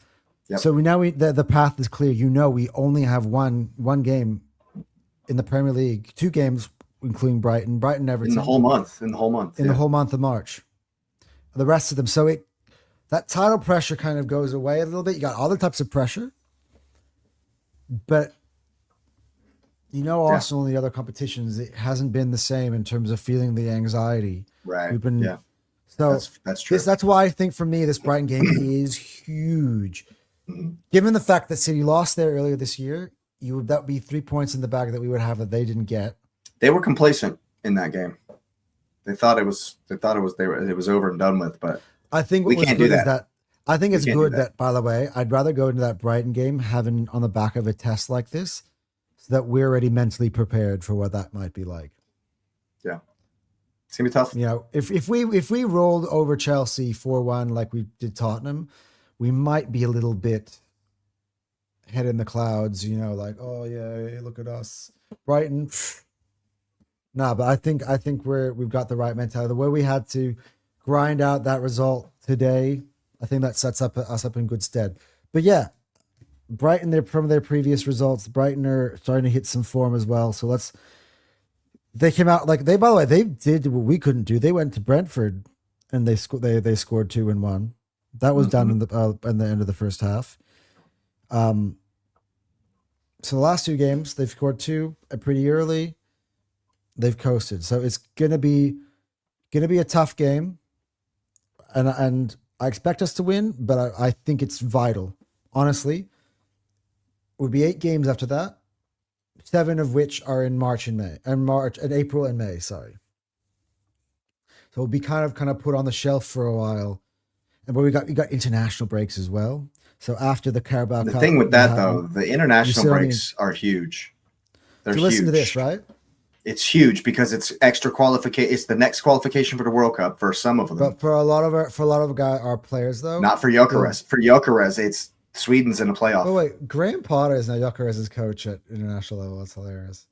Yep.
So the path is clear. We only have one game in the Premier League, 2 games, including Brighton, Everton,
In the whole month.
in the whole month of March. The rest of them. So that title pressure kind of goes away a little bit. You got other types of pressure, but Arsenal and the other competitions, it hasn't been the same in terms of feeling the anxiety.
Right.
We've been
yeah.
so
That's true.
that's why I think for me this Brighton game is huge. Given the fact that City lost there earlier this year, that would be 3 points in the bag that we would have that they didn't get.
They were complacent in that game. They thought it was over and done with, but
I think what
we
was
can't do
good is
that.
that I think it's
can't do
good
that.
that, by the way, I'd rather go into that Brighton game having on the back of a test like this so that we're already mentally prepared for what that might be like.
It's gonna be tough.
You know, if we rolled over Chelsea 4-1 like we did Tottenham, we might be a little bit head in the clouds, you know, like, oh yeah, look at us. Brighton. No, but I think we've got the right mentality. The way we had to grind out that result today, I think that sets us up in good stead. But yeah, Brighton, from their previous results, Brighton are starting to hit some form as well. So they came out like by the way, they did what we couldn't do. They went to Brentford and they scored 2 and 1. That was done in the end of the first half. So the last 2 games, they've scored 2 pretty early. They've coasted. So it's gonna be a tough game. And I expect us to win, but I think it's vital. Honestly, it would be 8 games after that, 7 of which are in April and May. Sorry. So it'll be kind of put on the shelf for a while, but we got international breaks as well. So after the Carabao
The
Cup,
thing with that though, the international
still
breaks are huge. They're
so
huge.
listen to this, right?
It's huge because it's extra qualification. It's the next qualification for the World Cup for some of them.
But for a lot of our players though,
Not for Gyökeres. For Gyökeres, it's Sweden's in a playoff.
Oh wait, Graham Potter is now Gyökeres' coach at international level. That's hilarious.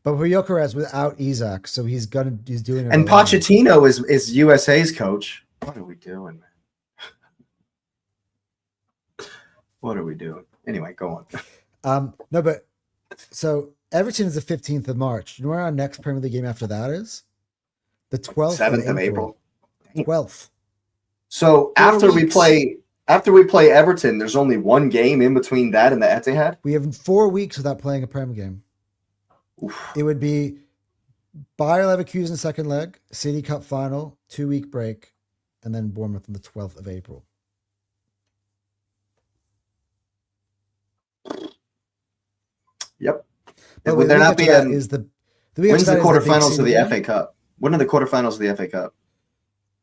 But for Gyökeres without Isak, so he's doing it.
And
alone.
Pochettino is USA's coach. What are we doing, man? What are we doing? Anyway, go on.
No, but so Everton is the 15th of March. You know where our next Premier League game after that is? The 12th
7th of April.
12th.
So
4
after
weeks.
we play Everton, there's only one game in between that and the Etihad.
We have 4 weeks without playing a Premier game.
Oof.
It would be Bayer Leverkusen second leg, City Cup final, 2-week break, and then Bournemouth on the 12th of April.
Yep.
But
Would there not be
when's the
quarterfinals of the FA Cup? When are the quarterfinals of the FA Cup?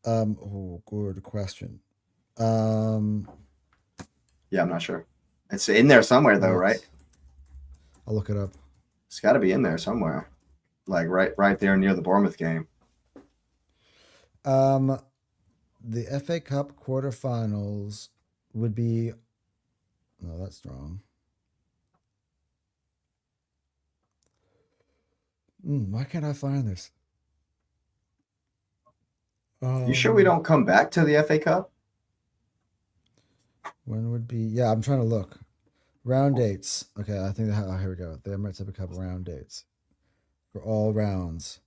Good question.
Yeah, I'm not sure. It's in there somewhere though, right?
I'll look it up.
It's got to be in there somewhere, like right there near the Bournemouth game.
The FA Cup quarterfinals would be. No, that's wrong. Why can't I find this?
You sure we don't come back to the FA Cup?
When would be? Yeah, I'm trying to look. Round dates. Okay, I think here we go. The Emirates have a couple round dates for all rounds.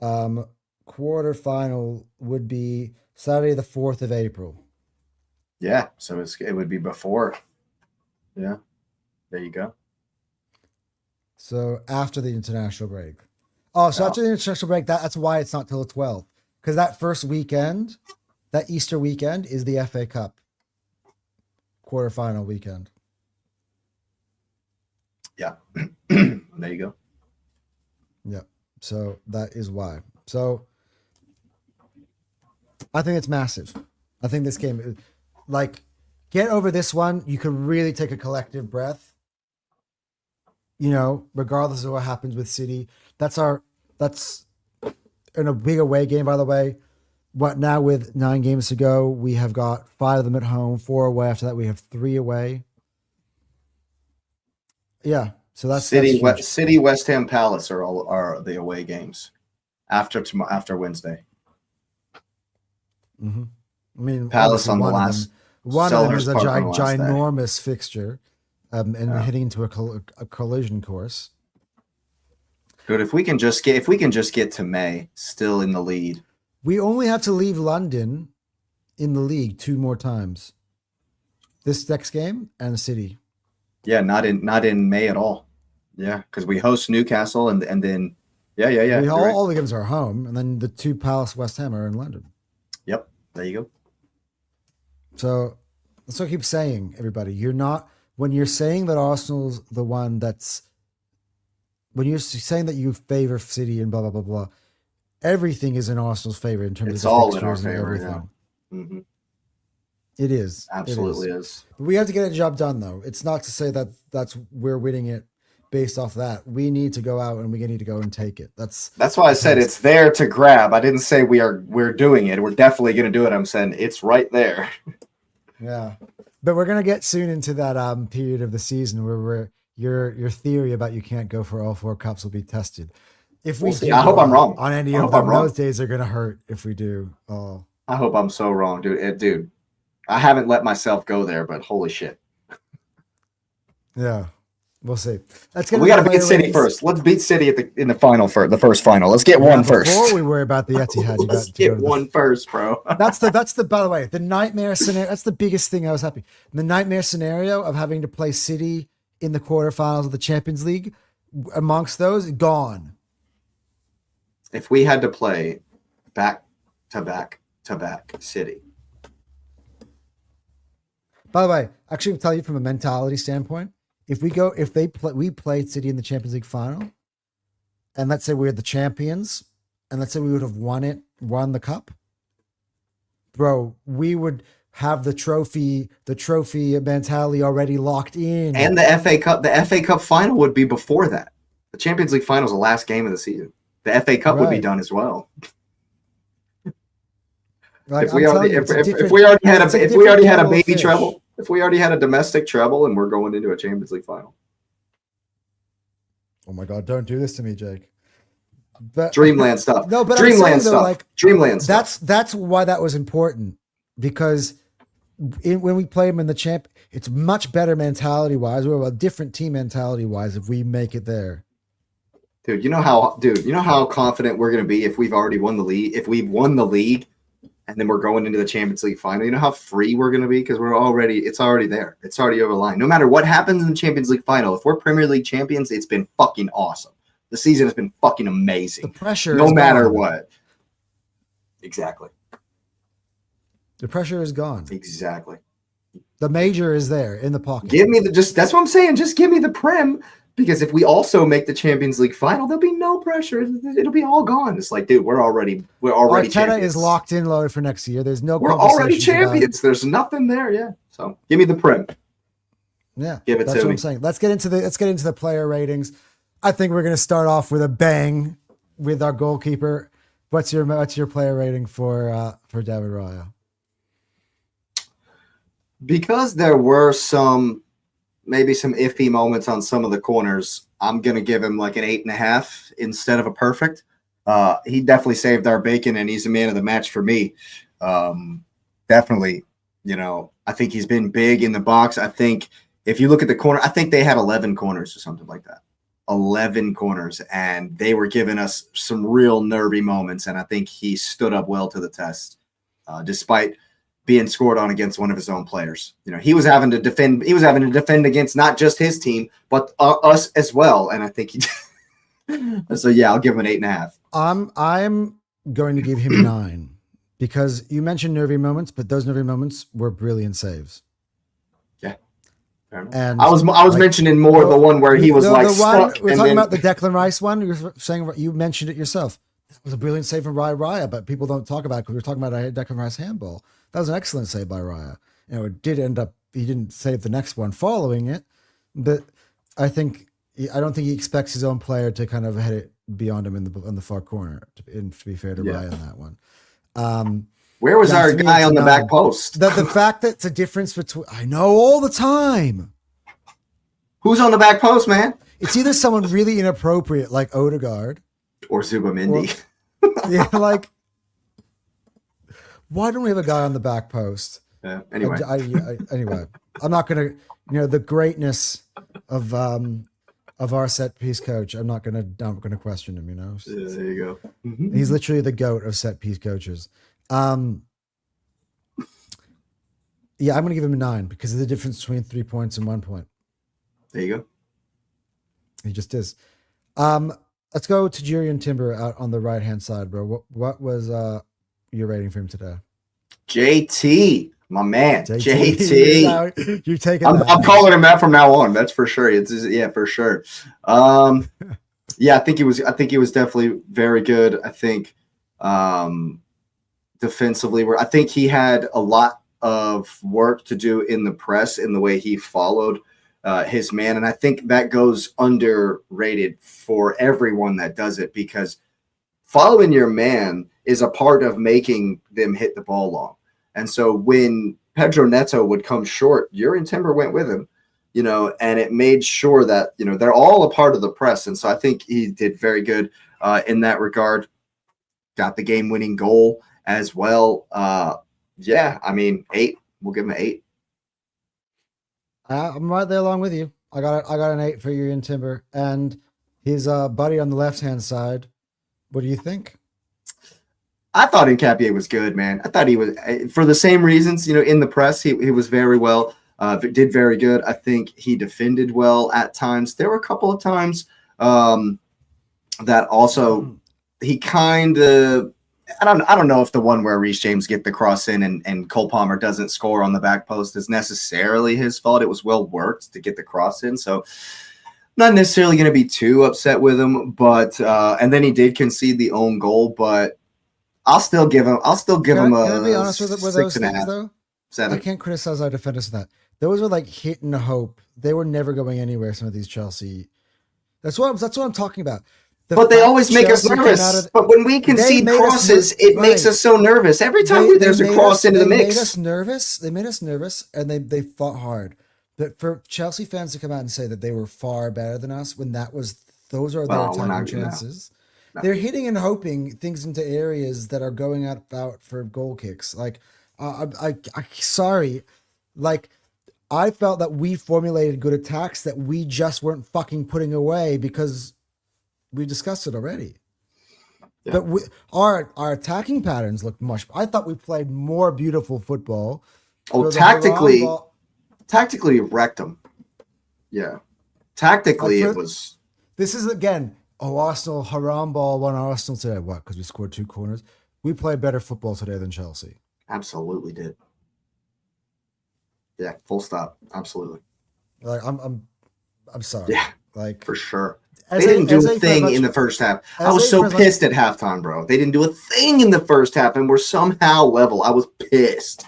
Quarterfinal would be Saturday the 4th of April.
Yeah, so it would be before. Yeah, there you go.
So after the international break. Oh, so after the international break, that's why it's not till the 12th. Because that first weekend, that Easter weekend, is the FA Cup quarterfinal weekend.
Yeah, there you go.
Yep. So that is why. So I think it's massive. I think this game, like, get over this one. You can really take a collective breath. You know, regardless of what happens with City, that's in a big away game, by the way. What now with 9 games to go, we have got 5 of them at home, 4 away. After that, we have 3 away. Yeah, so that's
City,
huge.
City, West Ham, Palace are the away games after Wednesday.
Mm-hmm. I mean,
Palace
obviously
on the
one of
last.
them- One of them is a
Selhurst Park on the last day.
ginormous fixture, and heading into a collision course.
Dude, if we can just get to May, still in the lead.
We only have to leave London in the league 2 more times. This next game and City.
Yeah, not in May at all. Yeah, because we host Newcastle and then yeah.
All the games are home, and then the 2 Palace West Ham are in London.
Yep, there you go.
So that's what I keep saying, everybody. You're not, when you're saying that Arsenal's the one that's, when you're saying that you favor City and blah, blah, blah, blah, everything is in Arsenal's favor in terms
It's
of the
all in our
fixtures and
favor.
everything.
Yeah. Hmm.
It is.
Absolutely
It is.
is.
We have to get a job done, though. It's not to say that we're winning it based off that. We need to go out and we need to go and take it. That's
why I said it's there to grab. I didn't say we're doing it. We're definitely going to do it. I'm saying it's right there.
Yeah, but we're gonna get soon into that period of the season where your theory about you can't go for all 4 cups will be tested. If we
We'll see.
do
I hope I'm wrong.
on any
I
of
hope I'm
them,
wrong.
those days are gonna hurt if we do. Oh,
I hope I'm so wrong, dude. Dude, I haven't let myself go there, but holy shit.
yeah, we'll see. Let's get.
We
into
got to
the
beat City
ratings.
first. Let's beat City in the final the first final. Let's get
Yeah,
one first.
Before we worry about the Etihad, you
Let's
got to go
get
to the
one first, bro.
That's the by the way, the nightmare scenario. That's the biggest thing I was happy. The nightmare scenario of having to play City in the quarterfinals of the Champions League, amongst those, gone.
If we had to play back to back to back City.
By the way, actually, I'll tell you from a mentality standpoint, if we played City in the Champions League final, and let's say we're the champions, and let's say we would have won the cup, bro, we would have the trophy mentality already locked in.
And the FA Cup final would be before that. The Champions League final is the last game of the season. The FA Cup would be
Right.
done as well.
Like,
If we
I'm
already
telling you, it's a
if we already had
it's a
if we already had a
different kettle of
baby
fish.
treble, if we already had a domestic treble and we're going into a Champions League final.
Oh my God, don't do this to me, Jake. But,
Dreamland stuff.
No, but I'm
Dreamland
saying, though,
stuff.
like,
Dreamland stuff.
That's why that was important, because when we play them in the champ, it's much better mentality wise. We're a different team mentality wise if we make it there.
Dude, you know how confident we're going to be if we've already won the league, if we've won the league and then we're going into the Champions League final. You know how free we're going to be because it's already there. It's already over the line. No matter what happens in the Champions League final, if we're Premier League champions, it's been fucking awesome. The season has been fucking amazing.
The pressure
no
is
matter
gone.
what. Exactly.
The pressure is gone.
Exactly.
The major is there in the pocket.
Give me that's what I'm saying. Just give me the Prem. Because if we also make the Champions League final, there'll be no pressure. It'll be all gone. It's like, dude, we're already
Arteta
champions.
is locked in loaded for next year. There's no.
We're already
conversations about it.
champions. There's nothing there. Yeah. So give me the Prem.
Yeah,
Give it
that's
to
what
me.
I'm saying. Let's get into the player ratings. I think we're going to start off with a bang with our goalkeeper. What's your player rating for David Raya?
Because there were maybe some iffy moments on some of the corners, I'm gonna give him like an 8.5 instead of a perfect. He definitely saved our bacon, and he's the man of the match for me. Definitely, I think he's been big in the box. I think if you look at the corner, I think they had 11 corners or something like that. 11 corners, and they were giving us some real nervy moments, and I think he stood up well to the test, despite being scored on against one of his own players. He was having to defend against not just his team, but us as well. And I think he so yeah, I'll give him an 8.5.
I'm going to give him 9 because you mentioned nervy moments, but those nervy moments were brilliant saves.
Yeah. Fair enough.
And
I was mentioning more the one where he was stuck.
We're talking about the Declan Rice one. You were saying, you mentioned it yourself. That was a brilliant save from Raya, but people don't talk about it because we're talking about a Declan Rice handball. That was an excellent save by Raya. It did end up, he didn't save the next one following it, but I don't think he expects his own player to kind of head it beyond him in the far corner, to be fair to Raya on that one.
Where was our
to me,
guy
it's
on the
9.
back post?
The fact that it's a difference between, I know all the time.
Who's on the back post, man?
It's either someone really inappropriate like Odegaard.
Or Zubamendi.
Yeah, like, why don't we have a guy on the back post?
Yeah, anyway.
Anyway, I'm not going to, the greatness of our set piece coach. I'm not going to question him,
Yeah, there you go. Mm-hmm.
He's literally the GOAT of set piece coaches. Yeah, I'm going to give him a 9 because of the difference between 3 points and 1 point.
There you go.
He just is. Let's go to Jurriën Timber out on the right-hand side, bro. What was your rating for him today?
JT, My man,
JT.
JT.
You're taking
I'm
that.
calling him that from now on. That's for sure. For sure. Yeah, I think he was definitely very good. I think defensively, I think he had a lot of work to do in the press in the way he followed his man, and I think that goes underrated for everyone that does it, because following your man is a part of making them hit the ball long. And so when Pedro Neto would come short, Jurrien Timber went with him, and it made sure that, they're all a part of the press. And so I think he did very good in that regard. Got the game-winning goal as well. Yeah, I mean, 8. We'll give him an 8.
I'm right there along with you. I got an 8 for Jurrien Timber and his buddy on the left-hand side. What do you think?
I thought Nkapie was good, man. I thought he was, for the same reasons, in the press, he was very well, did very good. I think he defended well at times. There were a couple of times that also he kind of, I don't know if the one where Reece James get the cross in and Cole Palmer doesn't score on the back post is necessarily his fault. It was well worked to get the cross in. So not necessarily going to be too upset with him, but and then he did concede the own goal, but I'll still give him a
Can I be honest with those
6.5,
things, though?
7.
I can't criticize our defenders for that. Those were like hit and hope. They were never going anywhere. Some of these Chelsea. That's what I'm talking about.
But they always make us nervous. But when we concede crosses, it makes us so nervous. Every time there's a cross into the mix.
They made us nervous. They made us nervous, and they fought hard. But for Chelsea fans to come out and say that they were far better than us when those are their attacking chances. No. They're hitting and hoping things into areas that are going out for goal kicks. Like, sorry. Like, I felt that we formulated good attacks that we just weren't fucking putting away because we discussed it already. Yeah. But our attacking patterns looked much. I thought we played more beautiful football.
Oh, tactically wrecked them. Yeah, tactically it was.
This is again. Oh, Arsenal, haram ball, won Arsenal today. What? Because we scored 2 corners. We played better football today than Chelsea.
Absolutely did. Yeah, full stop. Absolutely.
Like I'm sorry.
Yeah,
like
for sure. They didn't do a thing in the first half. I was so pissed at halftime, bro. They didn't do a thing in the first half, and we're somehow level. I was pissed.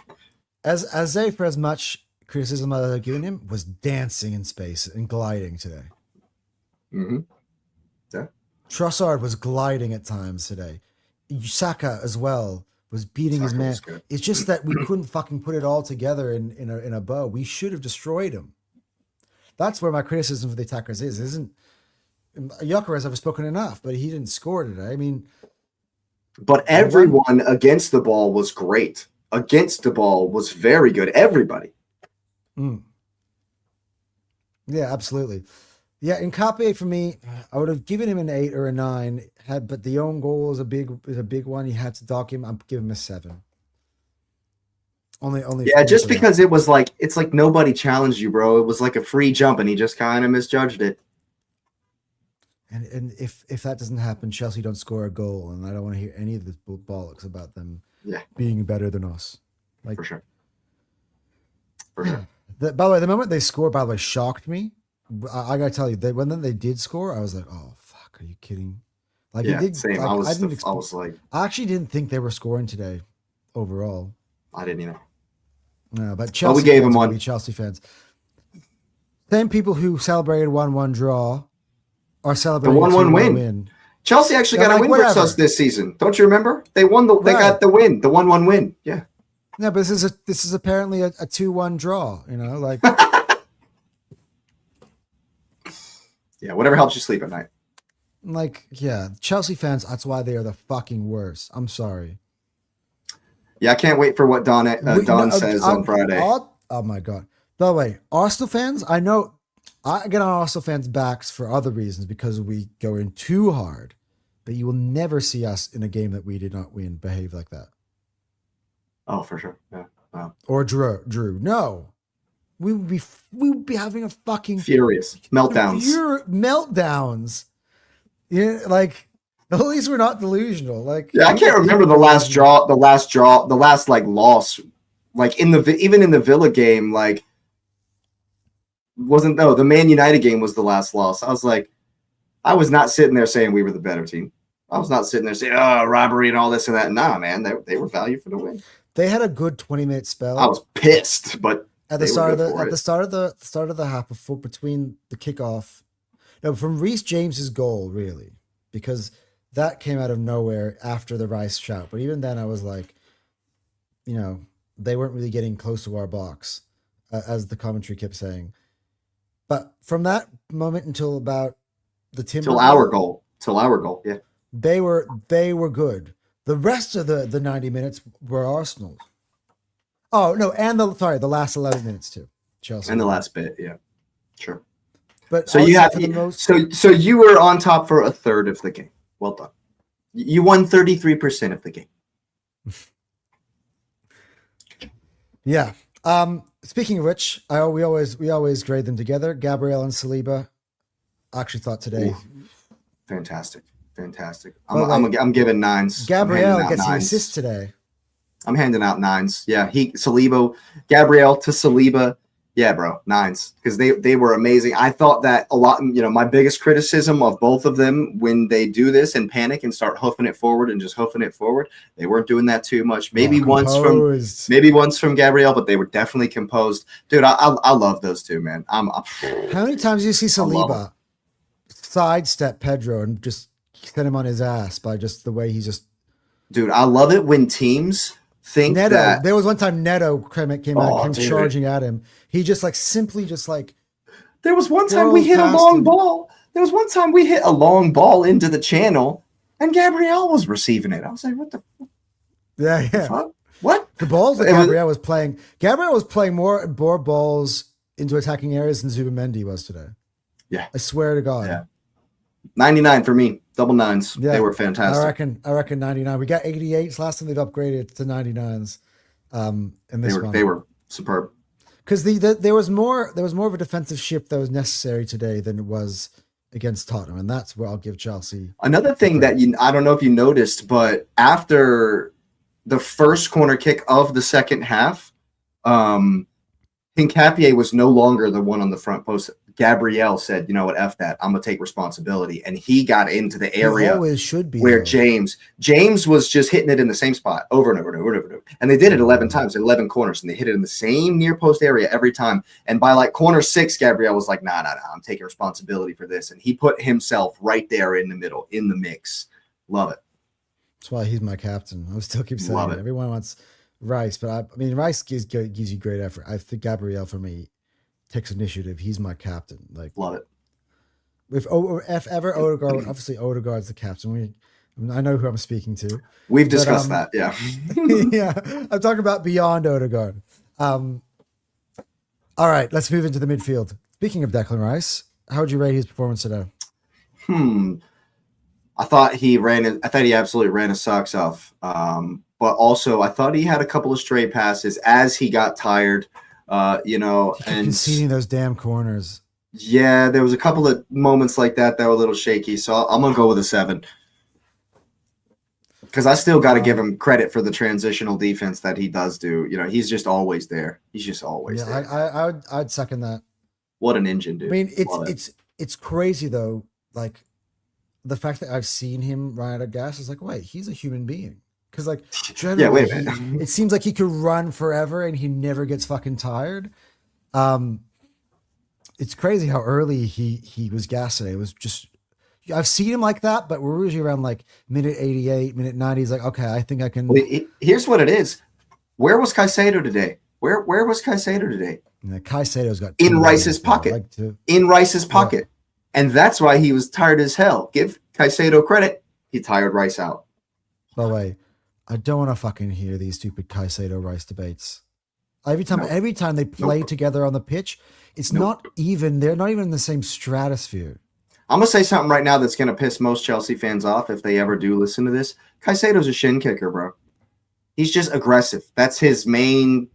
For as much criticism as I've given him, was dancing in space and gliding today.
Mm-hmm. Yeah.
Trossard was gliding at times today. Saka as well was beating his man. It's just that we couldn't fucking put it all together in a bow. We should have destroyed him. That's where my criticism for the attackers is. Isn't Gyökeres ever spoken enough, but he didn't score today. I mean,
but everyone against the ball was great. Against the ball was very good. Everybody.
Yeah, absolutely. Yeah, Nkapie for me, I would have given him an 8 or a 9. But the own goal is a big one. He had to dock him. I'm giving him a 7. Only.
Yeah, just because it was like it's like nobody challenged you, bro. It was like a free jump, and he just kind of misjudged it.
And if that doesn't happen, Chelsea don't score a goal, and I don't want to hear any of the bollocks about them being better than us. Like
for sure. For sure.
By the way, the moment they scored, by the way, shocked me. I gotta tell you, when they did score, I was like, "Oh fuck, are you kidding?" Like,
yeah,
it did,
same.
Like,
I
actually didn't think they were scoring today. Overall,
I didn't either.
No, but Chelsea.
We gave them one.
Chelsea fans. Same people who celebrated 1-1 draw are celebrating
the 1-1 win. Chelsea actually got a win versus us this season. Don't you remember? They won they got the win, the 1-1 win. Yeah.
No, but this is apparently a 2-1 draw. You know, like.
Yeah, whatever helps you sleep at night.
Like, yeah, Chelsea fans, that's why they are the fucking worst. I'm sorry.
Yeah, I can't wait for what Don says on Friday.
Oh, my God. By the way, Arsenal fans, I know I get on Arsenal fans' backs for other reasons because we go in too hard, but you will never see us in a game that we did not win behave like that.
Oh, for sure. Yeah. Wow.
Or Drew. No. We would be having a fucking
furious meltdowns.
Meltdowns. Yeah, like at least we're not delusional. Like
I can't remember the last like loss Like even in the Villa game, like the Man United game was the last loss. I was like, I was not sitting there saying we were the better team. I was not sitting there saying, oh, robbery and all this and that. Nah, man, they were value for the win.
They had a good 20-minute spell.
I was pissed, but
at the start of the half between the kickoff. No, from Reece James's goal, really, because that came out of nowhere after the Rice shout. But even then, I was like, you know, they weren't really getting close to our box, as the commentary kept saying. But from that moment until about the Timber
till our goal, yeah,
they were good. The rest of the 90 minutes were Arsenal. Oh no, and the last 11 minutes too, Chelsea,
and the last bit, yeah, sure.
But
so so you were on top for a third of the game. Well done. You won 33% of the game.
Yeah. Speaking of which, we always grade them together. Gabriel and Saliba. I actually thought today.
Ooh, fantastic. I'm giving nines.
Gabriel gets the assist today.
I'm handing out nines. Yeah, Gabriel to Saliba. Yeah, bro, nines, because they were amazing. I thought that a lot. You know, my biggest criticism of both of them when they do this and panic and start hoofing it forward, they weren't doing that too much. Maybe once from Gabriel, but they were definitely composed. Dude, I love those two, man. How
many times do you see Saliba sidestep Pedro and just send him on his ass by just the way he's just?
Dude, I love it when teams think that
there was one time Neto came out charging at him. He just simply
there was one time we hit a long ball. There was one time we hit a long ball into the channel and Gabriel was receiving it. I was like, what the
Yeah.
fuck? What?
The balls that Gabriel was playing more balls into attacking areas than Zubamendi was today.
Yeah.
I swear to God.
Yeah. 99 for me. Double nines.
Yeah,
they were fantastic.
I reckon 99. We got 88s last time. They've upgraded to 99s. In this one,
they were superb.
Because there was more of a defensive shift that was necessary today than it was against Tottenham, and that's where I'll give Chelsea.
Another thing that I don't know if you noticed, but after the first corner kick of the second half, Hincapié was no longer the one on the front post. Gabriel said, you know what, F that. I'm going to take responsibility. And he got into the area
he always should be,
where James was just hitting it in the same spot over and over and over and over. And they did it 11 times, 11 corners, and they hit it in the same near post area every time. And by corner 6, Gabriel was like, nah, I'm taking responsibility for this. And he put himself right there in the middle, in the mix. Love it.
That's why he's my captain. I still keep saying it. Everyone wants Rice, but I mean, Rice gives you great effort. I think Gabriel, for me, takes initiative. He's my captain.
Love it.
If ever Odegaard, obviously Odegaard's the captain. I know who I'm speaking to.
We've discussed that. Yeah.
Yeah. I'm talking about beyond Odegaard. All right, let's move into the midfield. Speaking of Declan Rice, how would you rate his performance today?
I thought he absolutely ran his socks off. But also I thought he had a couple of stray passes as he got tired. And
conceding those damn corners.
Yeah, there was a couple of moments like that were a little shaky. So I'm gonna go with a 7 because I still got to give him credit for the transitional defense that he does do. You know, he's just always there. He's just always there.
I'd second that.
What an engine, dude!
I mean, it's crazy though. Like the fact that I've seen him run out of gas is wait, he's a human being. Because generally,
wait a minute.
It seems like he could run forever and he never gets fucking tired. It's crazy how early he was gassed today. It was just, I've seen him like that, but we're usually around minute 88, minute 90. He's okay, I think I can.
Here's what it is. Where was Caicedo today? Where was Caicedo today?
Yeah, Caicedo's got
in Rice's pocket. In Rice's pocket. And that's why he was tired as hell. Give Caicedo credit. He tired Rice out.
By the way, I don't want to fucking hear these stupid Caicedo Rice debates. Every time they play together on the pitch, it's not even. They're not even in the same stratosphere.
I'm gonna say something right now that's gonna piss most Chelsea fans off if they ever do listen to this. Caicedo's a shin kicker, bro. He's just aggressive. That's his main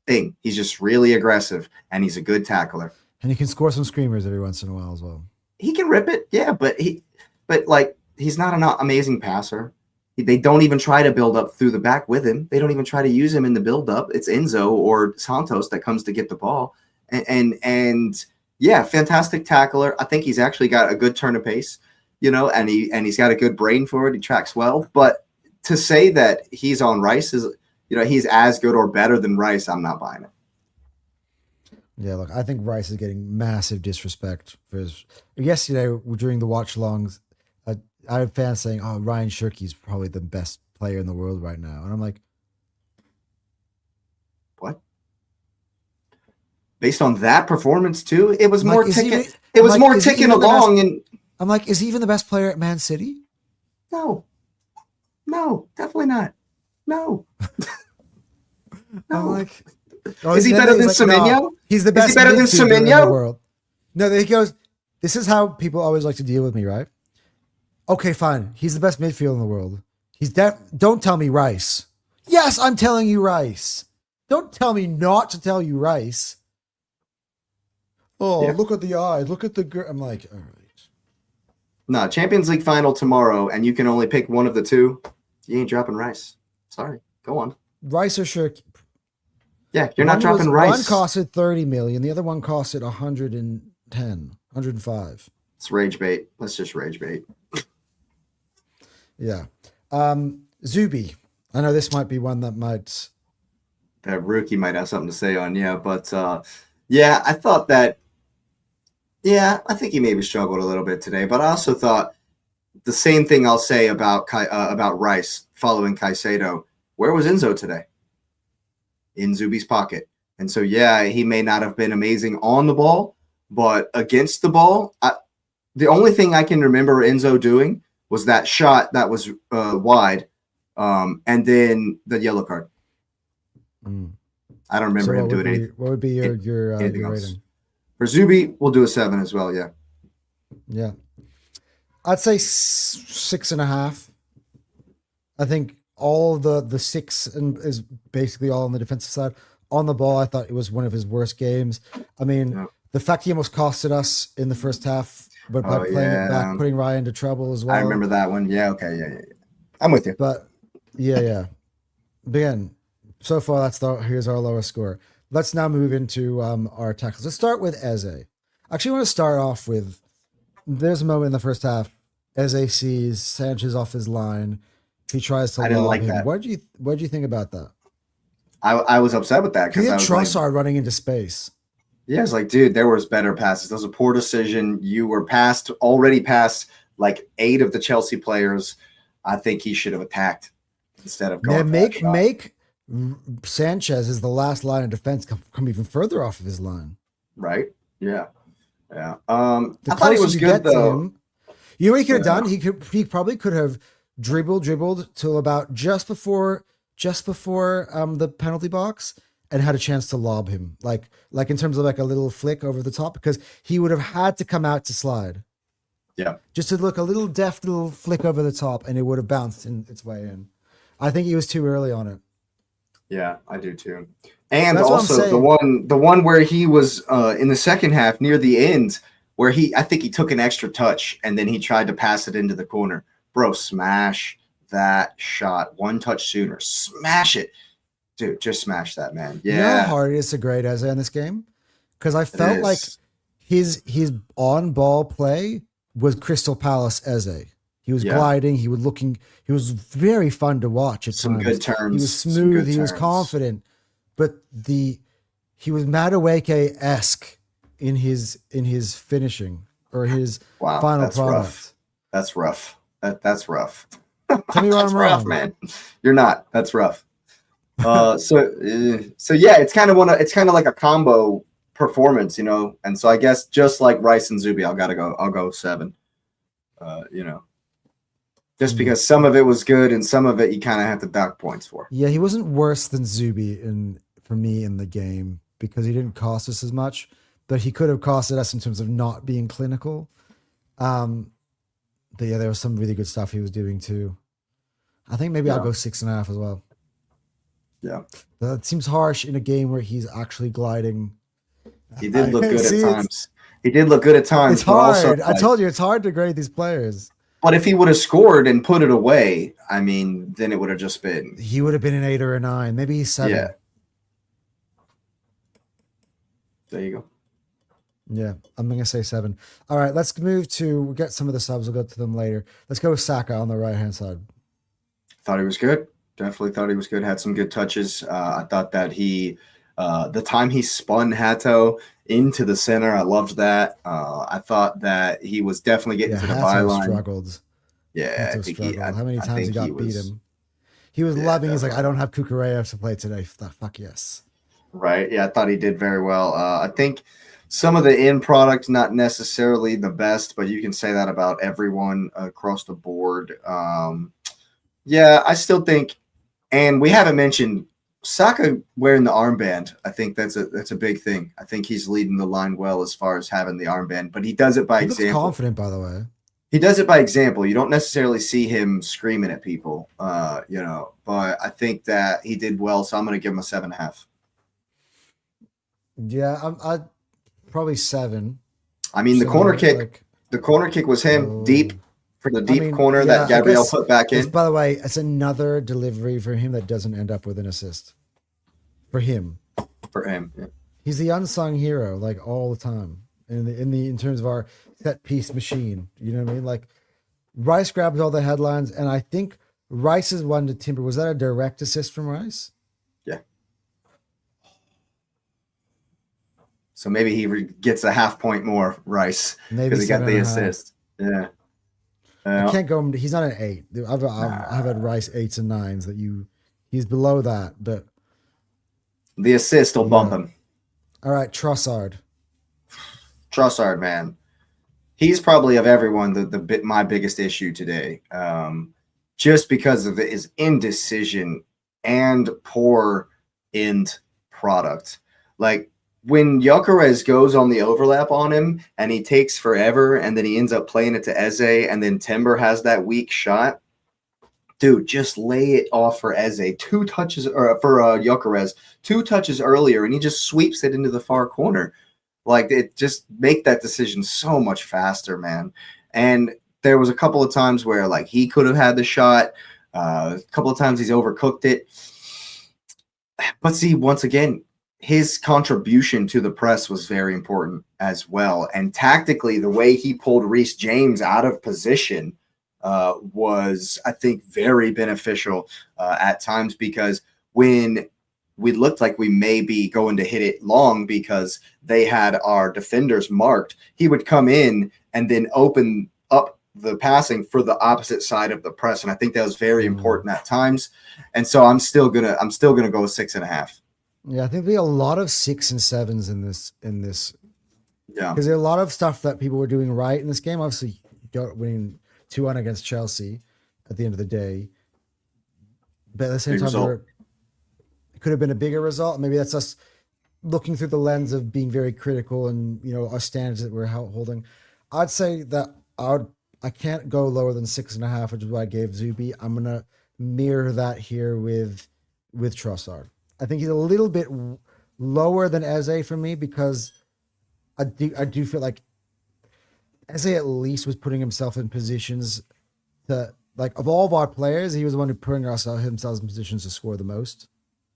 thing. He's just really aggressive, and he's a good tackler.
And he can score some screamers every once in a while as well.
He can rip it, yeah, but he's not an amazing passer. They don't even try to build up through the back with him. They don't even try to use him in the build up. It's Enzo or Santos that comes to get the ball. And yeah, fantastic tackler. I think he's actually got a good turn of pace, and he's got a good brain for it. He tracks well. But to say that he's on Rice is, he's as good or better than Rice, I'm not buying it.
Yeah, look, I think Rice is getting massive disrespect for his. Yesterday during the watch longs, I had fans saying, "Oh, Ryan Shirky's probably the best player in the world right now," and I'm like,
"What?" Based on that performance too, it was
I'm
more
like,
ticking.
It
was
like,
more ticking along, and
I'm like, is he even the best player at Man City?
No, definitely not. No.
I'm like,
is he better than Semenyo?
No, he's the best.
Is he better than
Semenyo in the
Semenyo?
world? No, he goes. This is how people always like to deal with me, right? Okay, fine. He's the best midfielder in the world. Don't tell me Rice. Yes, I'm telling you Rice. Don't tell me not to tell you Rice. Oh, yeah. Look at the eyes. Look at the. I'm like, all right.
No, Champions League final tomorrow, and you can only pick one of the two. You ain't dropping Rice. Sorry. Go on.
Rice or Shirky?
Yeah, you're not dropping Rice.
One costed 30 million. The other one costed 110, 105.
It's rage bait. Let's just rage bait.
Yeah. Zubi. I know this might be one that
Rookie might have something to say on, but yeah, I thought that, I think he maybe struggled a little bit today, but I also thought the same thing I'll say about Rice following Caicedo. Where was Enzo today? In Zubi's pocket. And so, he may not have been amazing on the ball, but against the ball, the only thing I can remember Enzo doing was that shot that was wide, and then the yellow card. I don't remember him doing anything.
What would be your rating?
For Zubi, we'll do a 7 as well, yeah.
Yeah. I'd say 6.5. I think all the 6 is basically all on the defensive side. On the ball, I thought it was one of his worst games. I mean, the fact he almost costed us in the first half, but by playing it back, putting Ryan into trouble as well.
I remember that one. Yeah, okay, yeah. I'm with you.
But yeah. But again, so far here's our lowest score. Let's now move into our tackles. Let's start with Eze. I actually want to start off with, there's a moment in the first half, Eze sees Sanchez off his line. He tries to lob him.
That.
What did you think about that?
I was upset with that
because he had Trossard running into space.
Yeah, it's like, dude, there was better passes. That was a poor decision. You were already past like 8 of the Chelsea players. I think he should have attacked instead of going.
Make Sanchez is the last line of defense come even further off of his line.
Right? Yeah. I
thought he was good though. You know what he could have done? He probably could have dribbled till about just before the penalty box and had a chance to lob him, like in terms of like a little flick over the top, because he would have had to come out to slide.
Yeah,
just to look a little deft little flick over the top, and it would have bounced its way in. I think he was too early on it.
Yeah, I do too. And also the one where he was in the second half near the end, where I think he took an extra touch and then he tried to pass it into the corner. Bro, smash that shot. One touch sooner. Smash it. Dude, just smash that, man. Yeah.
You know how hard it is to grade Eze in this game? Because I felt like his on-ball play was Crystal Palace Eze. He was gliding. He was very fun to watch at
some
times.
Good turns.
He was smooth. He was confident. But he was Madueke-esque in his finishing or his final product.
Rough. That's rough. That's rough.
Tell me where I'm
rough,
wrong,
man. You're not. That's rough. So yeah, it's kind of like a combo performance, And so I guess just like Rice and Zubi, I'll go 7. Just because some of it was good and some of it you kind of have to dock points for.
Yeah, he wasn't worse than Zubi for me in the game because he didn't cost us as much, but he could have costed us in terms of not being clinical. But yeah, there was some really good stuff he was doing too. I think maybe I'll go 6.5 as well.
Yeah.
That seems harsh in a game where he's actually gliding.
He did look good at times. He did look good at times.
It's hard. I told you it's hard to grade these players.
But if he would have scored and put it away, I mean, then it would have just been.
He would have been an 8 or a 9. Maybe he's 7.
Yeah. There you go.
Yeah, I'm going to say 7. All right, let's move to, we'll get some of the subs. We'll go to them later. Let's go with Saka on the right-hand side.
Thought he was good. Definitely thought he was good. Had some good touches. I thought that the time he spun Hato into the center, I loved that. I thought that he was definitely getting to the byline.
Struggled.
Yeah,
Hato struggled. How many times he got beat him? He was loving. He's like, I don't have Kukureya to play today. Fuck yes.
Right. Yeah, I thought he did very well. I think some of the end product, not necessarily the best, but you can say that about everyone across the board. Yeah, I still think, and we haven't mentioned Saka wearing the armband. I think that's a big thing. I think he's leading the line well as far as having the armband, but he does it by example.
Looks confident, by the way.
He does it by example. You don't necessarily see him screaming at people, but I think that he did well, so I'm going to give him a 7.5.
Yeah, I probably 7.
I mean, the corner kick was him deep for the deep corner that Gabriel put back in.
By the way, it's another delivery for him that doesn't end up with an assist. For him.
Yeah.
He's the unsung hero, like all the time. In terms of our set piece machine. You know what I mean? Like Rice grabs all the headlines, and I think Rice's one to Timber. Was that a direct assist from Rice?
Yeah. So maybe he gets a half point more, Rice, because he got the assist. Yeah.
I can't go. He's not an 8. I've had Rice 8s and 9s he's below that, but
the assist will bump him.
All right, Trossard,
man, he's probably of everyone my biggest issue today, just because of his indecision and poor end product. Like when Gyökeres goes on the overlap on him and he takes forever and then he ends up playing it to Eze and then Timber has that weak shot, dude, just lay it off for Eze. 2 touches, or for Gyökeres, 2 touches earlier, and he just sweeps it into the far corner. Like, it just make that decision so much faster, man. And there was a couple of times where, like, he could have had the shot. A couple of times he's overcooked it. But see, once again, his contribution to the press was very important as well. And tactically, the way he pulled Reece James out of position was, I think, very beneficial at times, because when we looked like we may be going to hit it long because they had our defenders marked, he would come in and then open up the passing for the opposite side of the press. And I think that was very important at times. And so I'm still gonna go with 6.5.
Yeah, I think there'll be a lot of 6 and 7s in this.
Yeah,
because there are a lot of stuff that people were doing right in this game. Obviously, winning 2-1 against Chelsea at the end of the day, but at the same time, it could have been a bigger result. Maybe that's us looking through the lens of being very critical and our standards that we're holding. I'd say that I can't go lower than 6.5, which is what I gave Zubi. I'm gonna mirror that here with Trossard. I think he's a little bit lower than Eze for me, because I do feel like Eze at least was putting himself in positions to, like, of all of our players, he was the one who putting himself in positions to score the most.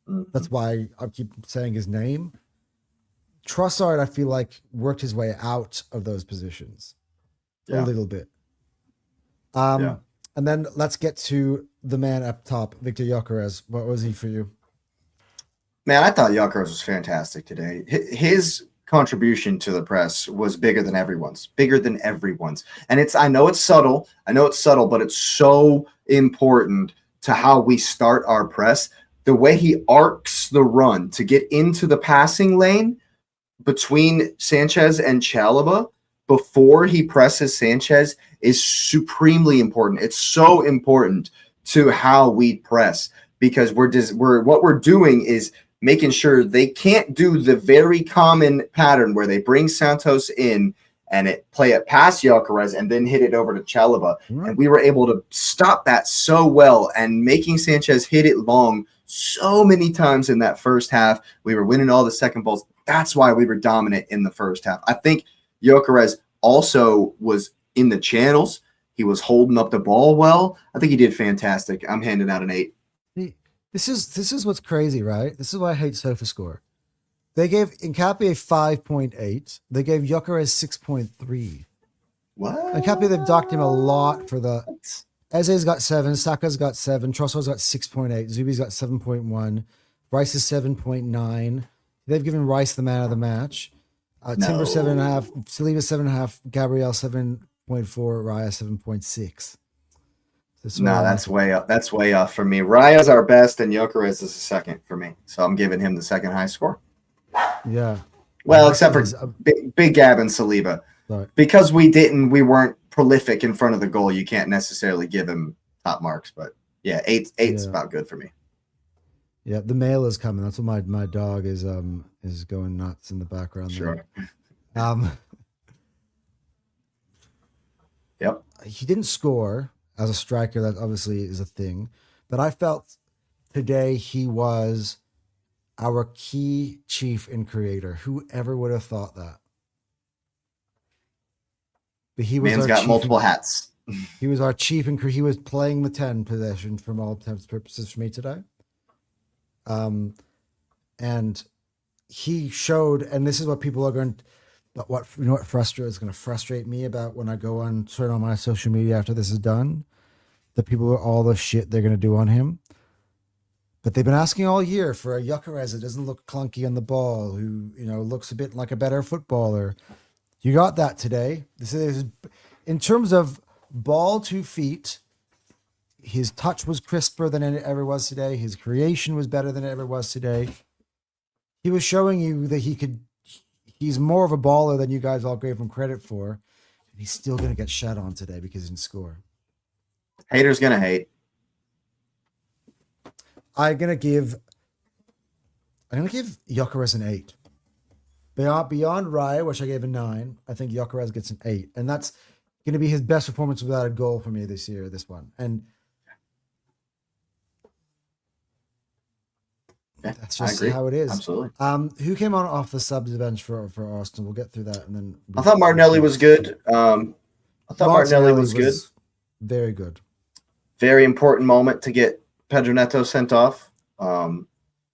Mm-hmm. That's why I keep saying his name. Trossard, I feel like, worked his way out of those positions a little bit. And then let's get to the man up top, Victor Gyökeres. What was he for you?
Man, I thought Gyökeres was fantastic today. His contribution to the press was bigger than everyone's. And I know it's subtle, but it's so important to how we start our press. The way he arcs the run to get into the passing lane between Sanchez and Chalobah before he presses Sanchez is supremely important. It's so important to how we press, because what we're doing is making sure they can't do the very common pattern where they bring Santos in and play it past Gyökeres and then hit it over to Chalobah. Mm-hmm. And we were able to stop that so well, and making Sanchez hit it long so many times in that first half. We were winning all the second balls. That's why we were dominant in the first half. I think Gyökeres also was in the channels. He was holding up the ball well. I think he did fantastic. I'm handing out an 8.
This is what's crazy, right? This is why I hate SofaScore. They gave Nkapie a 5.8. They gave Gyökeres 6.3.
What?
Nkapie, they've docked him a lot for the. Eze's got 7. Saka's got 7. Trossor's got 6.8. Zubi's got 7.1. Rice is 7.9. They've given Rice the man of the match. Timber 7.5. Saliba 7.5. Gabriel 7.4. Raya 7.6.
No, that's way up. That's way off for me. Raya's our best, and Gyökeres is the second for me. So I'm giving him the second high score.
Yeah.
Well, except for Big Gab and Saliba.
Right.
Because we weren't prolific in front of the goal, you can't necessarily give him top marks. But yeah, eight's about good for me.
Yeah, the mail is coming. That's what my dog is going nuts in the background.
Sure.
There.
Yep.
He didn't score as a striker. That obviously is a thing. But I felt today he was our key chief and creator. Whoever would have thought that? But he was
Man's got multiple hats.
He was our chief and he was playing the 10 possession from all intents and purposes for me today. And he showed, and this is what people are going to, but what is going to frustrate me about when I go on my social media after this is done, the people are all the shit they're going to do on him. But they've been asking all year for a Gyökeres that doesn't look clunky on the ball, who looks a bit like a better footballer. You got that today. This is in terms of ball to feet. His touch was crisper than it ever was today. His creation was better than it ever was today. He was showing you that he's more of a baller than you guys all gave him credit for. And he's still going to get shat on today because he didn't score.
Haters going to hate.
I'm going to give Gyökeres an 8. Beyond Raya, which I gave a 9, I think Gyökeres gets an 8. And that's going to be his best performance without a goal for me this year, this one. And that's just how it is.
Absolutely.
Who came on off the subs bench for Arsenal? We'll get through that. And then
I thought Martinelli was good. Martinelli was good.
Very good.
Very important moment to get Pedro Neto sent off.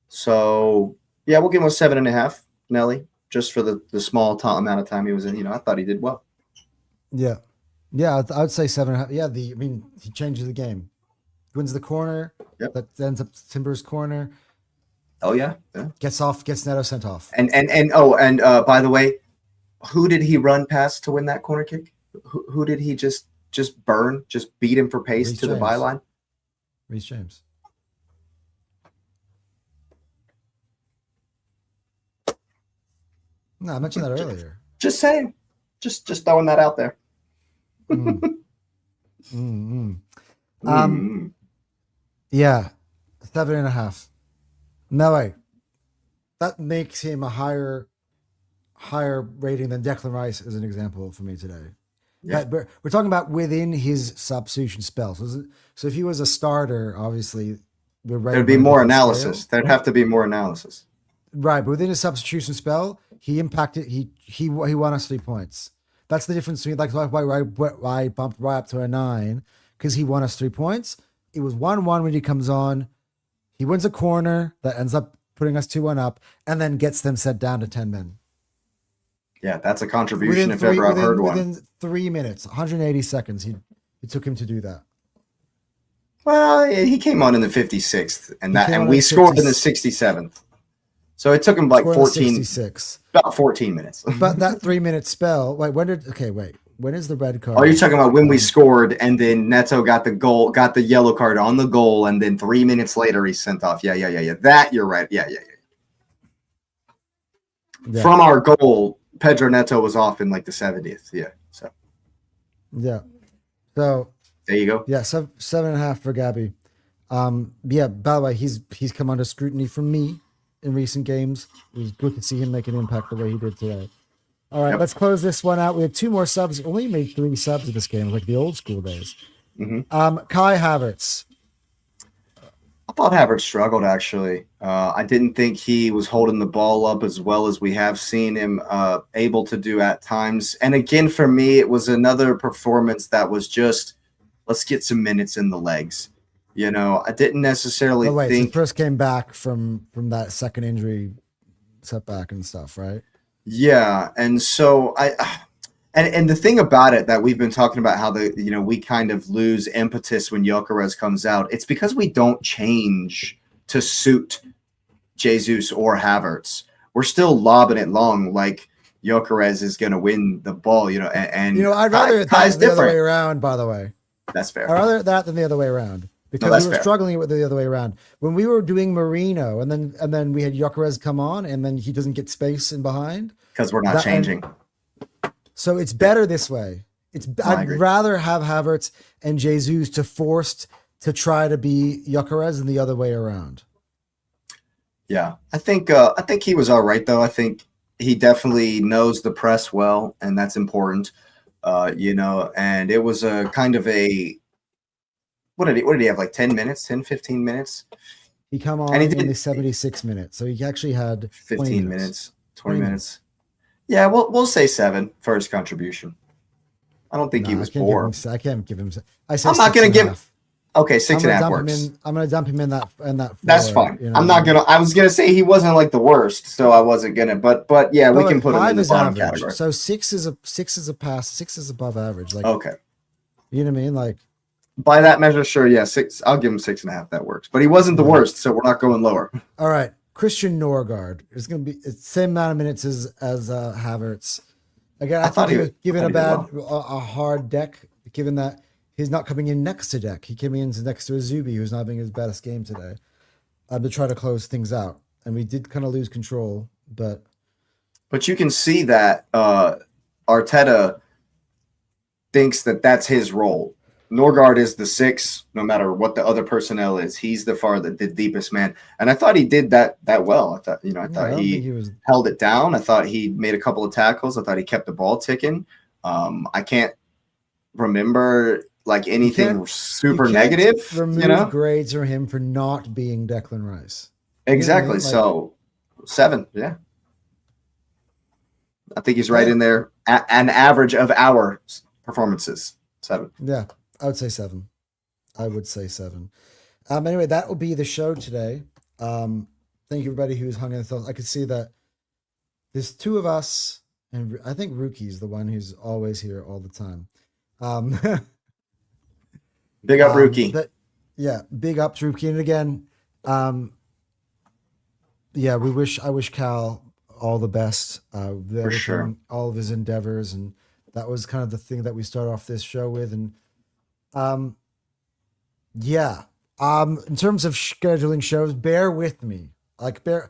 So, yeah, we'll give him a 7.5, Nelly, just for the small amount of time he was in. I thought he did well.
Yeah. Yeah, I would say 7.5. Yeah, he changes the game. He wins the corner.
Yep.
That ends up Timber's corner.
Oh, yeah.
Gets Neto sent off.
And by the way, who did he run past to win that corner kick? Who did he just burn, just beat him for pace to the byline?
Reece James. No, I mentioned that earlier.
Just saying. Just throwing that out there.
Yeah, 7.5. No way. That makes him a higher rating than Declan Rice as an example for me today. Yeah. We're talking about within his substitution spell. So if he was a starter, obviously,
there'd be more analysis. There'd have to be more analysis.
Right, but within his substitution spell, he impacted. He won us 3 points. That's the difference between why I bumped right up to a 9, because he won us 3 points. It was 1-1 when he comes on. He wins a corner that ends up putting us 2-1 up, and then gets them set down to 10 men.
Yeah, that's a contribution if ever I've heard one.
Within 3 minutes, 180 seconds, it took him to do that.
Well, he came on in the 56th, and we scored in the 67th. So it took him like 14, about 14 minutes.
But that 3 minute spell, when is the red card?
Oh, you're talking about when we scored and then Neto got the yellow card on the goal, and then 3 minutes later he's sent off. Yeah. That you're right. Yeah. From our goal, Pedro Neto was off in like the 70th. Yeah. So.
Yeah. So
there you go.
Yeah. 7.5 for Gabby. Yeah. By the way, he's come under scrutiny from me in recent games. It was good to see him make an impact the way he did today. All right, Let's close this one out. We had 2 more subs. Only made 3 subs in this game, like the old school days.
Mm-hmm.
Kai Havertz.
thought Havertz struggled actually. I didn't think he was holding the ball up as well as we have seen him able to do at times. And again, for me, it was another performance that was just, let's get some minutes in the legs. You know, I didn't necessarily
Oh, wait,
think.
so Chris came back from that second injury setback and stuff, right?
Yeah, and so and the thing about it that we've been talking about how we kind of lose impetus when Gyökeres comes out. It's because we don't change to suit Jesus or Havertz. We're still lobbing it long like Gyökeres is going to win the ball, and
I'd rather it
Kai's
that the other way
different.
around, by the way.
That's fair.
I'd rather that than the other way around. Because
that's
we were
fair.
struggling with it the other way around. When we were doing Marino and then we had Gyökeres come on and then he doesn't get space in behind.
Because we're not changing.
So it's better this way.
I
I'd
agree.
rather have Havertz and Jesus forced to try to be Gyökeres than the other way around.
Yeah, I think he was all right though. I think he definitely knows the press well, and that's important. And it was a kind of a what did he have, like 10 minutes, 10, 15 minutes?
He come on
And he
in
did-
the 76 minutes. So he actually had
15 minutes, 20 minutes. Yeah, we'll say 7 for his contribution. I don't think he was poor.
I can't give him. I say
I'm not
6
gonna
and a
give-
half.
Okay, 6 and a half
I'm
works.
gonna dump him in that
That's
floor,
fine. I was gonna say he wasn't like the worst, so I wasn't gonna. But yeah, we can put him in the bottom category.
So 6 is a pass. 6 is above average. Like,
Okay.
you know what I mean? Like,
By that measure, sure, yeah, 6. I'll give him 6.5. That works. But he wasn't the worst, so we're not going lower.
all right, Christian Norgard is going to be it's the same amount of minutes as Havertz. Again, I
thought
thought he
he
was given
I
a
thought
bad,
he
a hard deck, given that he's not coming in next to Deck. He came in next to Azubi, who's not having his best game today. To try to close things out, and we did kind of lose control, but
But you can see that Arteta thinks that that's his role. Norgard is the 6, no matter what the other personnel is. He's the deepest man, and I thought he did that well. I thought
I don't
he
think was.
held it down. I thought he made a couple of tackles. I thought he kept the ball ticking. I can't remember like anything super
You can't
negative.
Remove grades from him for not being Declan Rice.
Exactly.
Like-
So 7, yeah. I think he's right
Yeah.
in there. An average of our performances, 7.
Yeah, I would say 7. I would say 7. Anyway, that will be the show today. Thank you everybody who's hung in with us. I could see that there's 2 of us, and I think Rookie's the one who's always here all the time.
Big up, Rookie.
But yeah, big up to Rookie. And again, yeah, I wish Cal all the best.
For sure.
All of his endeavors, and that was kind of the thing that we start off this show with. And yeah, in terms of scheduling shows, bear with me. Like bear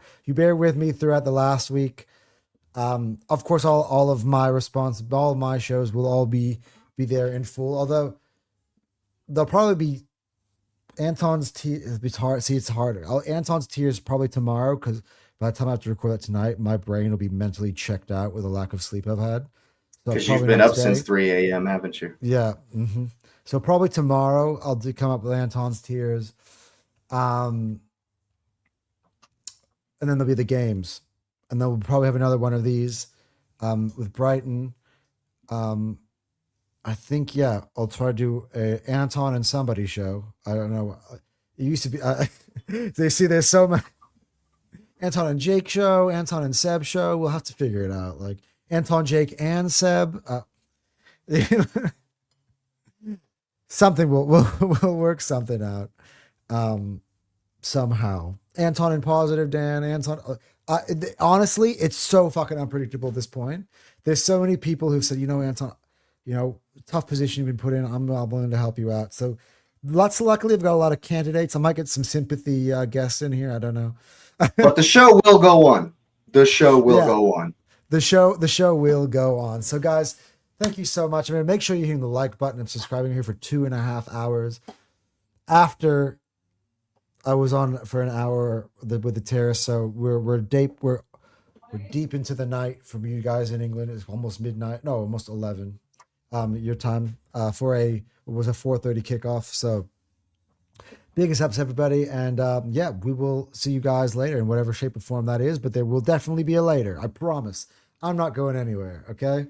with me throughout the last week. Of course, all of my all of my shows will all be there in full. Although they'll probably be Anton's tears. It's hard. See, it's harder. Anton's tears probably tomorrow, because by the time I have to record that tonight, my brain will be mentally checked out with the lack of sleep I've had. So
Because you've
probably
been up
next day.
since 3 a.m., haven't you?
Yeah. So probably tomorrow I'll come up with Anton's tears. And then there'll be the games. And then we'll probably have another one of these with Brighton. I think, yeah, I'll try to do a Anton and somebody show. I don't know. It used to be, they see there's so many Anton and Jake show, Anton and Seb show. We'll have to figure it out. Like Anton, Jake, and Seb. Something we'll work something out somehow. Anton and Positive Dan. Anton. Honestly, it's so fucking unpredictable at this point. There's so many people who've said, Anton, tough position you've been put in. I'm willing to help you out. So luckily, I've got a lot of candidates. I might get some sympathy guests in here. I don't know.
But the show will go on. The show will go on.
The show will go on. So guys, thank you so much. Make sure you're hitting the like button and subscribing here for 2.5 hours. After I was on for an hour with the Terrace, so we're deep into the night from you guys in England. It's almost midnight. No, almost 11. Your time for a 4:30 kickoff. So Biggest ups, everybody. And yeah, we will see you guys later in whatever shape or form that is, but there will definitely be a later. I promise. I'm not going anywhere. Okay.